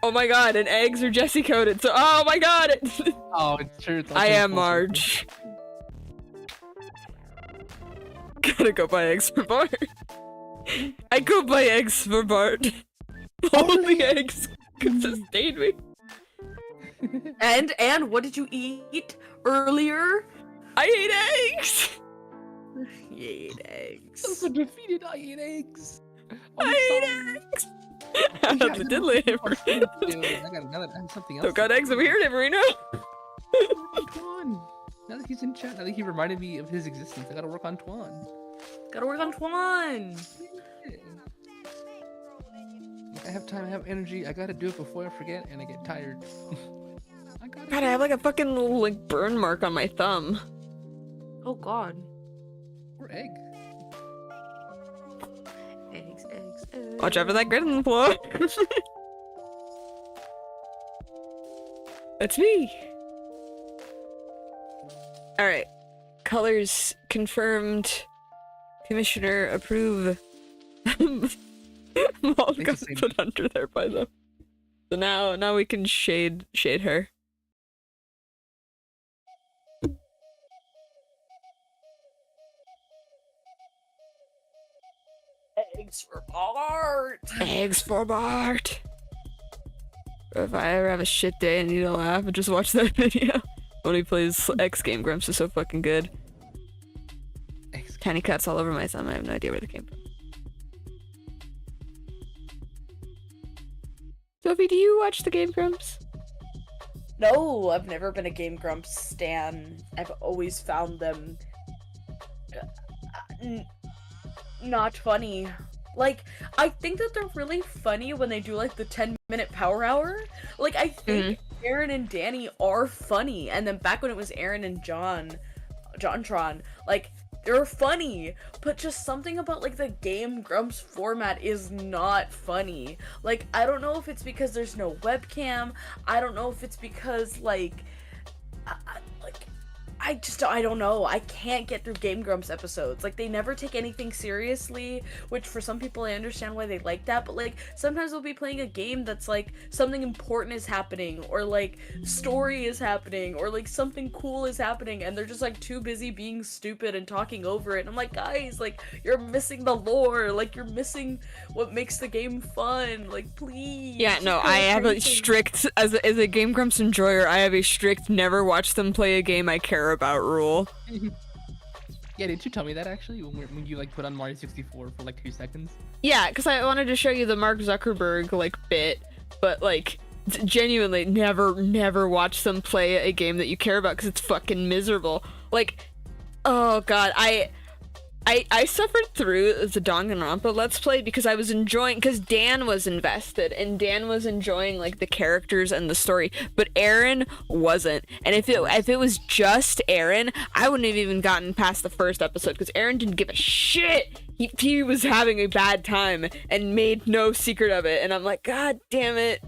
Oh my god, and eggs are Jesse coded, so oh my god! Oh, it's true. I am Marge. Gotta go buy eggs for Bart. I go buy eggs for Bart. Only eggs could sustain me. And what did you eat earlier? I ate eggs! You ate eggs. I'm so defeated. I eat eggs. I ate eggs! How's the diddly hammer? I have something else. Don't got eggs over here, Neverino. Twan. Now that he's in chat, now that he reminded me of his existence, I gotta work on Twan. Gotta work on Twan. I have time, I have energy, I gotta do it before I forget and I get tired. God, I have like a fucking little like burn mark on my thumb. Oh god. Or egg. Eggs. Watch out for that grid on the floor. That's me. Alright. Colors confirmed. Commissioner approve. Maul got put under there by them. So now we can shade her. Eggs for Bart. Eggs for Bart. If I ever have a shit day and need to laugh, just watch that video. When he plays X Game Grumps is so fucking good. Tiny cuts all over my thumb. I have no idea where they came from. Sophie, do you watch the Game Grumps? No, I've never been a Game Grumps stan. I've always found them not funny. Like, I think that they're really funny when they do like the 10-minute power hour. Like, I think Aaron and Danny are funny, and then back when it was Aaron and JonTron, like, they're funny, but just something about like the Game Grumps format is not funny. Like, I don't know if it's because there's no webcam. I don't know if it's because like I don't know. I can't get through Game Grumps episodes. Like, they never take anything seriously, which for some people I understand why they like that, but like sometimes they'll be playing a game that's like something important is happening, or like story is happening, or like something cool is happening, and they're just like too busy being stupid and talking over it. And I'm like, guys, like, you're missing the lore, like you're missing what makes the game fun. Like, please. Yeah, no, I have a strict, as a Game Grumps enjoyer, I have a strict never watch them play a game I care about rule. Yeah, did you tell me that actually when you like put on Mario 64 for like 2 seconds? Yeah, because I wanted to show you the Mark Zuckerberg like bit, but like genuinely never watch them play a game that you care about because it's fucking miserable. Like, oh god, I suffered through the Danganronpa Let's Play because I was enjoying, because Dan was invested and Dan was enjoying like the characters and the story, but Aaron wasn't. And if it was just Aaron, I wouldn't have even gotten past the first episode because Aaron didn't give a shit. He was having a bad time and made no secret of it. And I'm like, God damn it!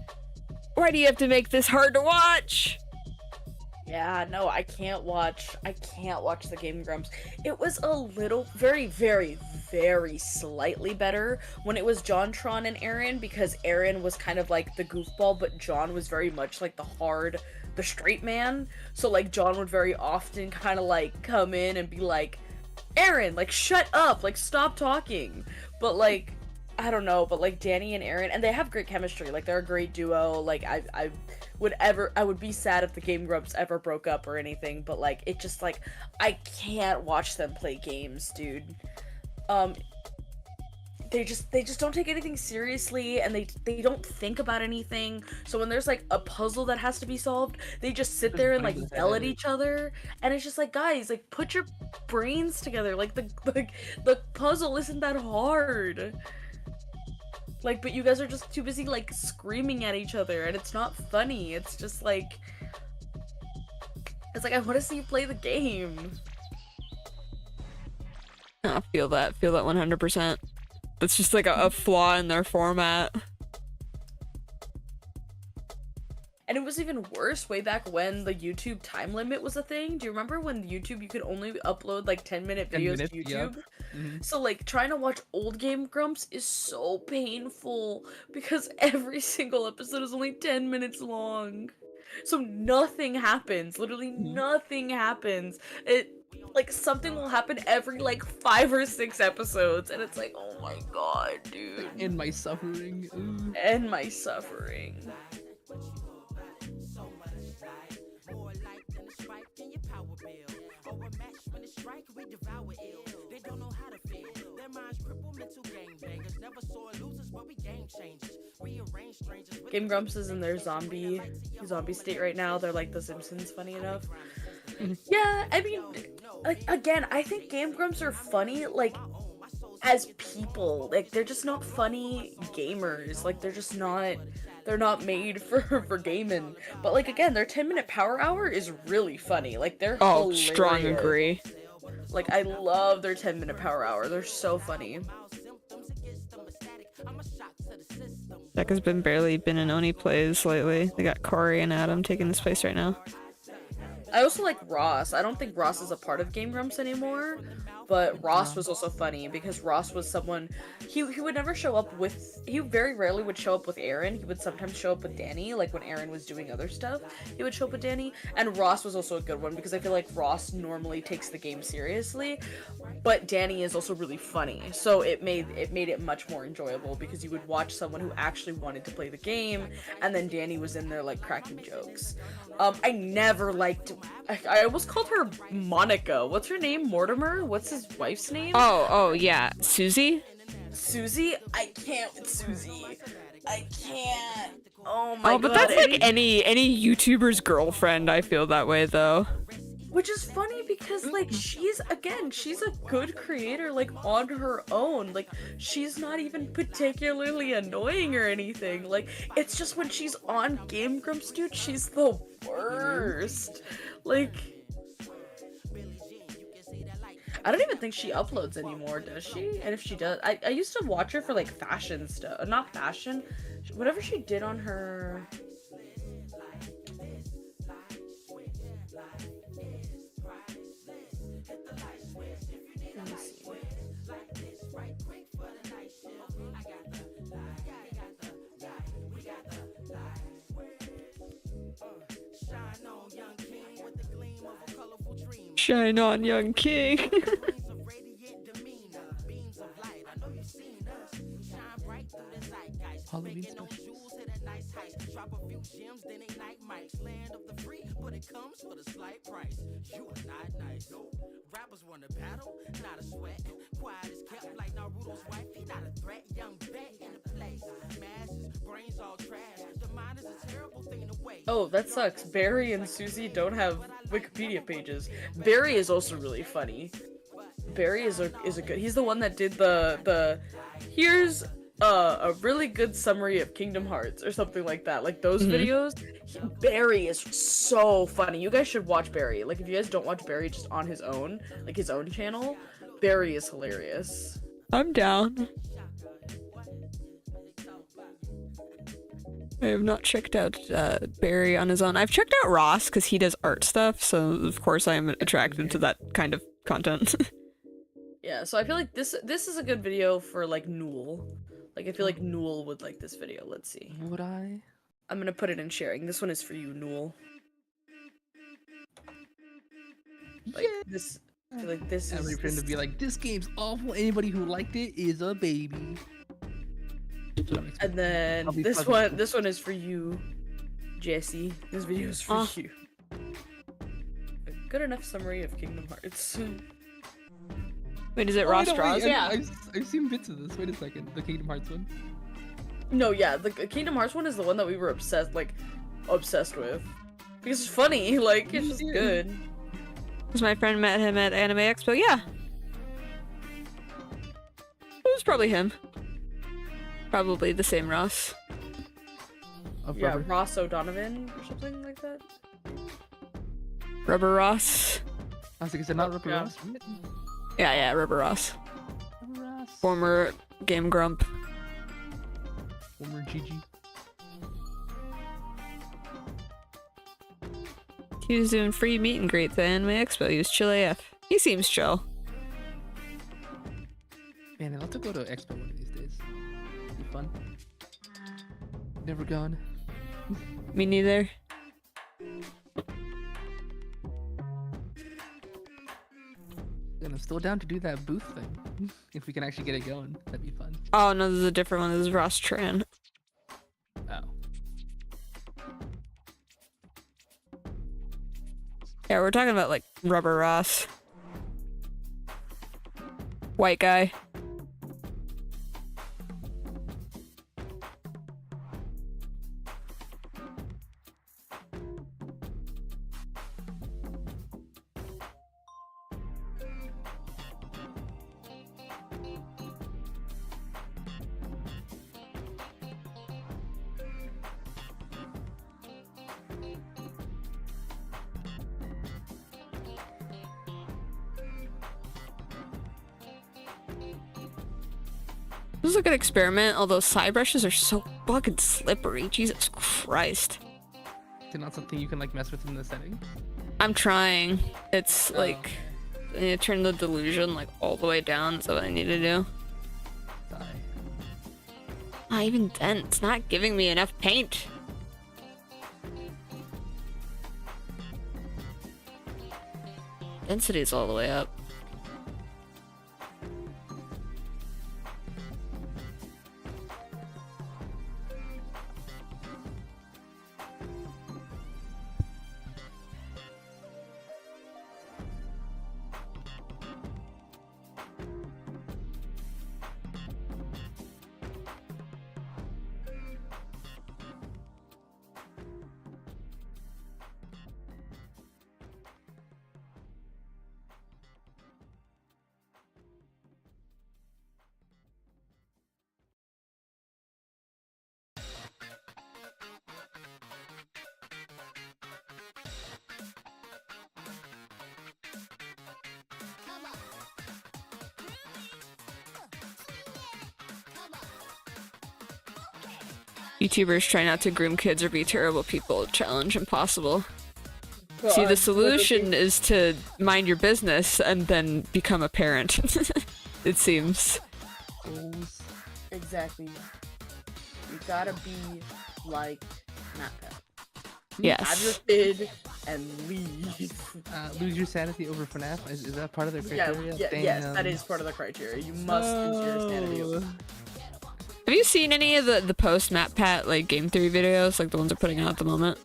Why do you have to make this hard to watch? Yeah, no, I can't watch the Game Grumps. It was a little, very, very, very slightly better when it was JonTron and Aaron, because Aaron was kind of like the goofball, but John was very much like the straight man. So like John would very often kind of like come in and be like, Aaron, like, shut up, like, stop talking. But like, I don't know, but like Danny and Aaron, and they have great chemistry, like they're a great duo. Like I would be sad if the Game Grumps ever broke up or anything, but like it just like I can't watch them play games, dude. They just don't take anything seriously, and they don't think about anything. So when there's like a puzzle that has to be solved, they just sit there and like yell at each other, and it's just like, guys, like, put your brains together. Like the puzzle isn't that hard. Like, but you guys are just too busy, like, screaming at each other, and it's not funny. It's just, like... It's like, I want to see you play the game. I feel that 100%. That's just, like, a flaw in their format. And it was even worse way back when the YouTube time limit was a thing. Do you remember when YouTube, you could only upload, like, 10-minute videos to YouTube? Yep. Mm-hmm. So, like, trying to watch old Game Grumps is so painful because every single episode is only 10 minutes long. So nothing happens. Literally nothing happens. Like, something will happen every, like, 5 or 6 episodes, and it's like, oh my god, dude. And my suffering. Ooh. And my suffering. Game Grumps is in their zombie state right now. They're like the Simpsons, funny enough. Yeah, I mean, like, again, I think Game Grumps are funny, like, as people. Like, they're just not funny gamers. Like, they're not made for gaming. But, like, again, their 10-minute power hour is really funny. Like, they're hilarious. Strong agree. Like, I love their 10-minute power hour. They're so funny. Jack has barely been in Oni plays lately. They got Corey and Adam taking his place right now. I also like Ross. I don't think Ross is a part of Game Grumps anymore, but Ross was also funny because Ross was someone, he would never show up with, he very rarely would show up with Aaron. He would sometimes show up with Danny, like when Aaron was doing other stuff, he would show up with Danny. And Ross was also a good one because I feel like Ross normally takes the game seriously, but Danny is also really funny. So it made it much more enjoyable because you would watch someone who actually wanted to play the game, and then Danny was in there like cracking jokes. I never liked, I almost called her Monica. What's her name? Mortimer? What's his wife's name? Oh, yeah. Susie? Susie? I can't with Susie. I can't. Oh my god. Oh, but that's like any YouTuber's girlfriend, I feel that way, though. Which is funny because, like, she's a good creator, like, on her own. Like, she's not even particularly annoying or anything. Like, it's just when she's on Game Grumps, dude, she's the worst. Like, I don't even think she uploads anymore, does she? And if she does, I used to watch her for, like, fashion stuff. Not fashion. Whatever she did on her... Shine on, young king. Halloween specials. Oh, that sucks. Barry and Susie don't have Wikipedia pages. Barry is also really funny. Barry is a good. He's the one that did the here's a really good summary of Kingdom Hearts or something like that. Like those videos. Barry is so funny. You guys should watch Barry. Like if you guys don't watch Barry just on his own, like his own channel, Barry is hilarious. I'm down. I have not checked out Barry on his own. I've checked out Ross because he does art stuff, so of course I am attracted to that kind of content. Yeah, so I feel like this is a good video for like Newell. Like I feel like Newell would like this video. Let's see. Would I? I'm gonna put it in sharing. This one is for you, Newell. Like this. I feel like this I'm is. ready to be like, this game's awful. Anybody who liked it is a baby. And then this one is for you, Jesse. This video is for you. A good enough summary of Kingdom Hearts. Wait, is it Oh, Ross no, Draws? wait, Yeah. I've seen bits of this. Wait a second. The Kingdom Hearts one. No, yeah, the Kingdom Hearts one is the one that we were obsessed with. Because it's funny, like, it's just good. Because my friend met him at Anime Expo, yeah. It was probably him. Probably the same Ross. Yeah, Ross O'Donovan or something like that. Rubber Ross. I was like, is it not Rubber Yeah. Ross? Yeah, Rubber Ross. Rubber Ross. Former Game Grump. Former Gigi. He was doing free meet and greet at the Anime Expo. He was chill AF. He seems chill. Man, I'll have to go to Expo one of these days. Be fun. Never gone. Me neither. And I'm still down to do that booth thing. If we can actually get it going, that'd be fun. Oh, no, this is a different one. This is Ross Tran. Oh. Yeah, we're talking about, like, Rubber Ross. White guy. This is a good experiment, although side brushes are so fucking slippery. Jesus Christ. Is it not something you can like mess with in the settings? I'm trying. It's like, I need to turn the delusion like all the way down. That's what I need to do. Die. Even then, it's not giving me enough paint. Density's all the way up. YouTubers try not to groom kids or be terrible people. Challenge impossible. See, the solution is to mind your business and then become a parent. It seems. Goals. Exactly. You gotta be like Naka. Yes. Have your kid and leave. Lose your sanity over FNAF? Is that part of their criteria? Yes, that is part of the criteria. You must lose your sanity. Have you seen any of the post map pat like game theory videos, like the ones they're putting out at the moment?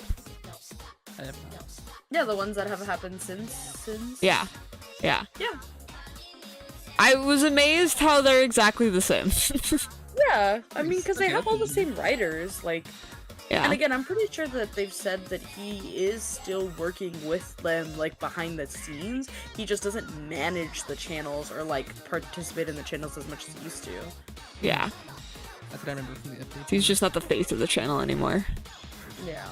I have not. Yeah, the ones that have happened since. Yeah. Yeah. I was amazed how they're exactly the same. Yeah, I mean, because they have all the same writers, like. Yeah. And again, I'm pretty sure that they've said that he is still working with them, like, behind the scenes. He just doesn't manage the channels or, like, participate in the channels as much as he used to. Yeah. That's what I remember from the update. He's just not the face of the channel anymore. Yeah.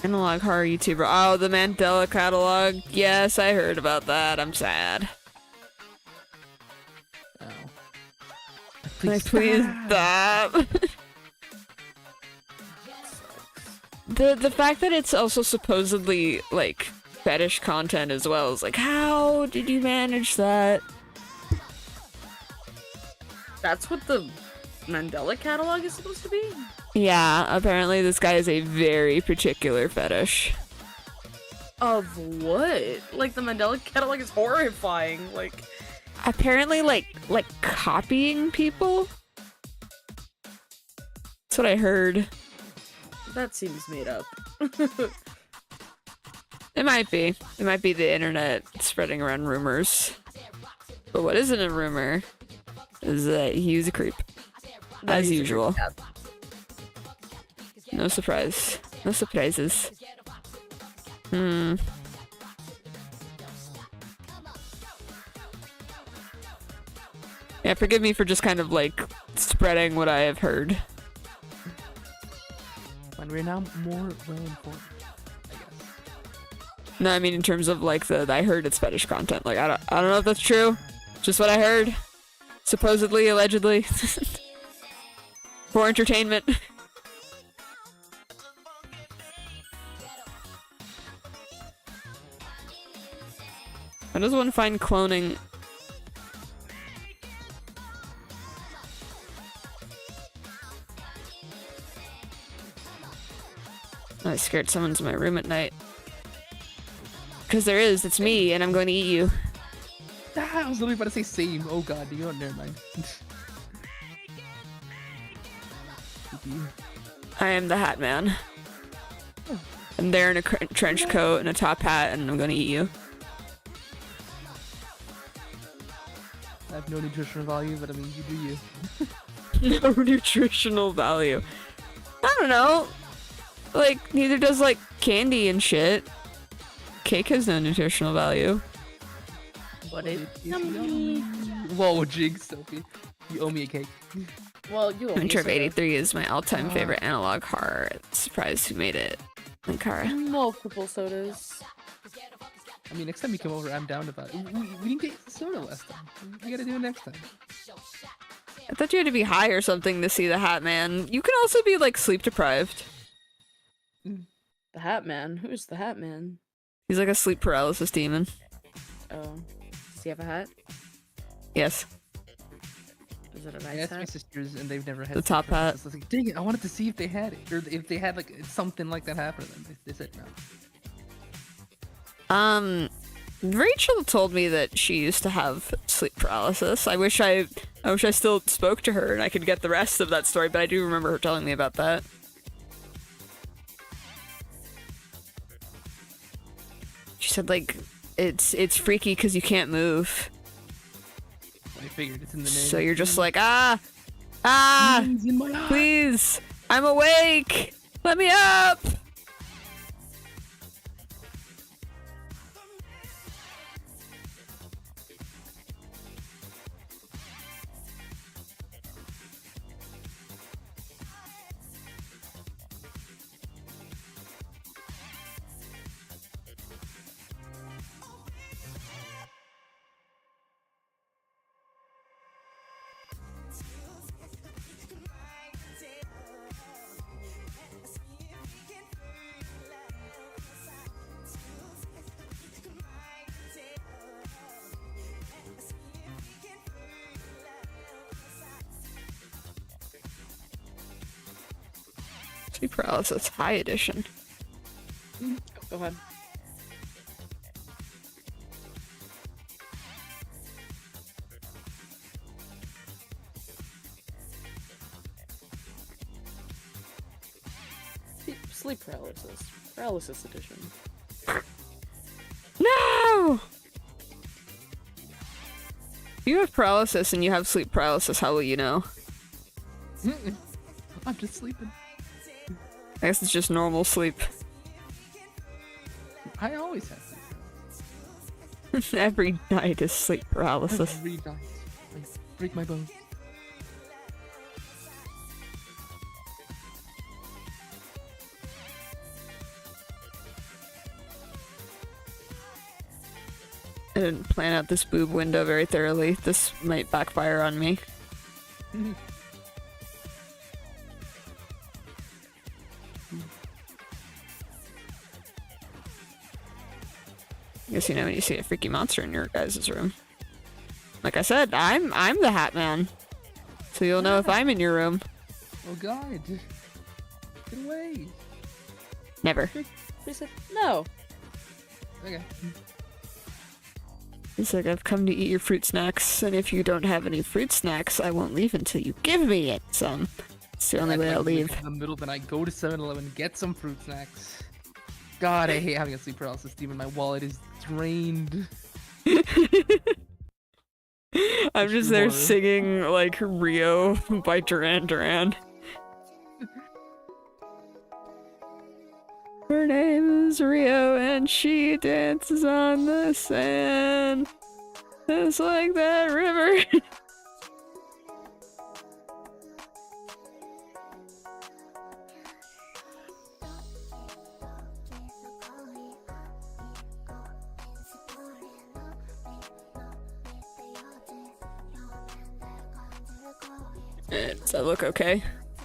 Analog horror YouTuber. Oh, the Mandela catalog. Yes, I heard about that. I'm sad. Oh. Please stop. The fact that it's also supposedly like fetish content as well is like, how did you manage that? That's what the Mandela catalog is supposed to be? Yeah, apparently this guy is a very particular fetish. Of what? Like, the Mandela catalog is horrifying. Like, Apparently like copying people? That's what I heard. that seems made up. It might be. It might be the internet spreading around rumors. But what isn't a rumor is that he's a creep. That As he's a usual. creep, No surprise. No surprises. Yeah, forgive me for just kind of like spreading what I have heard. When we're now more well informed, I guess. No, I mean in terms of like I heard it's fetish content. Like I don't know if that's true. Just what I heard. Supposedly, allegedly. For entertainment. How does one find cloning? I scared someone's in my room at night. Because there is, it's me, and I'm going to eat you. Ah, I was literally about to say same. Oh god, you know what? Never mind. I am the Hat Man. I'm there in a trench coat and a top hat, and I'm going to eat you. I have no nutritional value, but I mean, you do you. No nutritional value. I don't know. Like, neither does, like, candy and shit. Cake has no nutritional value. But it. Whoa, Jigs, Sophie. You owe me a cake. Well, you Adventure of 83 is my all-time favorite analog horror. Surprised who made it. Ankara. Multiple sodas. I mean, next time you come over, I'm down about it. We didn't get soda last time. We gotta do it next time. I thought you had to be high or something to see the Hat Man. You can also be, like, sleep deprived. The Hat Man? Who's the Hat Man? He's like a sleep paralysis demon. Oh. Does he have a hat? Yes. Is it a I nice asked my hat? sisters, and they've never had The top hat. I was like, dang it, I wanted to see if they had it, or if they had like something like that happen to them. They said no. Rachel told me that she used to have sleep paralysis. I wish I still spoke to her and I could get the rest of that story, but I do remember her telling me about that. She said like it's freaky because you can't move. I figured it's in the name. So you're just like Demons in my eye. please, I'm awake. Let me up. Sleep paralysis high edition. Go ahead. Sleep paralysis. Paralysis edition. No! If you have paralysis and you have sleep paralysis, how will you know? I'm just sleeping. I guess it's just normal sleep. I always have sleep. Every night is sleep paralysis. Every night. I break my bones. I didn't plan out this boob window very thoroughly. This might backfire on me. I guess you know when you see a freaky monster in your guys' room. Like I said, I'm the Hat Man. So you'll know if I'm in your room. Oh god. Get away. Never. He said, no. Okay. He's like, I've come to eat your fruit snacks, and if you don't have any fruit snacks, I won't leave until you give me it some. It's the only way I'll leave. In the middle of the night, go to 7-Eleven, get some fruit snacks. God, I hate having a sleep paralysis demon. My wallet is drained. I'm just there singing, like, Rio by Duran Duran. Her name is Rio, and she dances on the sand. It's like that river. Does that look okay?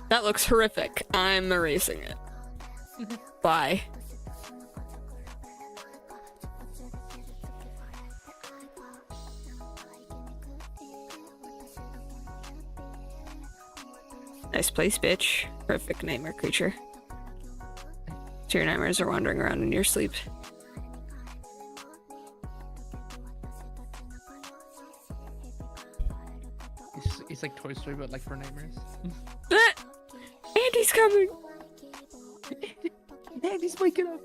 That looks horrific. I'm erasing it. Bye. Nice place, bitch. Perfect nightmare creature. So your nightmares are wandering around in your sleep. It's like Toy Story, but like for nightmares. Andy's coming! Andy's waking up!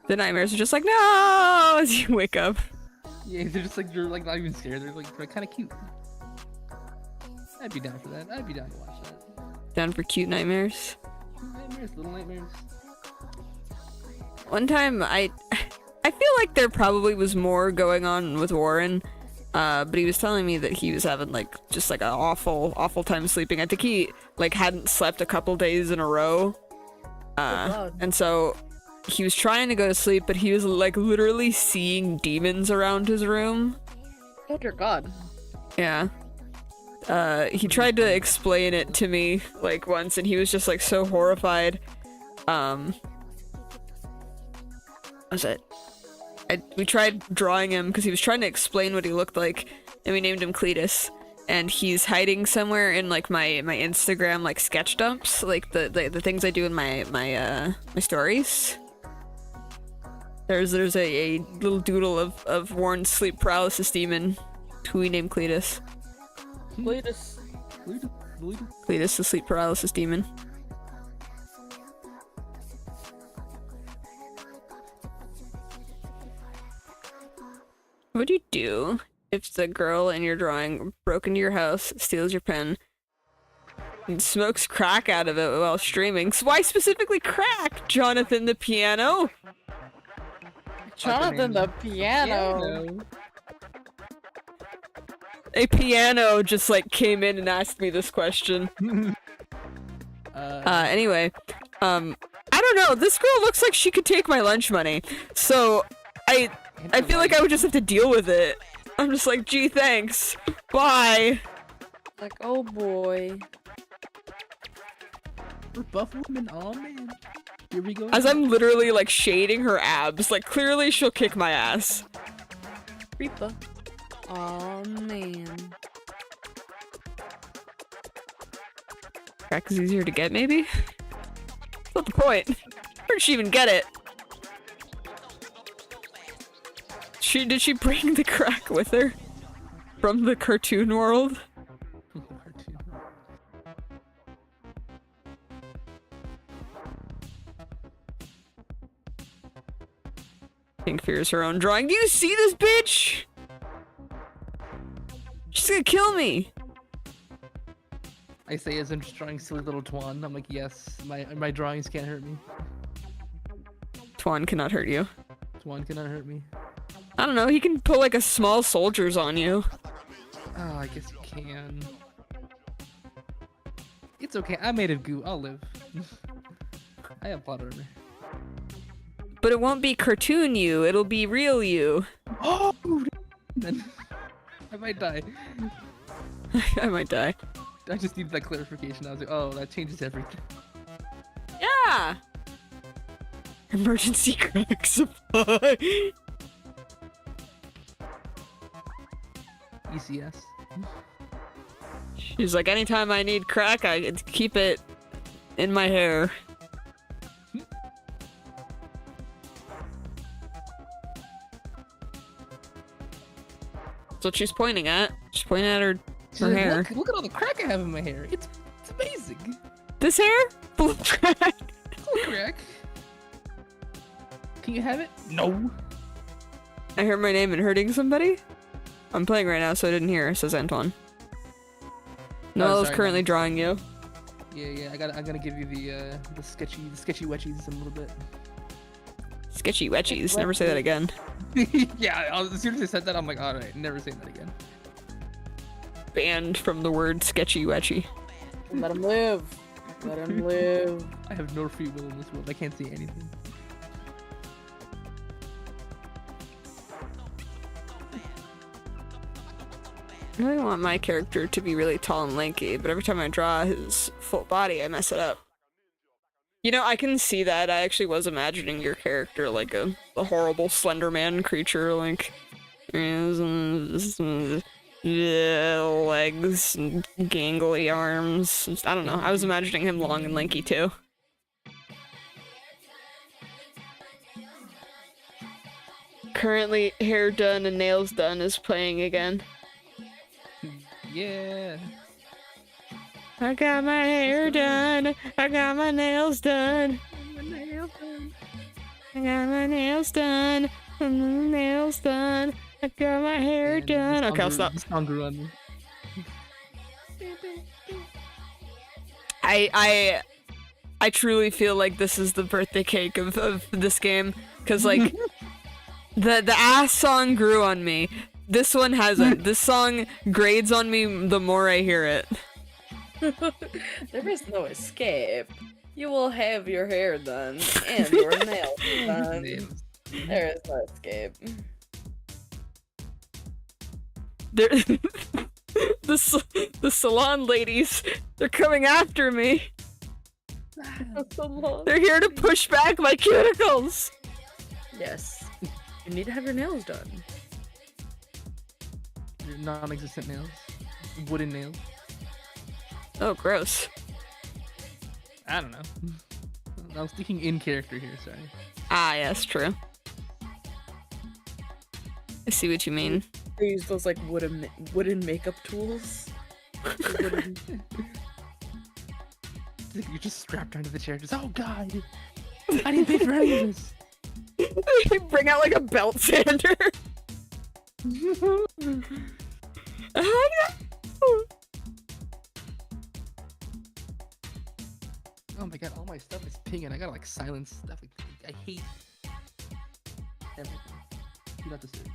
The nightmares are just like, no! As you wake up. Yeah, they're just like, they're like not even scared. They're kind of cute. I'd be down for that. I'd be down to watch that. Down for cute nightmares? Nightmares, little nightmares. One time, I feel like there probably was more going on with Warren, but he was telling me that he was having like just like an awful time sleeping. I think he like hadn't slept a couple days in a row, and so he was trying to go to sleep, but he was like literally seeing demons around his room. Oh dear God. Yeah. He tried to explain it to me like once, and he was just like so horrified. What was it? We tried drawing him because he was trying to explain what he looked like, and we named him Cletus. And he's hiding somewhere in like my Instagram like sketch dumps, like the things I do in my stories. There's a little doodle of Warren's sleep paralysis demon, who we named Cletus. Cletus. Cletus, the sleep paralysis demon. What do you do if the girl in your drawing broke into your house, steals your pen, and smokes crack out of it while streaming? So why specifically crack, Jonathan the piano? Jonathan the piano. A piano just like came in and asked me this question. Anyway, I don't know. This girl looks like she could take my lunch money, so I feel like I would just have to deal with it. I'm just like, gee, thanks. Bye. Like, oh boy. We're buff women. Oh man. Here we go. As I'm literally like shading her abs, like clearly she'll kick my ass. Reaper. Oh man. Crack is easier to get, maybe? That's not the point. Where'd she even get it? Did she bring the crack with her? From the cartoon world? Pink fears her own drawing. Do you see this bitch? She's gonna kill me! I say as I'm just drawing silly little Twan. I'm like, yes, my drawings can't hurt me. Twan cannot hurt you. Twan cannot hurt me. I don't know, he can put like a small soldiers on you. Oh, I guess you can. It's okay, I'm made of goo, I'll live. I have plot armor. But it won't be cartoon you, it'll be real you. Oh! Then I might die. I might die. I just needed that clarification. I was like, oh, that changes everything. Yeah! Emergency crack supply. ECS. She's like, anytime I need crack, I keep it in my hair. That's what she's pointing at. She's pointing at her She's like, hair. Look at all the crack I have in my hair. It's amazing. This hair? Full of crack. Cool crack. Can you have it? No. I heard my name and hurting somebody? I'm playing right now, so I didn't hear, says Antoine. Noel's sorry, currently no. drawing you. Yeah. I'm gonna give you the sketchy wetchies in a little bit. Sketchy wetchies. Never say that again. Yeah. As soon as I said that, I'm like, all right, never say that again. Banned from the word sketchy wetchy. Let him live. Let him live. I have no free will in this world. I can't say anything. I really want my character to be really tall and lanky, but every time I draw his full body, I mess it up. You know, I can see that. I actually was imagining your character like a horrible Slender Man creature, like legs, gangly arms. I don't know. I was imagining him long and lanky too. Currently, hair done and nails done is playing again. Yeah. I got my hair done. I got my nails done. I got my nails done. Nails done. I got my hair done. Okay, I'll stop. I truly feel like this is the birthday cake of this game, because like the ass song grew on me. This one hasn't. This song grades on me the more I hear it. There is no escape. You will have your hair done and your nails done. There is no escape. The salon ladies, they're coming after me. They're here to push back my cuticles. Yes. You need to have your nails done. Your non-existent nails. Wooden nails. Oh, gross. I don't know. I was thinking in character here, sorry. Ah, yes, true. I see what you mean. They use those like wooden makeup tools. Wooden... You're just strapped onto the chair, just, oh god! I didn't pay for any of this! You bring out like a belt sander. Oh my god, all my stuff is pinging. I gotta like silence stuff. I hate everything. Do not disturb.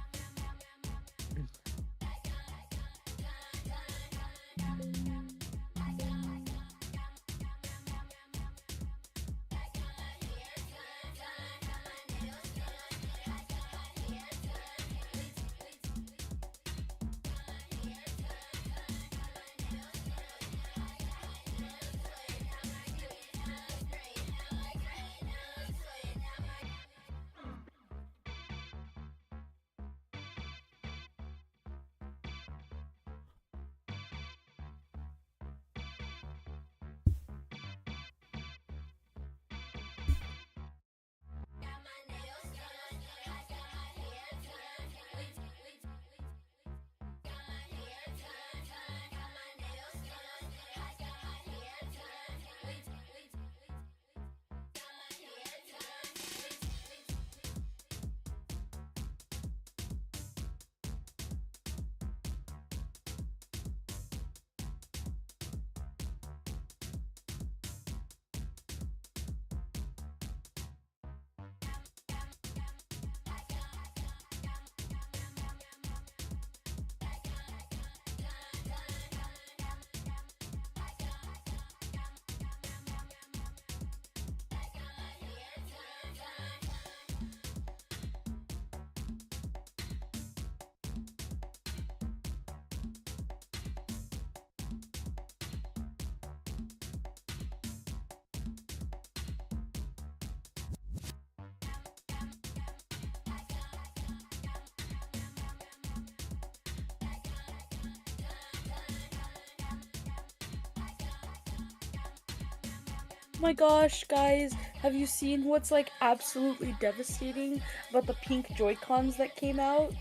my gosh, guys, have you seen what's like absolutely devastating about the pink Joy-Cons that came out?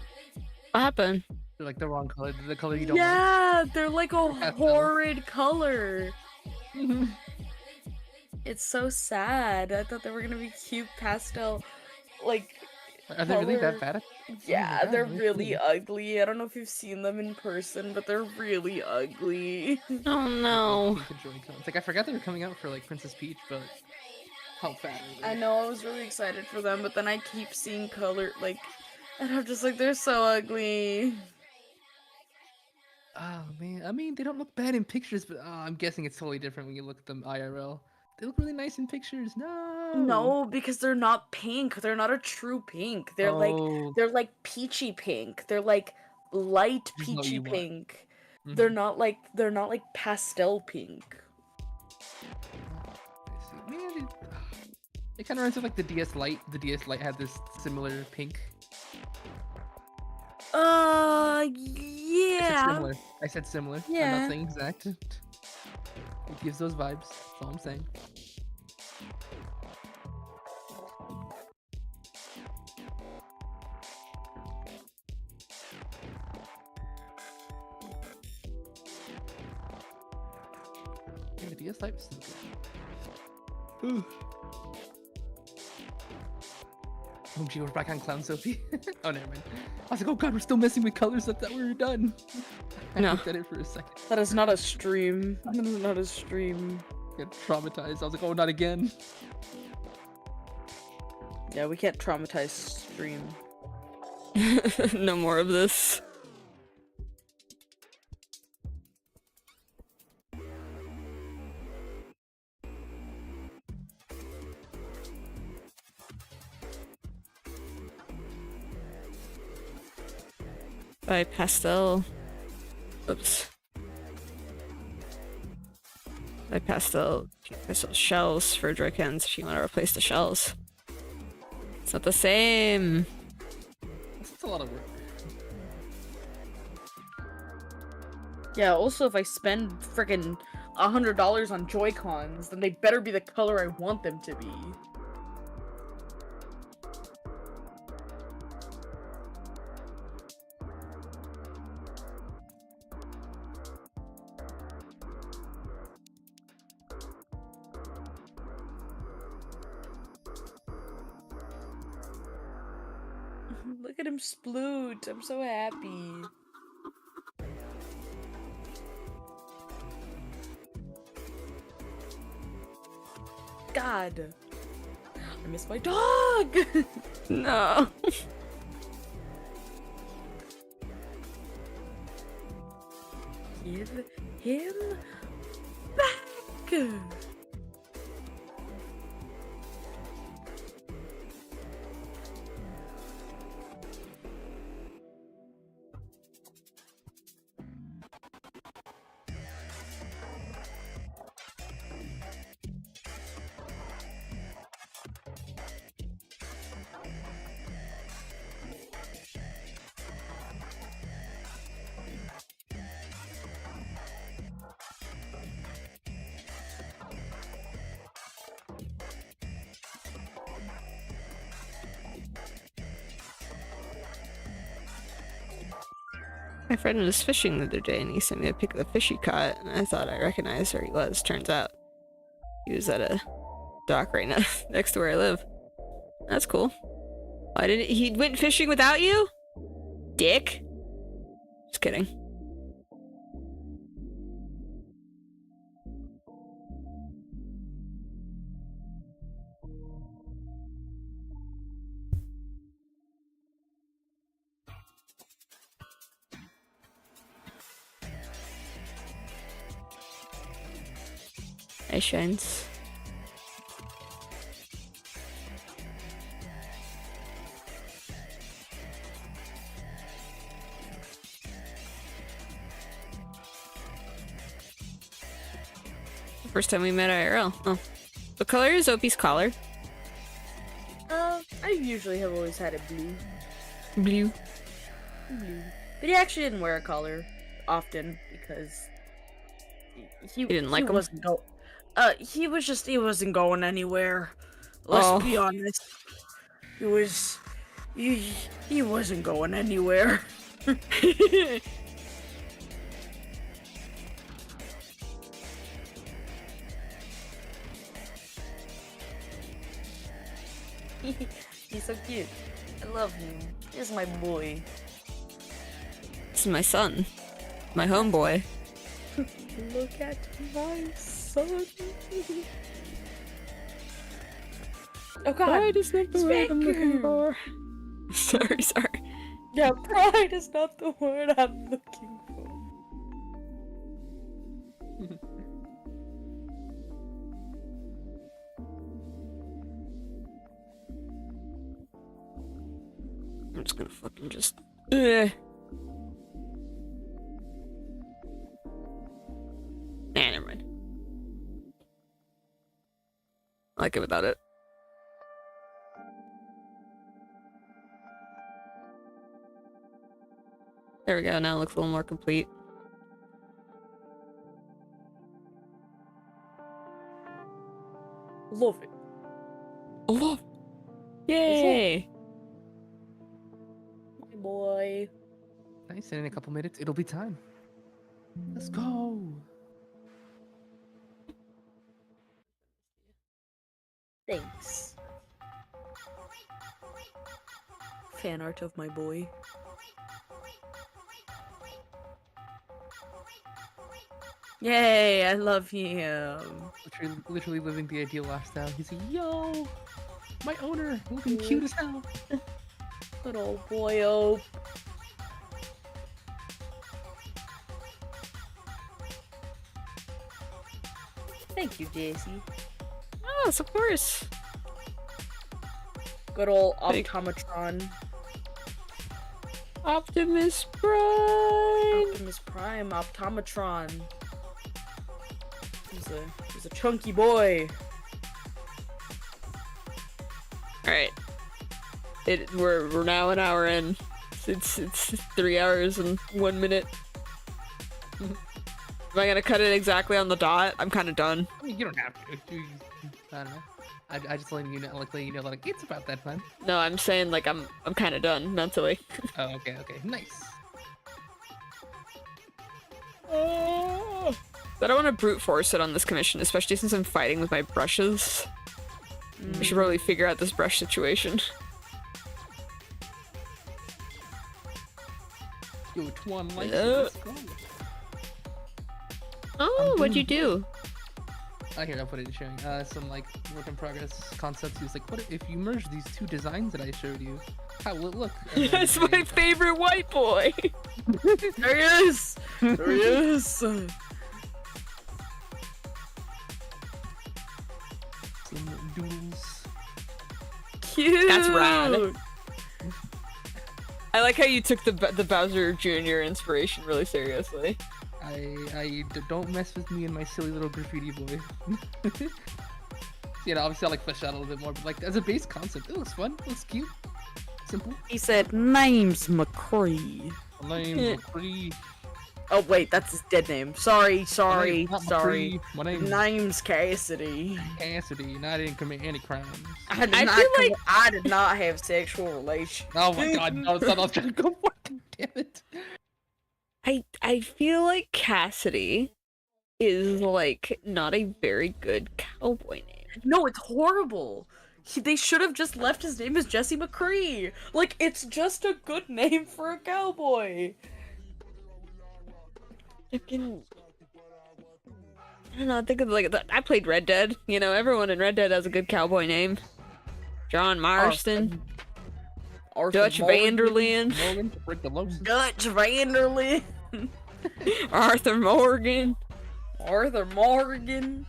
What happened? They're like the wrong color, the color you don't want. Yeah, they're like a Pastel. horrid color. It's so sad. I thought they were gonna be cute pastel, like. Are they really that color. bad? Yeah, God, they're really really cool. ugly. I don't know if you've seen them in person, but they're really ugly. Oh no. Pink and Joy-Cons. Like I forgot they were coming out for like Princess Peach, but how fat are they? I know, I was really excited for them, but then I keep seeing color, like, and I'm just like, they're so ugly. Oh man, I mean they don't look bad in pictures, but I'm guessing it's totally different when you look at them IRL. They look really nice in pictures. No. No, because they're not pink. They're not a true pink. Oh, They're like peachy pink. They're like light this is not what peachy you want. pink. Mhm. They're not like pastel pink. I see. Man, it kind of reminds me of like the DS Lite. The DS Lite had this similar pink. I said Yeah. similar. I said similar. I'm Yeah. not saying exact. It gives those vibes. That's all I'm saying. Yeah, the DS Lite was still good. Ooh. Oh gee, we're back on Clown Sophie. Oh, never mind. I was like, oh god, we're still messing with colors. I thought we were done. I No. looked at it for a second. That is not a stream. That is not a stream. Got traumatized. I was like, oh, not again. Yeah, we can't traumatize stream. No more of this. By pastel. Oops. By pastel shells for Joy-Cons if you want to replace the shells. It's not the same. That's a lot of work. Yeah, also if I spend frickin' $100 on Joy-Cons, then they better be the color I want them to be. Look at him sploot. I'm so happy. God. I miss my dog! No. Give him back! My friend was fishing the other day and he sent me a pic of the fish he caught, and I thought I recognized where he was. Turns out he was at a dock right now next to where I live. That's cool. Why didn't he went fishing without you? Dick. Just kidding. Hey, Shines. First time we met IRL. Oh. What color is Opie's collar? I usually have always had it blue. Blue. Blue. But he actually didn't wear a collar often because he didn't like 'em? wasn't go. He wasn't going anywhere. Let's be honest. He wasn't going anywhere. He's so cute. I love him. He's my boy. This is my son. My homeboy. Look at my son. Oh god. Pride is not the word I'm looking for. Sorry. Yeah, pride is not the word I'm looking for. I'm just gonna fucking just. Nah, never mind. I like it without it. There we go, now it looks a little more complete. Love it. Love! Yay! My boy. Nice, and in a couple minutes, it'll be time. Let's go. Thanks. Fan art of my boy. Yay, I love him. Literally living the ideal lifestyle. He's like, yo, my owner, looking cute as hell. Good old boy-o. Thank you, Jesse. Oh, of course. Good old Thank- Optometron. Optimus Prime! Optimus Prime, Optometron. He's a chunky boy. Alright. We're now an hour in. It's 3 hours and 1 minute. Am I gonna cut it exactly on the dot? I'm kind of done. I mean, you don't have to. I don't know. I just letting you know, like it's about that time. No, I'm saying like I'm kind of done mentally. Oh, okay, nice. But I want to brute force it on this commission, especially since I'm fighting with my brushes. I should probably figure out this brush situation. Yo, Twan, like, Yeah. let's go. Oh, what'd you do? Here, I'll put it in showing. Some like work in progress concepts. He was like, what if you merge these two designs that I showed you? How will it look? And then That's my favorite white boy! There he is! There he is! some doodles. Cute! That's rad. I like how you took the Bowser Jr. inspiration really seriously. Don't mess with me and my silly little graffiti boy. You know, obviously I like flesh out a little bit more, but like as a base concept, it looks fun. It looks cute. Simple. He said, name's McCree. My name's McCree. Oh wait, that's his dead name. Sorry. My name's not McCree. My name's Name's Cassidy. Cassidy, and I didn't commit any crimes. I did, I not, feel like- I did not have sexual relations. Oh my god, no, it's not what I was trying to go for. Damn it. I feel like Cassidy is like not a very good cowboy name. No, it's horrible. They should have just left his name as Jesse McCree. Like, it's just a good name for a cowboy. I don't know, think of like I played Red Dead. You know, everyone in Red Dead has a good cowboy name. John Marston, Arthur Dutch Morgan. Vanderlyn, Morgan, break the lows. Dutch Vanderlyn. Arthur Morgan. Arthur Morgan.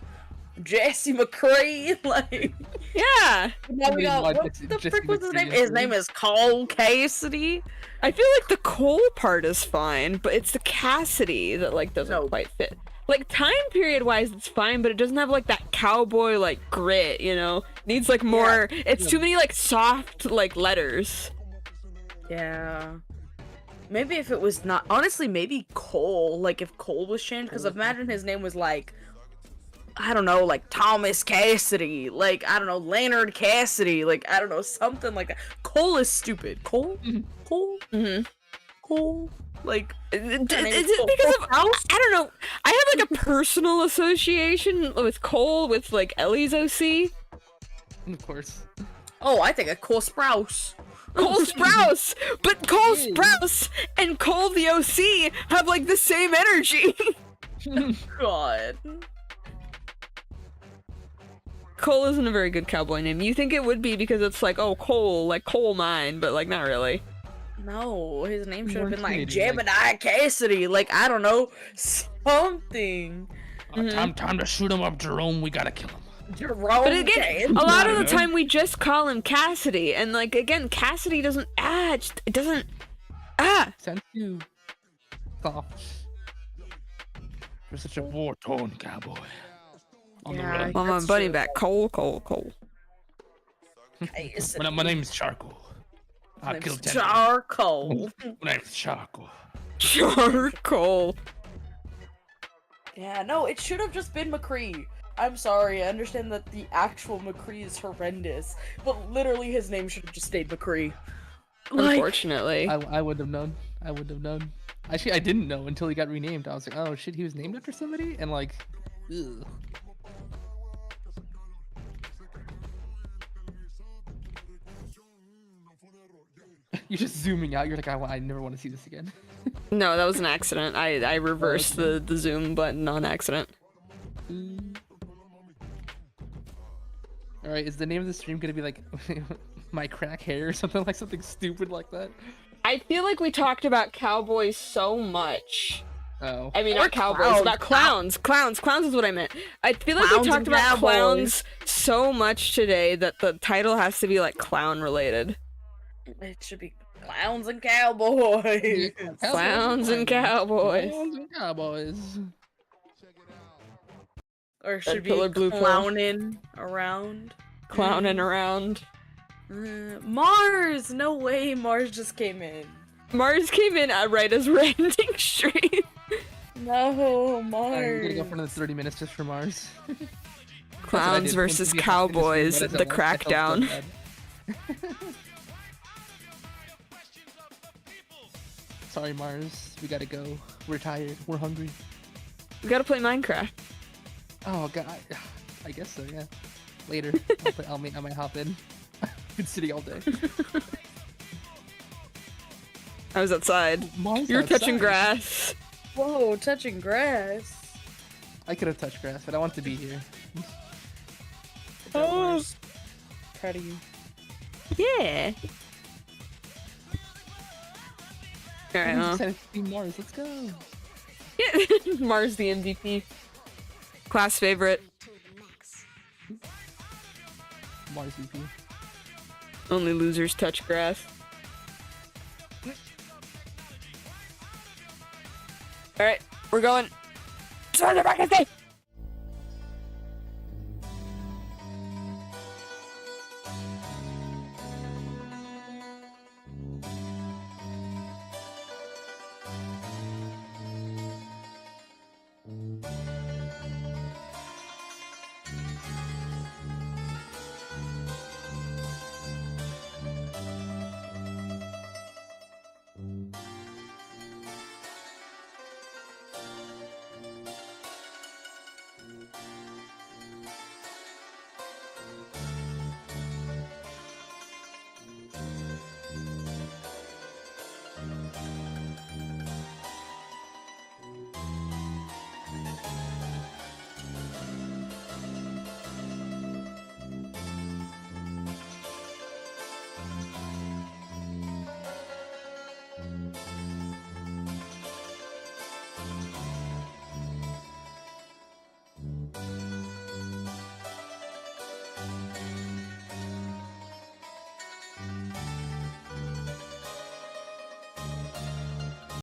Jesse McCree. Like, Yeah, now we got, Why what Jesse- the Jesse frick was his McCree name? is His name is Cole Cassidy. I feel like the Cole part is fine, but it's the Cassidy that like doesn't No. quite fit. Like time period wise, it's fine, but it doesn't have like that cowboy like grit. You know, needs like more. It's too many like soft like letters. Yeah. Maybe if it was not, honestly, maybe Cole. Like if Cole was changed, because imagine his name was like I don't know, like Thomas Cassidy, like I don't know, Leonard Cassidy, like I don't know, something like that. Cole is stupid. Cole? Cole? Cole? Like Is her name it is Cole. because of House? I don't know. I have like a personal association with Cole with like Ellie's OC. Of course. Oh, I think of Cole Sprouse. Cole Sprouse, but Cole Sprouse and Cole the OC have like the same energy. God. Cole isn't a very good cowboy name. You think it would be because it's like, oh, Cole, like coal mine, but like not really. No, his name should have been like Canadian, Gemini Cassidy, like I don't know, something. Time to shoot him up, Jerome. We gotta kill him. Jerome. But again, Cassidy. a lot of the know. time we just call him Cassidy, and like again, Cassidy doesn't it doesn't Send you. Stop. You're such a war-torn cowboy. On the Yeah, run. Well, my That's buddy true. back, Cole. Cassidy. My name's Charcoal. I Name's killed 10. Charcoal. My name's Charcoal. Charcoal. Yeah, no, it should have just been McCree. I'm sorry, I understand that the actual McCree is horrendous, but literally his name should have just stayed McCree. Like, Unfortunately. I would have known. I would have known. Actually, I didn't know until he got renamed. I was like, oh shit, he was named after somebody? And like, ugh. You're just zooming out. You're like, I never want to see this again. No, that was an accident. I reversed the zoom button on accident. All right, is the name of the stream gonna be like my crack hair or something like something stupid like that? I feel like we talked about cowboys so much. Oh, I mean, Or not cowboys, clowns. about clowns. Clowns is what I meant. I feel like Clowns we talked and about cowboys. clowns so much today that the title has to be like clown related. it should be Clowns and Cowboys. Clowns and cowboys. Clowns and cowboys. Or it should Red be pill or blue pill? clowning around. Clowning around. Mars! No way, Mars just came in. Mars came in right as we're ending stream. No, I'm Mars. gonna go for another 30 minutes just for Mars. Clowns versus cowboys, the crackdown. Sorry, Mars. We gotta go. We're tired. We're hungry. We gotta play Minecraft. Oh god. I guess so. Yeah. Later. I might hop in. Been sitting all day. I was outside. Mars You were touching outside. grass. Whoa, touching grass. I could have touched grass, but I want to be here. Oh. Proud of you. Yeah. Alright, I'm well. excited to see Mars. Let's go. Yeah. Mars the MVP. Class favorite. To the max. Mars VP. Only losers touch grass. Alright, we're going. Sorry, back at